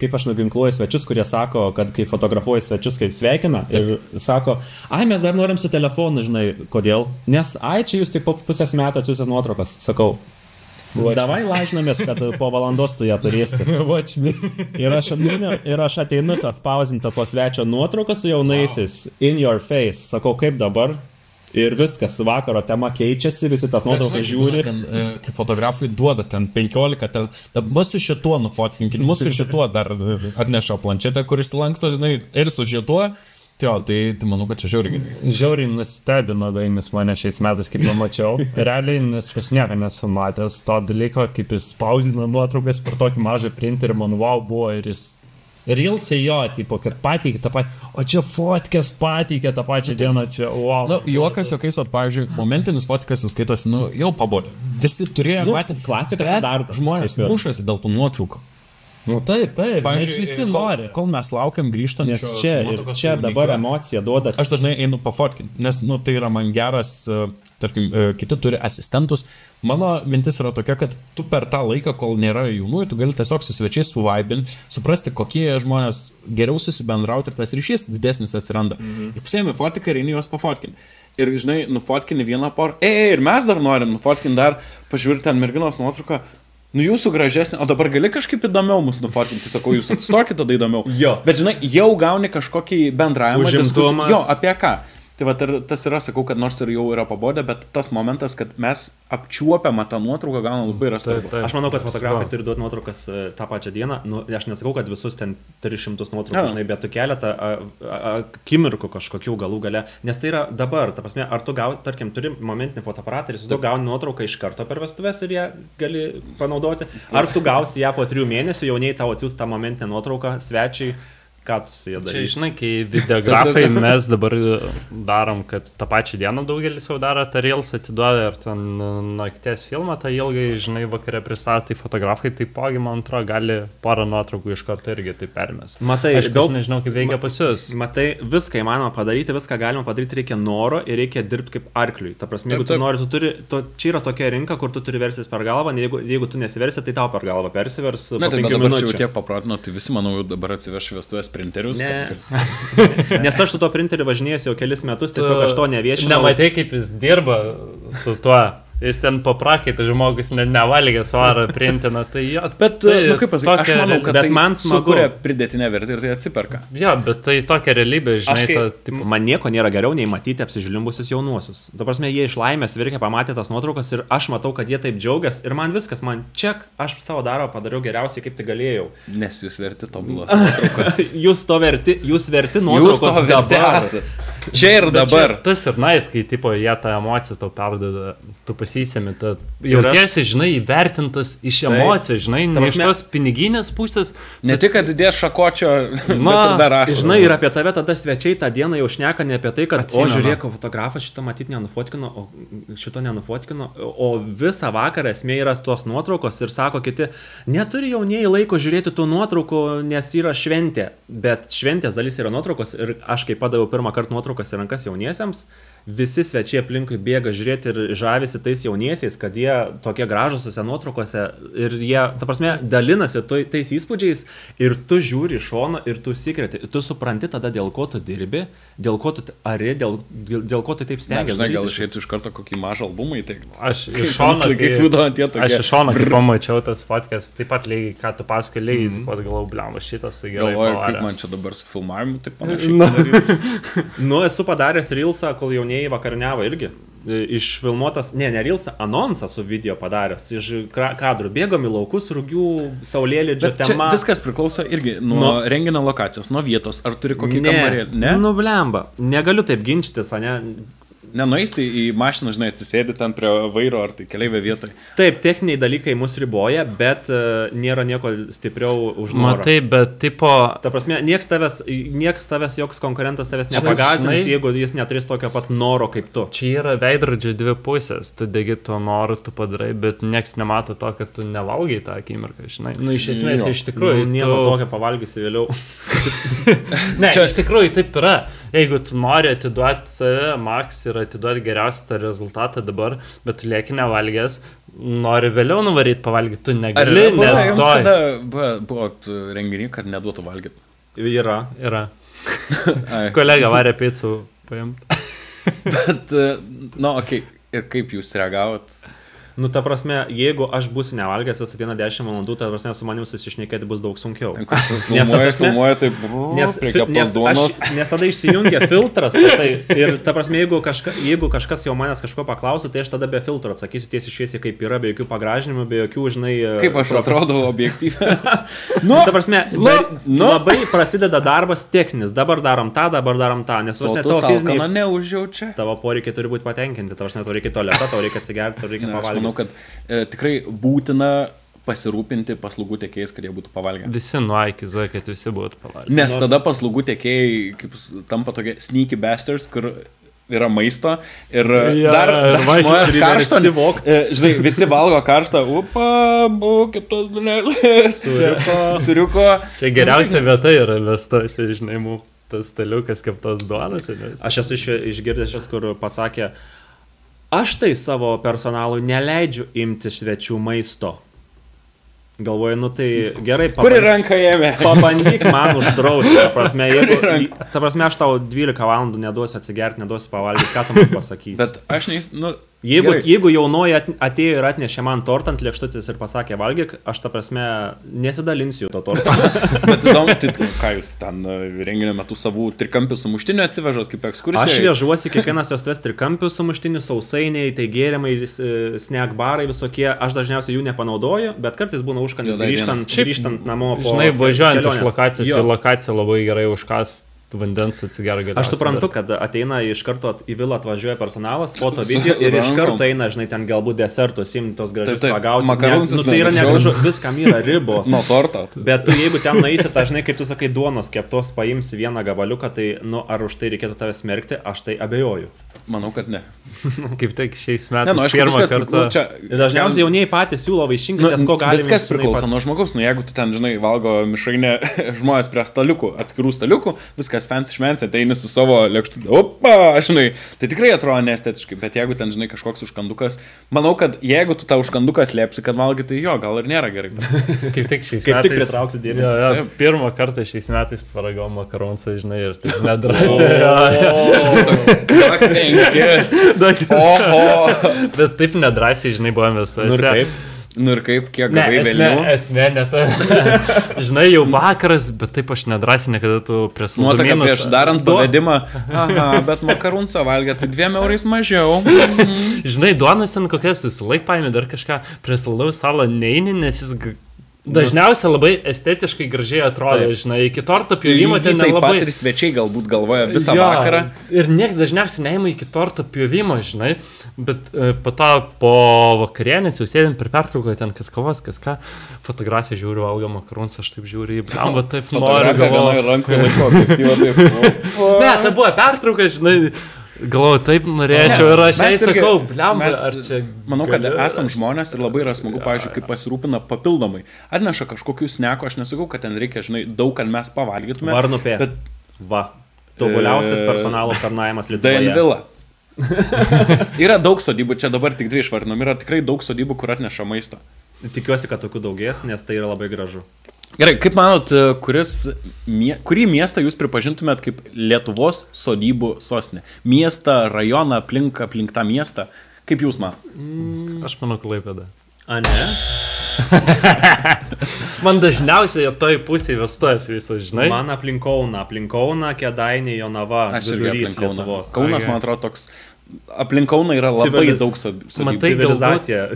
kaip aš nuginkluoju svečius, kurie sako, kad kai fotografuoju svečius, kai sveikina, ir sako, mes dar norim su telefonu, žinai, kodėl? Nes, čia jūs tik po pusės metų atsiųsęs nuotraukas, sakau. Davai lažinamės, kad po valandos tu ją turėsi. Watch me. Ir aš ateinu atspausinti po svečio nuotrauką su jaunaisiais. In your face. Sakau, kaip dabar? Ir viskas, vakaro tema keičiasi, visi tas nuotraukas žiūri. Ten, kai fotografai duoda ten 15, ten, mūsų šituo nufotkinkit, mūsų šituo dar atneša planšetę, kuris lanksto, žinai, ir su šituo. Tai manau, kad čia žiauriai nustebino Daimis mane šiais metais, kaip pamačiau. Realiai, nes pas nieką nesu matęs to dalyko, kaip jis spausdina nuotraukas per tokį mažą printerį, man wow buvo ir jis... Ir Reelsai jo, tipo, kad pateikė tą patį, o čia fotkės pateikė tą pačią dieną, čia wow. Juokas, jokiais, pavyzdžiui, momentinis fotkas jūs skaitosi, jau pabodė. Visi turėjo matyti klasiką, dar žmonės mušasi dėl tų nuotraukų. Taip, pavyzdžiui, visi nori. Kol mes laukiam grįžtant, nes čia dabar emocija duoda. Aš dažnai einu pafotkinti, nes tai yra man geras, tarkim, kiti turi asistentus. Mano mintis yra tokia, kad tu per tą laiką, kol nėra jaunų, tu gali tiesiog su svečiais suvaibinti, suprasti, kokie žmonės geriau susibendrauti ir tas ryšys didesnis atsiranda. Ir pasiemi fotką ir eini juos pafotkinti. Ir, žinai, nufotkini vieną porą. Ir mes dar norim nufotkinti dar, pažiūrėti ten merginos nuotrauką. Jūsų gražesnė, o dabar gali kažkaip įdomiau mus nufotkinti, sakau, jūs atstokit tada įdomiau. Jo. Bet, žinai, jau gauni kažkokį bendravimą. Užimtumas. Jo, apie ką. Tai va, tas yra, sakau, kad nors ir jau yra pabodę, bet tas momentas, kad mes apčiuopiamą tą nuotrauką gaunam labai yra svarbu. Aš manau, kad fotografai turi duoti nuotraukas tą pačią dieną. Aš nesakau, kad visus ten 300 nuotraukų, žinai, bet tu keletą akimirkų kažkokių galų gale. Nes tai yra dabar, ta prasme, ar tu gauni, tarkim, turi momentinį fotoaparatą ir tu gauni nuotrauką iš karto per vestuves ir ją gali panaudoti. Ar tu gausi ją po 3 mėnesių, jauniai tau atsiųs tą momentinę nuotrauką svečiai. Ką tu su jie darai? Čia, žinai, kai videografai mes dabar darom, kad tą pačią dieną daugelis jau daro, tą Reels atiduoda ir ten nakties filmą, tą ilgai, žinai, vakare pristatai fotografai, taipogi, man atrodo, gali porą nuotraukų iš karto irgi tai permest. Matai, aš nežinau, kaip veikia pas jūs. Matai, viską įmanoma padaryti, viską galima padaryti, reikia noro ir reikia dirbti kaip arkliui. Ta prasme, jeigu tu nori, čia yra tokia rinka, kur tu turi versis per galvą, jeigu tu nesiversi, tai tau per galvą persivers. Na, tai dabar čia jau tiek papratino, tai visi, manau, dabar atsiveš vestuvės printerius. Nes aš su to printeriu važinėjęs jau kelis metus, tiesiog aš to neviešinau. Nematai, kaip jis dirba su tuo. Jis ten paprakaitą žmogus nevalgė svarą printiną, tai jo. Bet, kaip pasakyti, aš manau, kad tai man sukuria pridėtinę vertę ir tai atsiperka. Jo, bet tai tokia realybė, žinai. Man nieko nėra geriau nei matyti apsižlimbusius jaunuosius. Ta prasme, jie iš laimės virkia pamatė tas nuotraukas ir aš matau, kad jie taip džiaugiasi ir man viskas, man ček, aš savo darbą padariau geriausiai, kaip tik galėjau. Nes jūs verti tobulos nuotraukos. jūs verti nuotraukos dabar. Čia ir dabar. Tas ir nais, kai tipo jie tą emociją tau perdada, tu pasisemi, jautiesi, žinai, įvertintas iš emocijų, žinai, iš tos piniginės pusės. Ne tik, kad didės šakočio, bet ir dar aš. Žinai, ir apie tave tada svečiai tą dieną jau šneka ne apie tai, kad, žiūrėk, fotografas šito matyti nenufotkino, o visą vakarą esmė yra tos nuotraukos ir sako kiti, neturi jaunieji laiko žiūrėti tų nuotraukų, nes yra šventė, bet šventės dalis yra nuotraukos ir aš kai padaviau pirmą kartą nuotraukos į rankas jauniesiems, visi svečiai aplinkui bėga žiūrėti ir žavisi tais jauniesiais, kad jie tokie gražūs tose nuotraukose ir jie, ta prasme, dalinasi tais įspūdžiais ir tu žiūri iš šono ir tu sikreti, tu supranti tada, dėl ko tu dirbi, dėl ko tu ari, dėl ko tu taip stengiasi. Žinai, gal išėti iš karto kokį mažą albumą įteikti. Aš iš šono, kai pamačiau tas fotkas, taip pat lygiai, ką tu paskui lygiai, taip pat galvau, bliamba, šitas gerai. Galvoju, kaip man čia dabar su filmavimu taip panašiai. Esu padaręs Reelsą, kol jaunieji vakariniavo irgi. Išfilmuotas, ne Reelsą, anonsą su video padaręs. Iš kadrų bėgom į laukus, rūgių, saulėlydžio tema. Viskas priklauso irgi nuo renginio lokacijos, nuo vietos. Ar turi kokį kambarį? Ne? Nu, blemba. Negaliu taip ginčytis, ne? Nenueisi į mašiną, žinai, atsisėdi ten prie vairo ar tai keleivio vietoje. Taip, techniniai dalykai mus riboja, bet nėra nieko stipriau už norą. Matai, bet tipo... Ta prasme, nieks tavęs, joks konkurentas tavęs nepagazins, jeigu jis neturės tokio pat noro kaip tu. Čia yra veidrodžio dvi pusės, tu degi tuo noru, tu padarai, bet nieks nemato to, kad tu nevalgai tą akimirką, žinai. Nu, iš esmės, iš tikrųjų... Nieko tokio pavalgysi vėliau. Ne, iš tikrųjų taip yra. Jeigu tu nori atiduoti save, maks ir atiduoti geriausią tą rezultatą dabar, bet tu lieki nevalgęs, nori vėliau nuvaryti pavalgyti, tu negali, nes to... Jums kada buvot renginį, kad neduotų valgyti? Yra. Kolega varė pizzų paimti. Bet, okei, ir kaip jūs reagavot? Nu, ta prasme, jeigu aš būsiu nevalgęs visą dieną 10 valandų, ta prasme, su manim susišnekėti bus daug sunkiau. Filmuoja, taip, nes tada išsijungia filtras, tai, ir ta prasme, jeigu kažkas jau manęs kažko paklausų, tai aš tada be filtro atsakysiu tiesiai šviesiai, kaip yra, be jokių pagražinimų, be jokių, žinai... Kaip aš atrodau objektyviai. Ta prasme, labai prasideda darbas techninis, dabar darom tą, nes tavo fiziniai... neužjaučia. Tavo poreikiai turi būti patenkinti, tavo reikia tualetą, tau reikia atsigerti, tau reikia pavalgyti. Aš manau, kad tikrai būtina pasirūpinti paslaugų tiekėjais, kad jie būtų pavalgę. Visi nuo iki Z, kad visi būtų pavalgę. Nes tada paslaugų tiekėjai kaip tampa tokie sneaky bastards, kur yra maisto ir dar žmonės karštą. Žinai, visi valgo karštą. Kaip tos dunelės. Suriuko. Čia geriausia vieta yra vestose, žinai, tas staliukas kaip tos duonos. Aš esu išgirdęs, kur pasakė, aš tai savo personalui neleidžiu imti svečių maisto. Galvoju, nu tai gerai, kuri ranka ėmė? Pabandyk man uždrausti. Ta prasme, aš tau 12 valandų neduosiu atsigerti, neduosiu pavalgyti, ką tu man pasakysi. Bet aš Jeigu jaunoji atėjo ir atnešė man tortą ant lėkštutės ir pasakė valgyk, aš ta prasme nesidalinsiu to tortą. Bet įdomu, tai ką jūs ten renginio metu savų trikampių sumuštinių atsivežat kaip ekskursija? Aš vežuosi kiekvienas vestuvės trikampių sumuštinių, sausainiai, tai gėrimai, snack barai visokie, aš dažniausiai jų nepanaudoju, bet kartais būna užkandis grįžtant namo po... Žinai, važiuojant iš lokacijos į lokaciją labai gerai užkas vandens atsigeria galiausiai. Aš suprantu, kad ateina iš karto į vilą atvažiuoja personalas, foto video ir iš karto eina, žinai, ten galbūt desertus, imti tos gražius pagauti. Tai yra negražu, viskam yra ribos. Nuo torto. Bet tu jeigu ten nueisi, tai žinai, kaip tu sakai, duonos keptos paimsi vieną gabaliuką, tai ar už tai reikėtų tave smerkti, aš tai abejoju. Manau, kad ne. Kaip tik šiais metais pirmą kartą. Dažniausiai jaunieji patys siūlo vaišinkitės, ko galime. Viskas priklauso nuo žmogaus. Jeigu tu ten, žinai, valgo mišrainę žmonės prie staliukų, atskirų staliukų, viskas fancy šmensi, ateini su savo lėkštutė. Opa, žinai, tai tikrai atrodo neestetiškai, bet jeigu ten, žinai, kažkoks užkandukas, manau, kad jeigu tu tą užkanduką slėpsi, kad valgai, tai jo, gal ir nėra gerai. Kaip tik šiais metais. Kaip tik pritrauksi dėmesį. Pirmą kartą šiais metais paragau makaronsą, žinai, ir tai nedrąsiai. Bet taip nedrąsiai, žinai, buvome visuose. Nu ir kaip, kiek gavai vėliau? Esmė ne ta. Žinai, jau vakaras, bet taip aš nedrąsiai niekada tu prie saldumynus. Nuotaka prieš darant pavedimą. Aha, bet makarunsą valgė, tai 2 eurais mažiau. Žinai, duonas ten kokias, jis laik paėmė dar kažką, prie saldaus salą neini, nes jis... Dažniausiai labai estetiškai gražiai atrodo, žinai, iki torto pjovimo ten nelabai... Taip pat ir svečiai galbūt galvoja visą vakarą. Ir nieks dažniausiai neima iki torto pjovimo, žinai, bet po to po vakarienės jau sėdėm per pertrauką, ten kas kavos, kas ką, fotografiją žiūriu, valgo makarons, aš taip žiūriu į blambą, taip noriu. Fotografija rankoje laiko, taip. Ne, tai buvo pertrauka, žinai. Galvoju, taip norėčiau ir aš jai sakau, blemba, ar čia... Manau, kad esam žmonės ir labai yra smagu, pavyzdžiui, kaip pasirūpina papildomai. Atneša kažkokių snekų, aš nesakau, kad ten reikia, žinai, daug, kad mes pavalgytume. Varnupė. Bet... Va, tobuliausias personalo tarnavimas Lietuvoje. Vila. Yra daug sodybų, čia dabar tik 2 išvardinom, yra tikrai daug sodybų, kur atneša maisto. Tikiuosi, kad tokių daugės, nes tai yra labai gražu. Gerai, kaip manot, kurį miestą jūs pripažintumėt kaip Lietuvos sodybų sostinė? Miestą, rajoną, aplink tą miestą? Kaip jūs man? Aš manau, Klaipėda. A, ne? Man dažniausiai toj pusėje vestuojas visą, žinai. Man aplink Kauną, Kėdainiai, Jonava, vidurys Lietuvos. Kaunas, man atrodo, toks... Aplink Kauną yra labai daug sodybų. Civilizacija.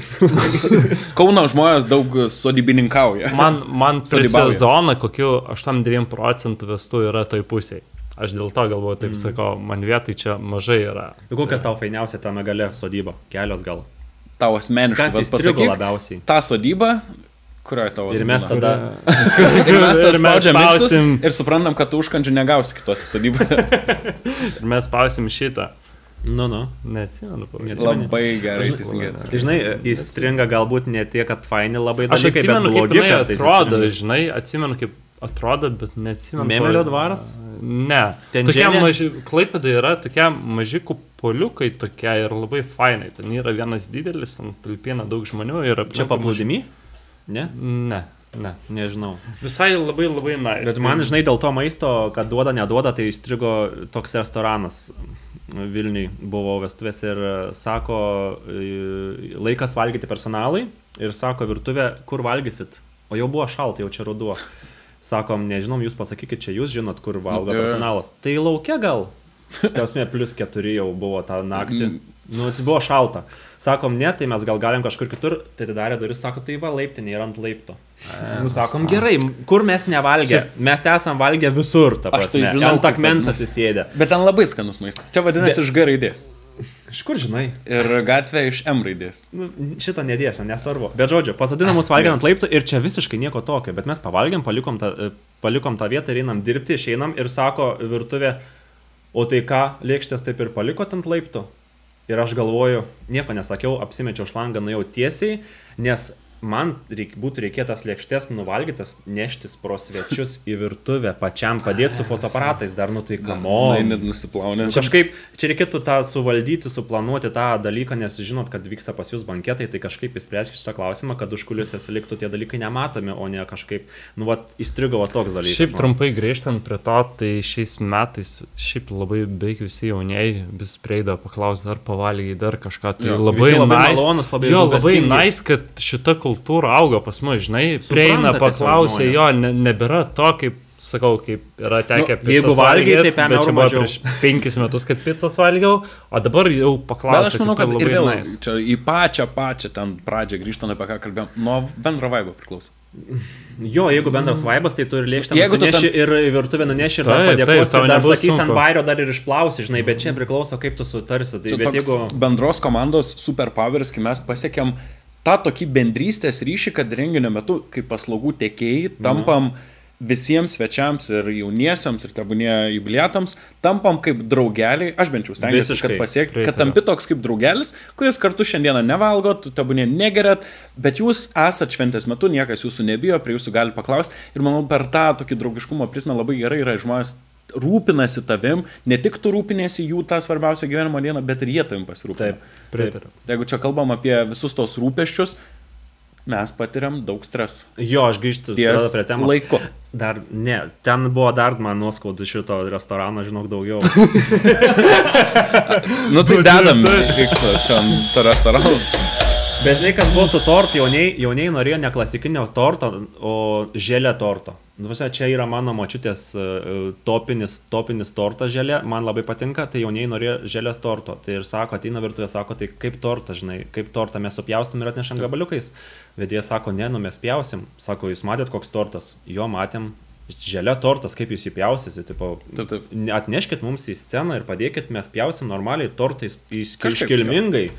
Kauno žmonės daug sodybininkauja. Man per sezoną kokiu 8-9% vestų yra toj pusėje. Aš dėl to galvoju, taip sakau, man vietai čia mažai yra. Kokia tau fainiausia tame gale sodyba? Kelios gal? Tau asmeniškai. Kas įstrigo labiausiai? Ta sodyba, kurioje tavo... Ir mes tada... Ir mes tada spaudžiam miksus ir suprantam, kad tu užkandžių negausi kitose sodybose. Ir mes spausim šitą. Nu. Neatsimenu. Labai gerai, teisingai. Žinai, įstringa galbūt ne tiek, kad faini labai dalykai, bet blogi, kaip atrodo, žinai, atsimenu, kaip atrodo, bet neatsimenu. Memelio dvaras? Ne. Tokie maži, Klaipėda yra tokie maži kupoliukai tokie ir labai fainai. Ten yra vienas didelis, ant talpina daug žmonių ir... Čia paplūdimy? Ne? Ne. Ne, nežinau. Visai labai labai nice. Bet man, žinai, dėl to maisto, kad duoda, neduoda, tai įstrigo toks restoranas Vilniui, buvo vestuvės ir sako, laikas valgyti personalui ir sako virtuvė, kur valgysit, o jau buvo šalta, jau čia ruduo. Sakom, nežinom, jūs pasakykit, čia jūs žinot, kur valgo personalas. Tai laukia gal? Tiesmė, +4 jau buvo tą naktį. Nu, tai buvo šalta. Sakom, ne, tai mes gal galim kažkur kitur. Tai atidarė duris, sako, tai va, laiptinė yra ant laipto. Nu, sakom, gerai, kur mes nevalgė? Mes esam valgę visur, ta prasme. Aš tai žinau, ant akmens atsisėdę. Bet ten labai skanus maistas. Čia vadinasi iš G raidės. Iš kur žinai? Ir gatvė iš M raidės. Nu, šitą nedėsiu, nesvarbu. Bet žodžiu, pasodino mus valgiant ant laiptų ir čia visiškai nieko tokio. Bet mes pavalgėm, palikom tą vietą ir einam dirbti, išeinam ir sako virtuvė, o tai ką, lėkštės taip ir palikot ant laiptų? Ir aš galvoju, nieko nesakiau, apsimečiau šlangą, nuėjau tiesiai, nes man būtų reikėtas lėkštės nuvalgytas, neštis pro svečius į virtuvę, pačiam padėti su fotoaparatais, dar nu tai kamo. Net nusiplaunė. Kažkaip, čia reikėtų tą suvaldyti, suplanuoti tą dalyką, nes žinot, kad vyksta pas jūs banketai, tai kažkaip įspręskite šitą klausimą, kad užkuliuose liktų tie dalykai nematomi, o ne kažkaip, nu, vat, įstrigo toks dalykas. Šiaip trumpai grįžtant prie to, tai šiais metais šiaip labai beveik visi jaunieji vis prieida paklausti, ar pavalgiai, dar kažką. Tai labai malonus, labai nice, kad šita kultūra auga pas mus, žinai, prieina, paklausė, jo, nebėra to, kaip, sakau, kaip yra tekę pizzas valgyti, bet čia buvo prieš 5 metus, kad pizzas valgiau, o dabar jau paklausė. Bet aš manau, kad ir vėl, čia į pačią ten pradžią grįžtant, apie ką kalbėjom, nuo bendro vaibo priklauso. Jo, jeigu bendras vaibas, tai tu ir lėkštę nusineši ir virtuvę nuneši ir dar padėkosi, dar sakys ant bairio, dar ir išplausi, žinai, bet čia priklauso, kaip tu sutarsi. Tai bet jeigu bendros komandos superpowers, kai mes pasiekėm tą tokį bendrystės ryšį, kad renginio metu, kaip paslaugų tiekėjai, tampam visiems svečiams ir jauniesiams ir tebūnie jubiliatams, tampam kaip draugeliai, aš bent jau stengiuosi, kad pasiekti, kad tampi toks kaip draugelis, kuris kartu šiandieną nevalgot, tebūnie negerat, bet jūs esat šventės metu, niekas jūsų nebijo, prie jūsų gali paklausti ir manau, per tą tokį draugiškumo prizmę labai gerai yra žmonės rūpinasi tavim, ne tik tu rūpinėsi jų tą svarbiausią gyvenimo dieną, bet ir jie tavim pasirūpina. Taip. Jeigu čia kalbam apie visus tos rūpesčius, mes patiriam daug streso. Jo, aš grįžtu prie temos. Laiku. Dar ne, ten buvo dar man nuoskaudų šito restorano, žinok, daugiau. Nu tai dedam, vyksta čia ant to restorano. Bet žinai, kas buvo su tortu, jauniai norėjo ne klasikinio torto, o želė torto. Nu, čia yra mano močiutės topinis tortas želė, man labai patinka, tai jauniai norėjo želės torto. Tai ir sako, ateina virtuvė, sako, tai kaip torta, žinai, kaip torta mes supjaustum ir atnešam gabaliukais. Vedėja sako, ne, nu mes pjausim. Sako, jūs matėt koks tortas? Jo, matėm. Želė tortas, kaip jūs įpjausit, tipo, atneškit mums į sceną ir padėkit, mes pjausim normaliai tortais iškilmingai.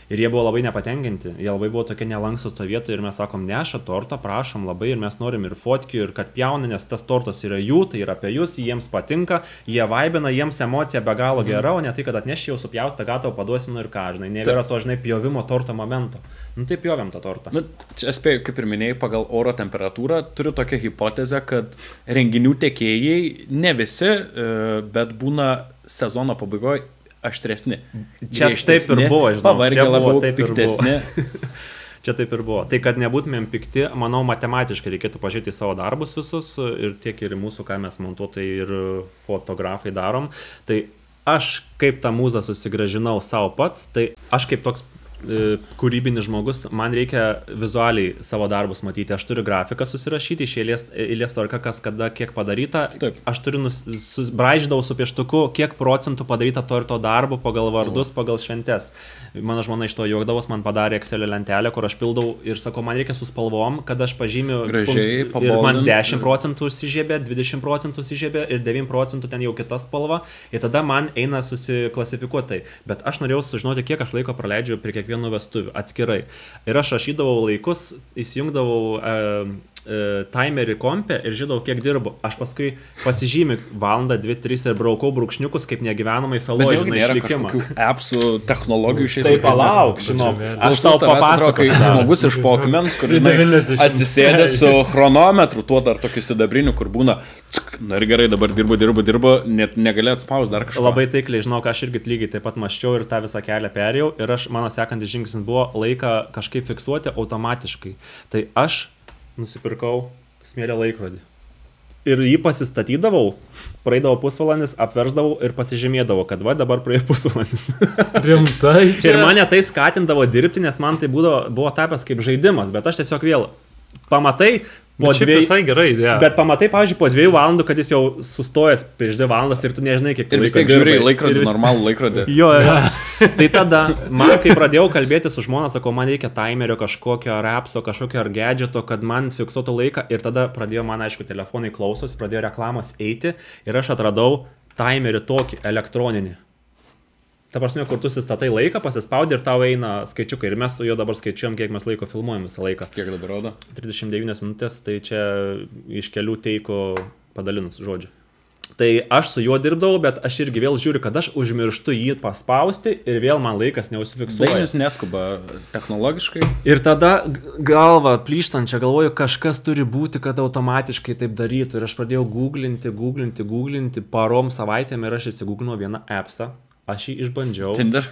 Ir jie buvo labai nepatenkinti, jie labai buvo tokie nelankstus to vietoje ir mes sakom, neša tortą, prašom labai ir mes norim ir fotkių ir kad pjauna, nes tas tortas yra jų, tai yra apie jūs, jiems patinka, jie vaibina, jiems emocija be galo gera, o ne tai, kad atneši jau supjaustą, gatavo paduosi, nu ir ką, žinai, nėra to, žinai, pjovimo torto momento. Nu tai pjovėm tą tortą. Nu, čia spėjau, kaip ir minėjai, pagal oro temperatūrą turiu tokią hipotezę, kad renginių tiekėjai, ne visi, bet būna sezono pabaigoje aštresni. Čia taip ir buvo, žinau. Pavargę labiau, piktesni. Čia taip ir buvo. Tai, kad nebūtumėm pikti, manau, matematiškai reikėtų pažiūrėti savo darbus visus ir tiek ir mūsų, ką mes montuotojai ir fotografai darom. Tai aš kaip tą mūzą susigražinau savo pats, tai aš kaip toks kūrybinis žmogus, man reikia vizualiai savo darbus matyti, aš turiu grafiką susirašyti, iš eilės tvarka, kas kada, kiek padaryta. Taip. Aš turiu braižydavau su pieštuku, kiek procentų padaryta to ir to darbo pagal vardus, pagal šventes. Mano žmona iš to juokdavos, man padarė Excelio lentelę, kur aš pildau ir sakau, man reikia su spalvom, kad aš pažymiu gražiai, ir man 10% užsižiebė, 20% užsižiebė ir 9% ten jau kita spalva ir tada man eina susiklasifikuotai. Bet aš norėjau sužinoti, kiek aš laiko praleidžiu prie kiekvienų vestuvių atskirai. Ir aš rašydavau laikus, įsijungdavau timerį kompę ir žinau, kiek dirbu. Aš paskui pasižymiu valandą, 2-3 ir braukau brūkšniukus kaip negyvenamai saloje, žinai, išlikimą. Appsų technologijų šiais laikais. Tai palauk, žinau. Aš tau papasakau, kai žmogus iš Pokemons, kur atsisėdė su chronometru, tuo dar tokiu sidabriniu, kur būna, na ir gerai, dabar dirbu, net negali atspaus dar kažką. Labai taikliai, žinau, aš irgi lygiai taip pat mąsčiau ir tą visą kelią perėjau ir mano sekantis žingsnis buvo laiką kažkaip fiksuoti automatiškai. Tai aš nusipirkau smėlio laikrodį. Ir jį pasistatydavau, praeidavo pusvalandis, apversdavau ir pasižymėdavau, kad va dabar praėjo pusvalandis. Rimtai. Ir mane tai skatindavo dirbti, nes man tai buvo tapęs kaip žaidimas, bet aš tiesiog vėl pamatai po dviejų... Visai gerai idėja. Bet pamatai, pavyzdžiui, po 2 valandų, kad jis jau sustojęs prieš 2 valandas ir tu nežinai, kiek ir vis tiek žiūrėjai laikrodį, normalų laikrodį. Jo. Tai tada, man kai pradėjau kalbėti su žmona, sakau, man reikia timerio kažkokio, ar appso, kažkokio ar gadgeto, kad man fiksuotų laiką ir tada pradėjo man, aišku, telefonai klausosi, pradėjo reklamos eiti ir aš atradau timerį tokį elektroninį. Ta prasme, kur tu sustatai laiką, pasispaudi ir tau eina skaičiukai. Ir mes su juo dabar skaičiuojam, kiek mes laiko filmuojam visą laiką. Kiek dabar rodo? 39 minutės, tai čia iš kelių teikų padalinus žodžiu. Tai aš su juo dirbdavau, bet aš irgi vėl žiūriu, kad aš užmirštu jį paspausti ir vėl man laikas neužsifiksuoja. Dainis neskuba technologiškai. Ir tada galva plyštančia, galvoju, kažkas turi būti, kad automatiškai taip darytų. Ir aš pradėjau googlinti, parom savaitėm ir aš įsigūglinau vieną appsą. Aš jį išbandžiau. Tinder?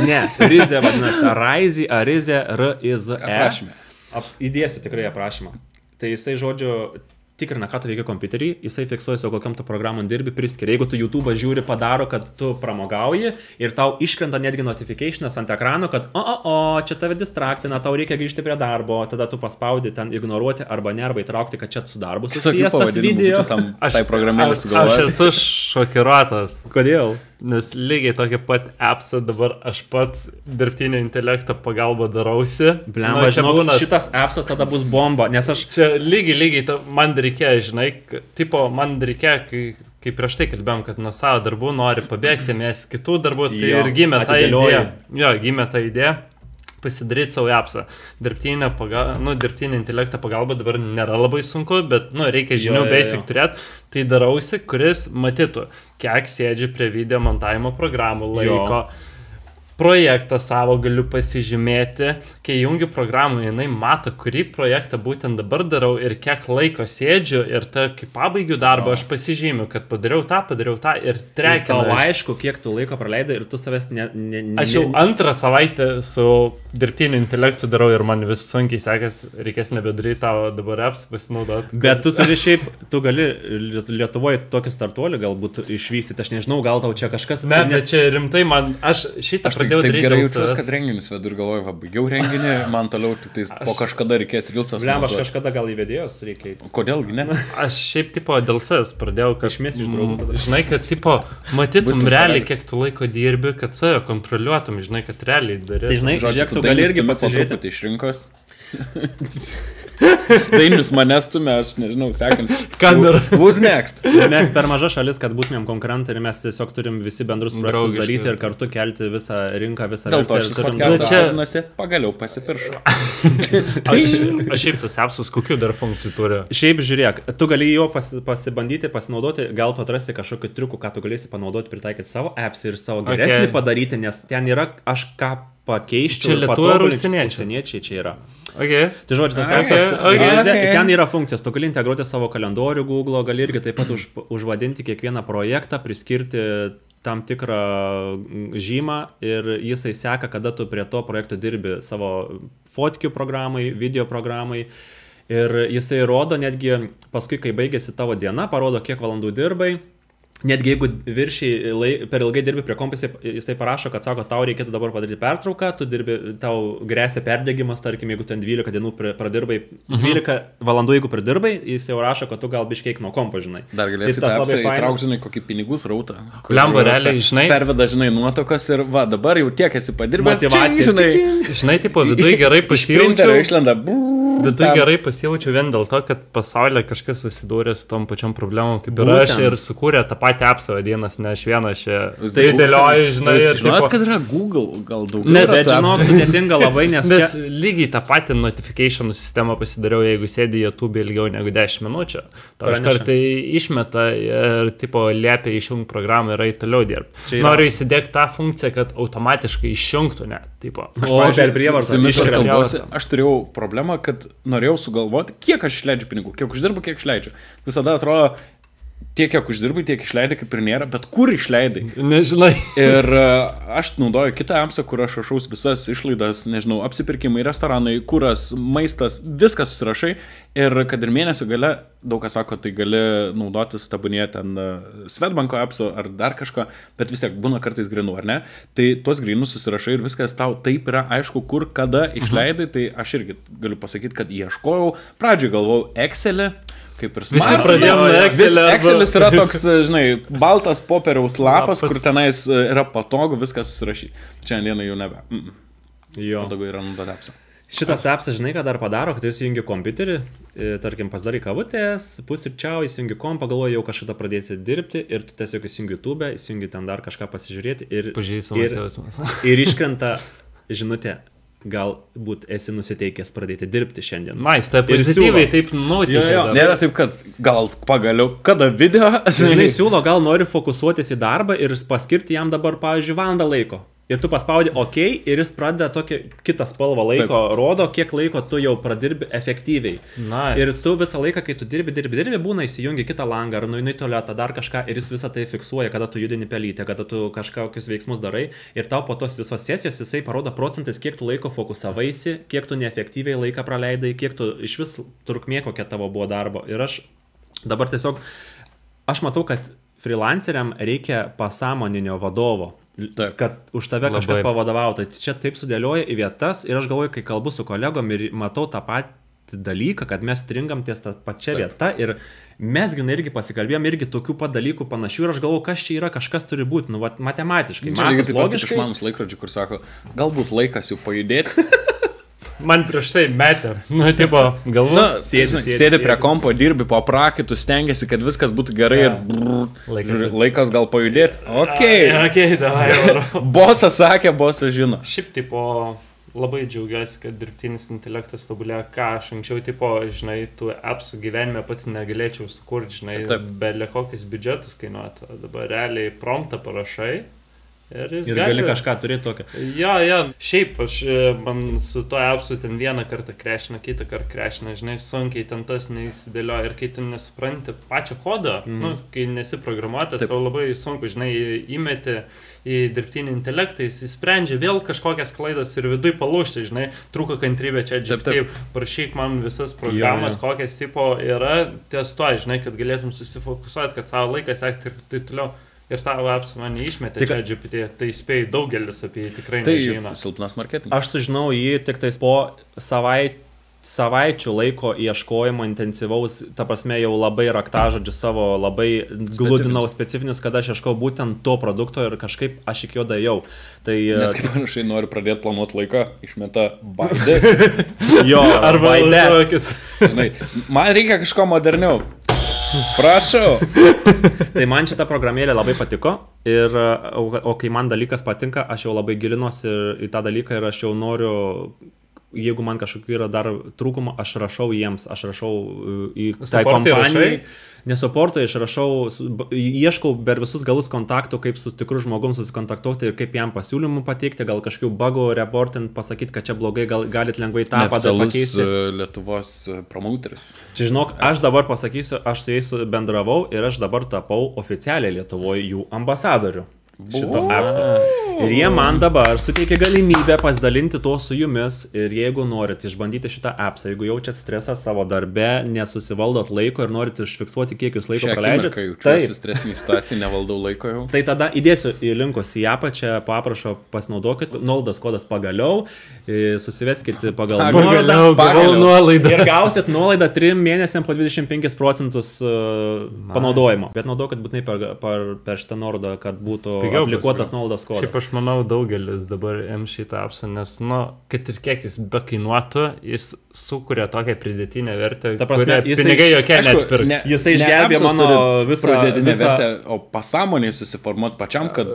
Ne, Rize vadinasi. Raizi, Arize, R-I-Z-E. Aprašymė. Įdėsiu tikrai aprašymą. Tai jisai, žodžiu, tikrina, ką tu veikia kompiuterį, jisai fiksuoja, su kokiam tu programom dirbi, priskiria. Jeigu tu YouTube žiūri, padaro, kad tu pramogauji ir tau iškrenta netgi notificationas ant ekrano, kad čia tave distraktina, tau reikia grįžti prie darbo, tada tu paspaudi ten ignoruoti arba ne, arba įtraukti, kad čia su darbu susijęs tas video. Aš esu šokiruotas. Kodėl? Nes lygiai tokį pat appsą dabar aš pats dirbtinio intelekto pagalba darausi. Blemba, šitas appsas tada bus bomba, nes aš... Čia lygiai, man reikėjo, žinai, man reikėjo, kai prieš tai kalbėjom, kad nuo savo darbų nori pabėgti, mes kitų darbų, tai ir gimė ta idėja. Jo, gimė ta idėja pasidaryti savo appsą. Dirbtinio intelekto pagalba dabar nėra labai sunku, bet reikia žinių basic turėti. Tai darausi, kuris matytų, kiek sėdžiu prie video montavimo programų laiko. Projektą savo galiu pasižymėti, kai jungiu programą, jinai mato, kurį projektą būtent dabar darau ir kiek laiko sėdžiu ir kai pabaigiu darbą, aš pasižymiu, kad padariau tą ir trekinu. Tau aišku, kiek tu laiko praleidai ir tu savęs Aš jau antrą savaitę su dirbtiniu intelektu darau ir man vis sunkiai sekas, reikės nebedaryti tavo dabar apps pasinaudoti. Bet tu turi šiaip, tu gali Lietuvoje tokį startuolį galbūt išvystyti, aš nežinau, gal tau čia kažkas... Bet čia rimtai man, aš šitą Taip gerai jaučiuosi, kad renginius vedu ir galvoju, baigiau renginį, man toliau tik tais po kažkada reikės rilsas. Blem, aš kažkada gal į vedėjos reikia. Kodėlgi ne? Aš šiaip tipo dėl savęs pradėjau kažmės iš draugų. Žinai, kad tipo matytum realiai, kiek tu laiko dirbi, kad save kontroliuotum, žinai, kad realiai darai. Tai žinai, žiūrėk, tu gali irgi pasižiūrėti iš rinkos. Dainius manęs stumia, aš nežinau, sekant. Who's next? Mes per maža šalis, kad būtumėm konkurentai ir mes tiesiog turim visi bendrus projektus daryti ir kartu kelti visą rinką, visą vertę. Dėl to šis podcastas vadinasi, pagaliau pasipiršo. Aš šiaip tas appsas kokių dar funkcijų turi? Šiaip žiūrėk, tu gali jo pasibandyti, pasinaudoti, gal tu atrasi kažkokių triukų, ką tu galėsi panaudoti, pritaikyti savo apps ir savo geresnį padaryti, nes ten yra aš ką pakeiščiau. Čia lietuvių ar užsieniečiai čia yra. Okay. Tai žodžiu, tas appsas, ten yra funkcijos, tu gali integruoti savo kalendorių Google, gali irgi taip pat užvadinti kiekvieną projektą, priskirti tam tikrą žymą ir jisai seka, kada tu prie to projekto dirbi savo fotkių programai, video programai ir jisai rodo netgi paskui, kai baigėsi tavo diena, parodo, kiek valandų dirbai. Netgi jeigu viršiai per ilgai dirbi prie kompo, jisai parašo, kad sako, tau reikėtų dabar padaryti pertrauką, tu dirbi, tau grėsia perdegimas, tarkim, jeigu ten 12 dienų pradirbai, 12 valandų jeigu pradirbai, jis jau rašo, kad tu gal biškeik nuo kompo, žinai. Dar galėtų įtraukti, žinai, kokį pinigų srautą. Lemba realiai, žinai. Perveda, žinai, nuotokas ir va, dabar jau tiek esi padirbęs. Motivacija, žinai, tipo, viduje gerai pasijaučiau. Viduje gerai pasijaučiau vien dėl to, kad pasaulyje kažkas susidūrė su tom pačiom problemom, kaip ir aš, ir sukūrė tą patį appsą vadienas, ne aš vieną čia. Tai dėlioju, žinai. Žinot, kad yra Google gal daugiau. Nes, žinok, sudėtinga labai, nes čia... lygiai tą patį notification sistemą pasidariau, jeigu sėdi YouTube ilgiau negu 10 minučių. Tau aš kartai išmeta ir tipo liepia išjungti programą ir toliau dirbti. Noriu įsidėkti tą funkciją, kad automatiškai išjungtų, ne. Tipo. Aš turėjau problemą, kad norėjau sugalvoti, kiek aš išleidžiu pinigų, kiek uždirbu, kiek išleidžiu. Visada atrodo, tiek, kiek uždirbai, tiek išleidai, kaip ir nėra, bet kur išleidai? Nežinai. Ir aš naudoju kitą appsą, kur aš rašau visas išlaidas, nežinau, apsipirkimai, restoranai, kuras, maistas, viskas susirašai. Ir kad ir mėnesio gale, daug kas sako, tai gali naudotis tabunėje ten Svetbanko appsu ar dar kažko, bet vis tiek būna kartais grinų, ar ne? Tai tuos grinus susirašai ir viskas tau taip yra aišku, kur, kada išleidai, tai aš irgi galiu pasakyti, kad ieškojau, pradžioj galvojau Excel'e, kaip ir Visi pradėjom nuo Excel'o. Excel'is yra toks, žinai, baltas popieriaus lapas, kur tenais yra patogu viskas susirašyti. Čia dieną jau nebe. Jo. Patogu yra naudoti appsą. Šitas appsas, žinai, ką dar padaro, kad įsijungi kompiuterį, tarkim, pasidarai kavutės, pusryčiau, įsijungi kompą, galvoji, jau kažkada pradėsi dirbti ir tu tiesiog įsijungi YouTube, įsijungi ten dar kažką pasižiūrėti ir iškrenta žinutė, galbūt esi nusiteikęs pradėti dirbti šiandien. Tai pozityviai taip nutiko. Nėra taip, kad gal pagaliau, kada video. Žinai, siūlo, gal nori fokusuotis į darbą ir paskirti jam dabar, pavyzdžiui, valandą laiko. Ir tu paspaudi OK ir jis pradeda tokį kitą spalvą laiko, taip. Rodo, kiek laiko tu jau pradirbi efektyviai. Nice. Ir tu visą laiką, kai tu dirbi, būna įsijungi kitą langą, ar nueini tualetą, dar kažką ir jis visą tai fiksuoja, kada tu judini pelytę, kada tu kažkokius veiksmus darai ir tau po tos visos sesijos jisai parodo procentais, kiek tu laiko fokusavaisi, kiek tu neefektyviai laiką praleidai, kiek tu iš vis trukmė kokia tavo buvo darbo. Ir aš dabar tiesiog, aš matau, kad freelanceriam reikia pasąmoninio vadovo. Taip. Kad už tave kažkas pavadovautų. Tai čia taip sudėlioja į vietas ir aš galvoju, kai kalbu su kolegom ir matau tą patį dalyką, kad mes stringam ties tą pačią vietą ir mes gana irgi pasikalbėjom irgi tokių pat dalykų panašių ir aš galvoju, kas čia yra, kažkas turi būti, matematiškai. Čia lygiai taip pat iš manus laikrodžių, kur sako, galbūt laikas jau pajudėti. Man prieš tai metė. Tipo, galvoju, sėdi prie kompo, dirbi po prakitų, stengiasi, kad viskas būtų gerai ir laikas gal pajudėti. Okay, davai. Bosas sakė, bosas žino. Šiaip, tipo, labai džiaugiuosi, kad dirbtinis intelektas tobulėja, ką aš anksčiau, tipo, žinai, tų appsų gyvenime pats negalėčiau sukurti, žinai, belė kokius biudžetus kainuotų. Dabar realiai promptą parašai. Ir gali kažką turėti tokio. Jo. Šiaip man su to appsu ten vieną kartą crashina, kitą kartą crashina, žinai, sunkiai ten tas neįsidėlioja. Ir kai tu nesupranti pačią kodą, kai nesi programuotas, tau labai sunku, žinai, įmeti į dirbtinį intelektą, jis įsprendžia vėl kažkokias klaidas ir viduj palūšti, žinai, trūko kantrybė čia, prašyk man visas programas, kokias tipo yra, ties to, žinai, kad galėtum susifokusuoti, kad savo laiką sekti ir tai toliau. Ir tavo apps man neišmetė čia GPT, tai spėjai daugelis apie jį tikrai nežino. Tai silpnas marketingas. Aš sužinau jį tik tais po savaičių laiko ieškojimo intensyvaus, ta prasme jau labai raktažodžių savo, labai gludinau specifinis, kada aš ieškau būtent to produkto ir kažkaip aš iki jo dėjau. Tai, nes kaip panašiai noriu pradėti planuoti laiką, išmeta baidės. Jo, arba baidės. Žinai, man reikia kažko moderniau. Prašau. Tai man šita programėlė labai patiko, o kai man dalykas patinka, aš jau labai gilinuosi į tą dalyką ir aš jau noriu, jeigu man kažkokių yra dar trūkumų, aš rašau jiems, aš rašau į tai kompanijai. Nesuportu, aš rašau, ieškau per visus galus kontaktų, kaip su tikru žmogum susikontaktuoti ir kaip jam pasiūlymų pateikti, gal kažkokių bugų reportint, pasakyti, kad čia blogai, gal galit lengvai tą pakeisti. Lietuvos promauteris. Čia žinok, aš dabar pasakysiu, aš su jais bendravau ir aš dabar tapau oficialiai Lietuvoje jų ambasadorių. Šito appso. Ir jie man dabar suteikia galimybę pasidalinti to su jumis ir jeigu norit išbandyti šitą appsą, jeigu jaučiat stresą savo darbe, nesusivaldot laiko ir norit užfiksuoti, kiek jūs laiko praleidžiat. Taip, stresinį situaciją, nevaldau laiko jau. Tai tada įdėsiu į linkus į apačią, paprašo pasinaudokit, nuolaidos kodas pagaliau, susiveskit pagal nuolaidą. Ir gausit nuolaidą 3 mėnesiam po 25% panaudojimo. Bet naudokit būtinai per šitą nuorodą, kad būtų aplikuotas nuolaidos kodas. Šiaip aš manau daugelis dabar šitą appsą, nes, kad ir kiek jis bekainuotų, jis sukuria tokią pridėtinę vertę, kurią pinigai jokie neatpirks. Jisai išgelbė mano visą pridėtinę vertę, o pasąmonėje susiformuoti pačiam, kad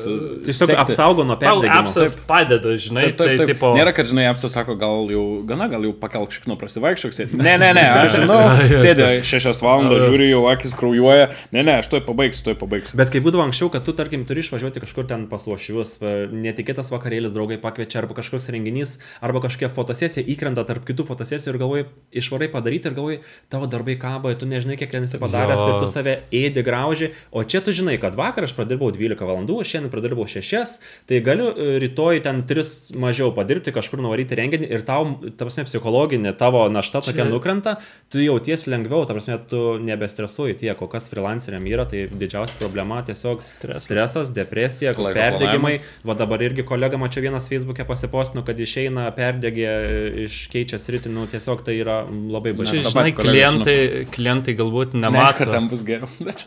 tiesiog apsaugo nuo perdegimo. Appsas padeda, žinai, tai tipo... Nėra, kad, žinai, appsas sako, gal jau pakelk šikno prasivaikščiok, sėdi. Ne, aš žinau, sėdi 6 valandas, žiūri, jau akis kraujuoja. Ne, aš tuoj pabaigsiu. Bet kai būdavo anksčiau, kad tu, tarkim, turi išvažiuoti kažkur ten pas lošius, netikėtas vakarėlis, draugai pakviečia, arba kažkoks renginys, arba kažkokia fotosesija įkrenta tarp kitų fotosesijų ir galvoji, išvarai padaryti ir galvoji, tavo darbai kabo, tu nežinai, kiek ten esi padaręs ir tu save ėdi grauži, o čia tu žinai, kad vakar aš pradirbau 12 valandų, šiandien pradirbau 6, tai galiu rytoj ten 3 mažiau padirbti, kažkur nuvaryti renginį ir tau, ta prasme, psichologinė tavo našta tokia nukrenta, tu jautiesi lengviau, ta prasme, tu nebestresuoji tiek, o kas freelanceriam yra, tai didžiausia problema tiesiog stresas, depresija, perdegimai. Va dabar irgi kolega mačiau vienas Facebook'e pasipostino, kad išeina perdegė, iškeičia sritį, nu tiesiog tai yra labai baisi. Žinai, klientai galbūt nemato. Kad tam bus geriau, bet...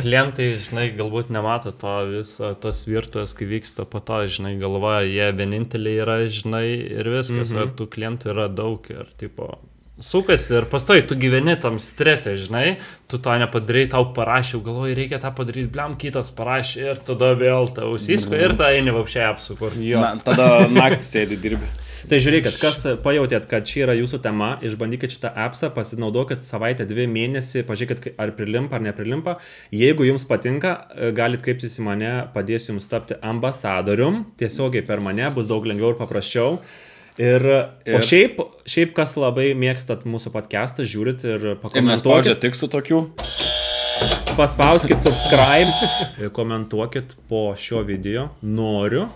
Klientai, žinai, galbūt nemato to viso, tos virtuės, kai vyksta po to, žinai, galvoja, jie vieninteliai yra, žinai, ir viskas, o tų klientų yra daug ir, tipo, sukasi ir pastoj, tu gyveni tam stresė, žinai, tu to nepadarai, tau parašiau, galvoji, reikia tą padaryti, bliam, kitas parašė ir tada vėl tau įsisko ir tą eini vapšiai apsukur. Tada naktį sėdi dirbi. Tai žiūrėkit, kas pajautėt, kad čia yra jūsų tema, išbandykit šitą appsą, pasinaudokit savaitę, 2 mėnesį, pažiūrėkit, ar prilimpa, ar neprilimpa. Jeigu jums patinka, galit kreiptis į mane, padėsiu jums tapti ambasadorium, tiesiogiai per mane, bus daug lengviau ir paprasčiau. O šiaip kas labai mėgstat mūsų podcastą, žiūrit ir pakomentuokit. Ir tik su tokiu. Paspauskit subscribe, komentuokit po šio video, noriu.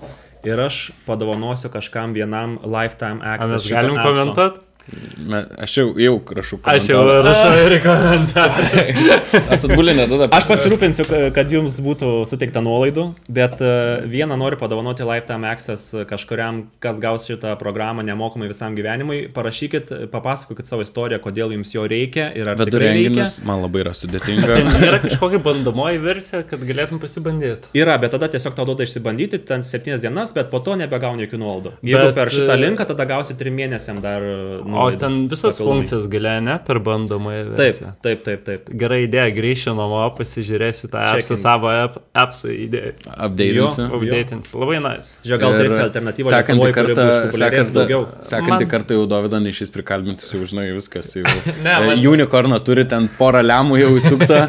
Ir aš padovanosiu kažkam vienam lifetime access. Mes galim komentuoti? Aš jau rašau komentarą. Aš jau rašau ir komentarą. Aš pasirūpinsiu, kad jums būtų suteikta nuolaidų, bet vieną noriu padovanoti Lifetime Access kažkuriam, kas gaus šitą programą nemokamai visam gyvenimui. Parašykit, papasakokit savo istoriją, kodėl jums jo reikia ir ar tikrai reikia. Man labai yra sudėtinga. Ten yra kažkokia bandomoji versija, kad galėtum pasibandyti. Yra, bet tada tiesiog tau duoda išsibandyti, ten 7 dienas, bet po to nebegauni jokių nuolaidų. Jeigu per šitą linką, tada gausi 3 mėnesiam dar nuolaidų. O ten visas funkcijas galia, ne, per bandomąją versiją. Taip. Gerai idėja, grįšiu namo, pasižiūrėsiu tą appsą, savo appsą idėją. Updatinsi. Labai nice. Žiūrėk, gal turėsi alternatyvą. Sekantį kartą jau Dovydą neišės prikalbinti, jau žinai viskas. Unicorną turi ten porą lemų jau įsuktą.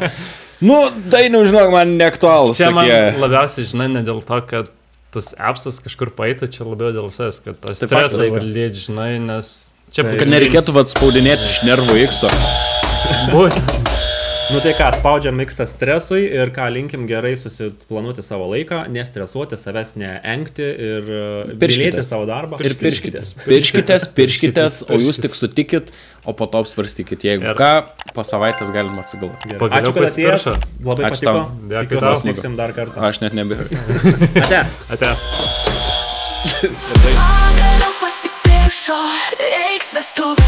Nu, dainiau, žinok, man neaktualus. Čia man labiausiai, žinai, ne dėl to, kad tas appsas kažkur paėtų, čia labiau dėl savęs, kad tas stresas valdyti, žinai, nes... Kad nereikėtų spaudinėti iš nervų X-o. Nu tai ką, spaudžiam X stresui ir ką linkim gerai susiplanuoti savo laiką, nestresuoti, savęs neengti ir pirškite savo darbą. Ir pirškitės, o jūs tik sutikit, o po to apsvarstykit. Jeigu ką, po savaitės galim apsigalvoti. Ačiū, kad atėjot, labai patiko. Tikiuosi susitiksim dar kartą. Aš net nebijoju. Ate. Reiks vestuvių.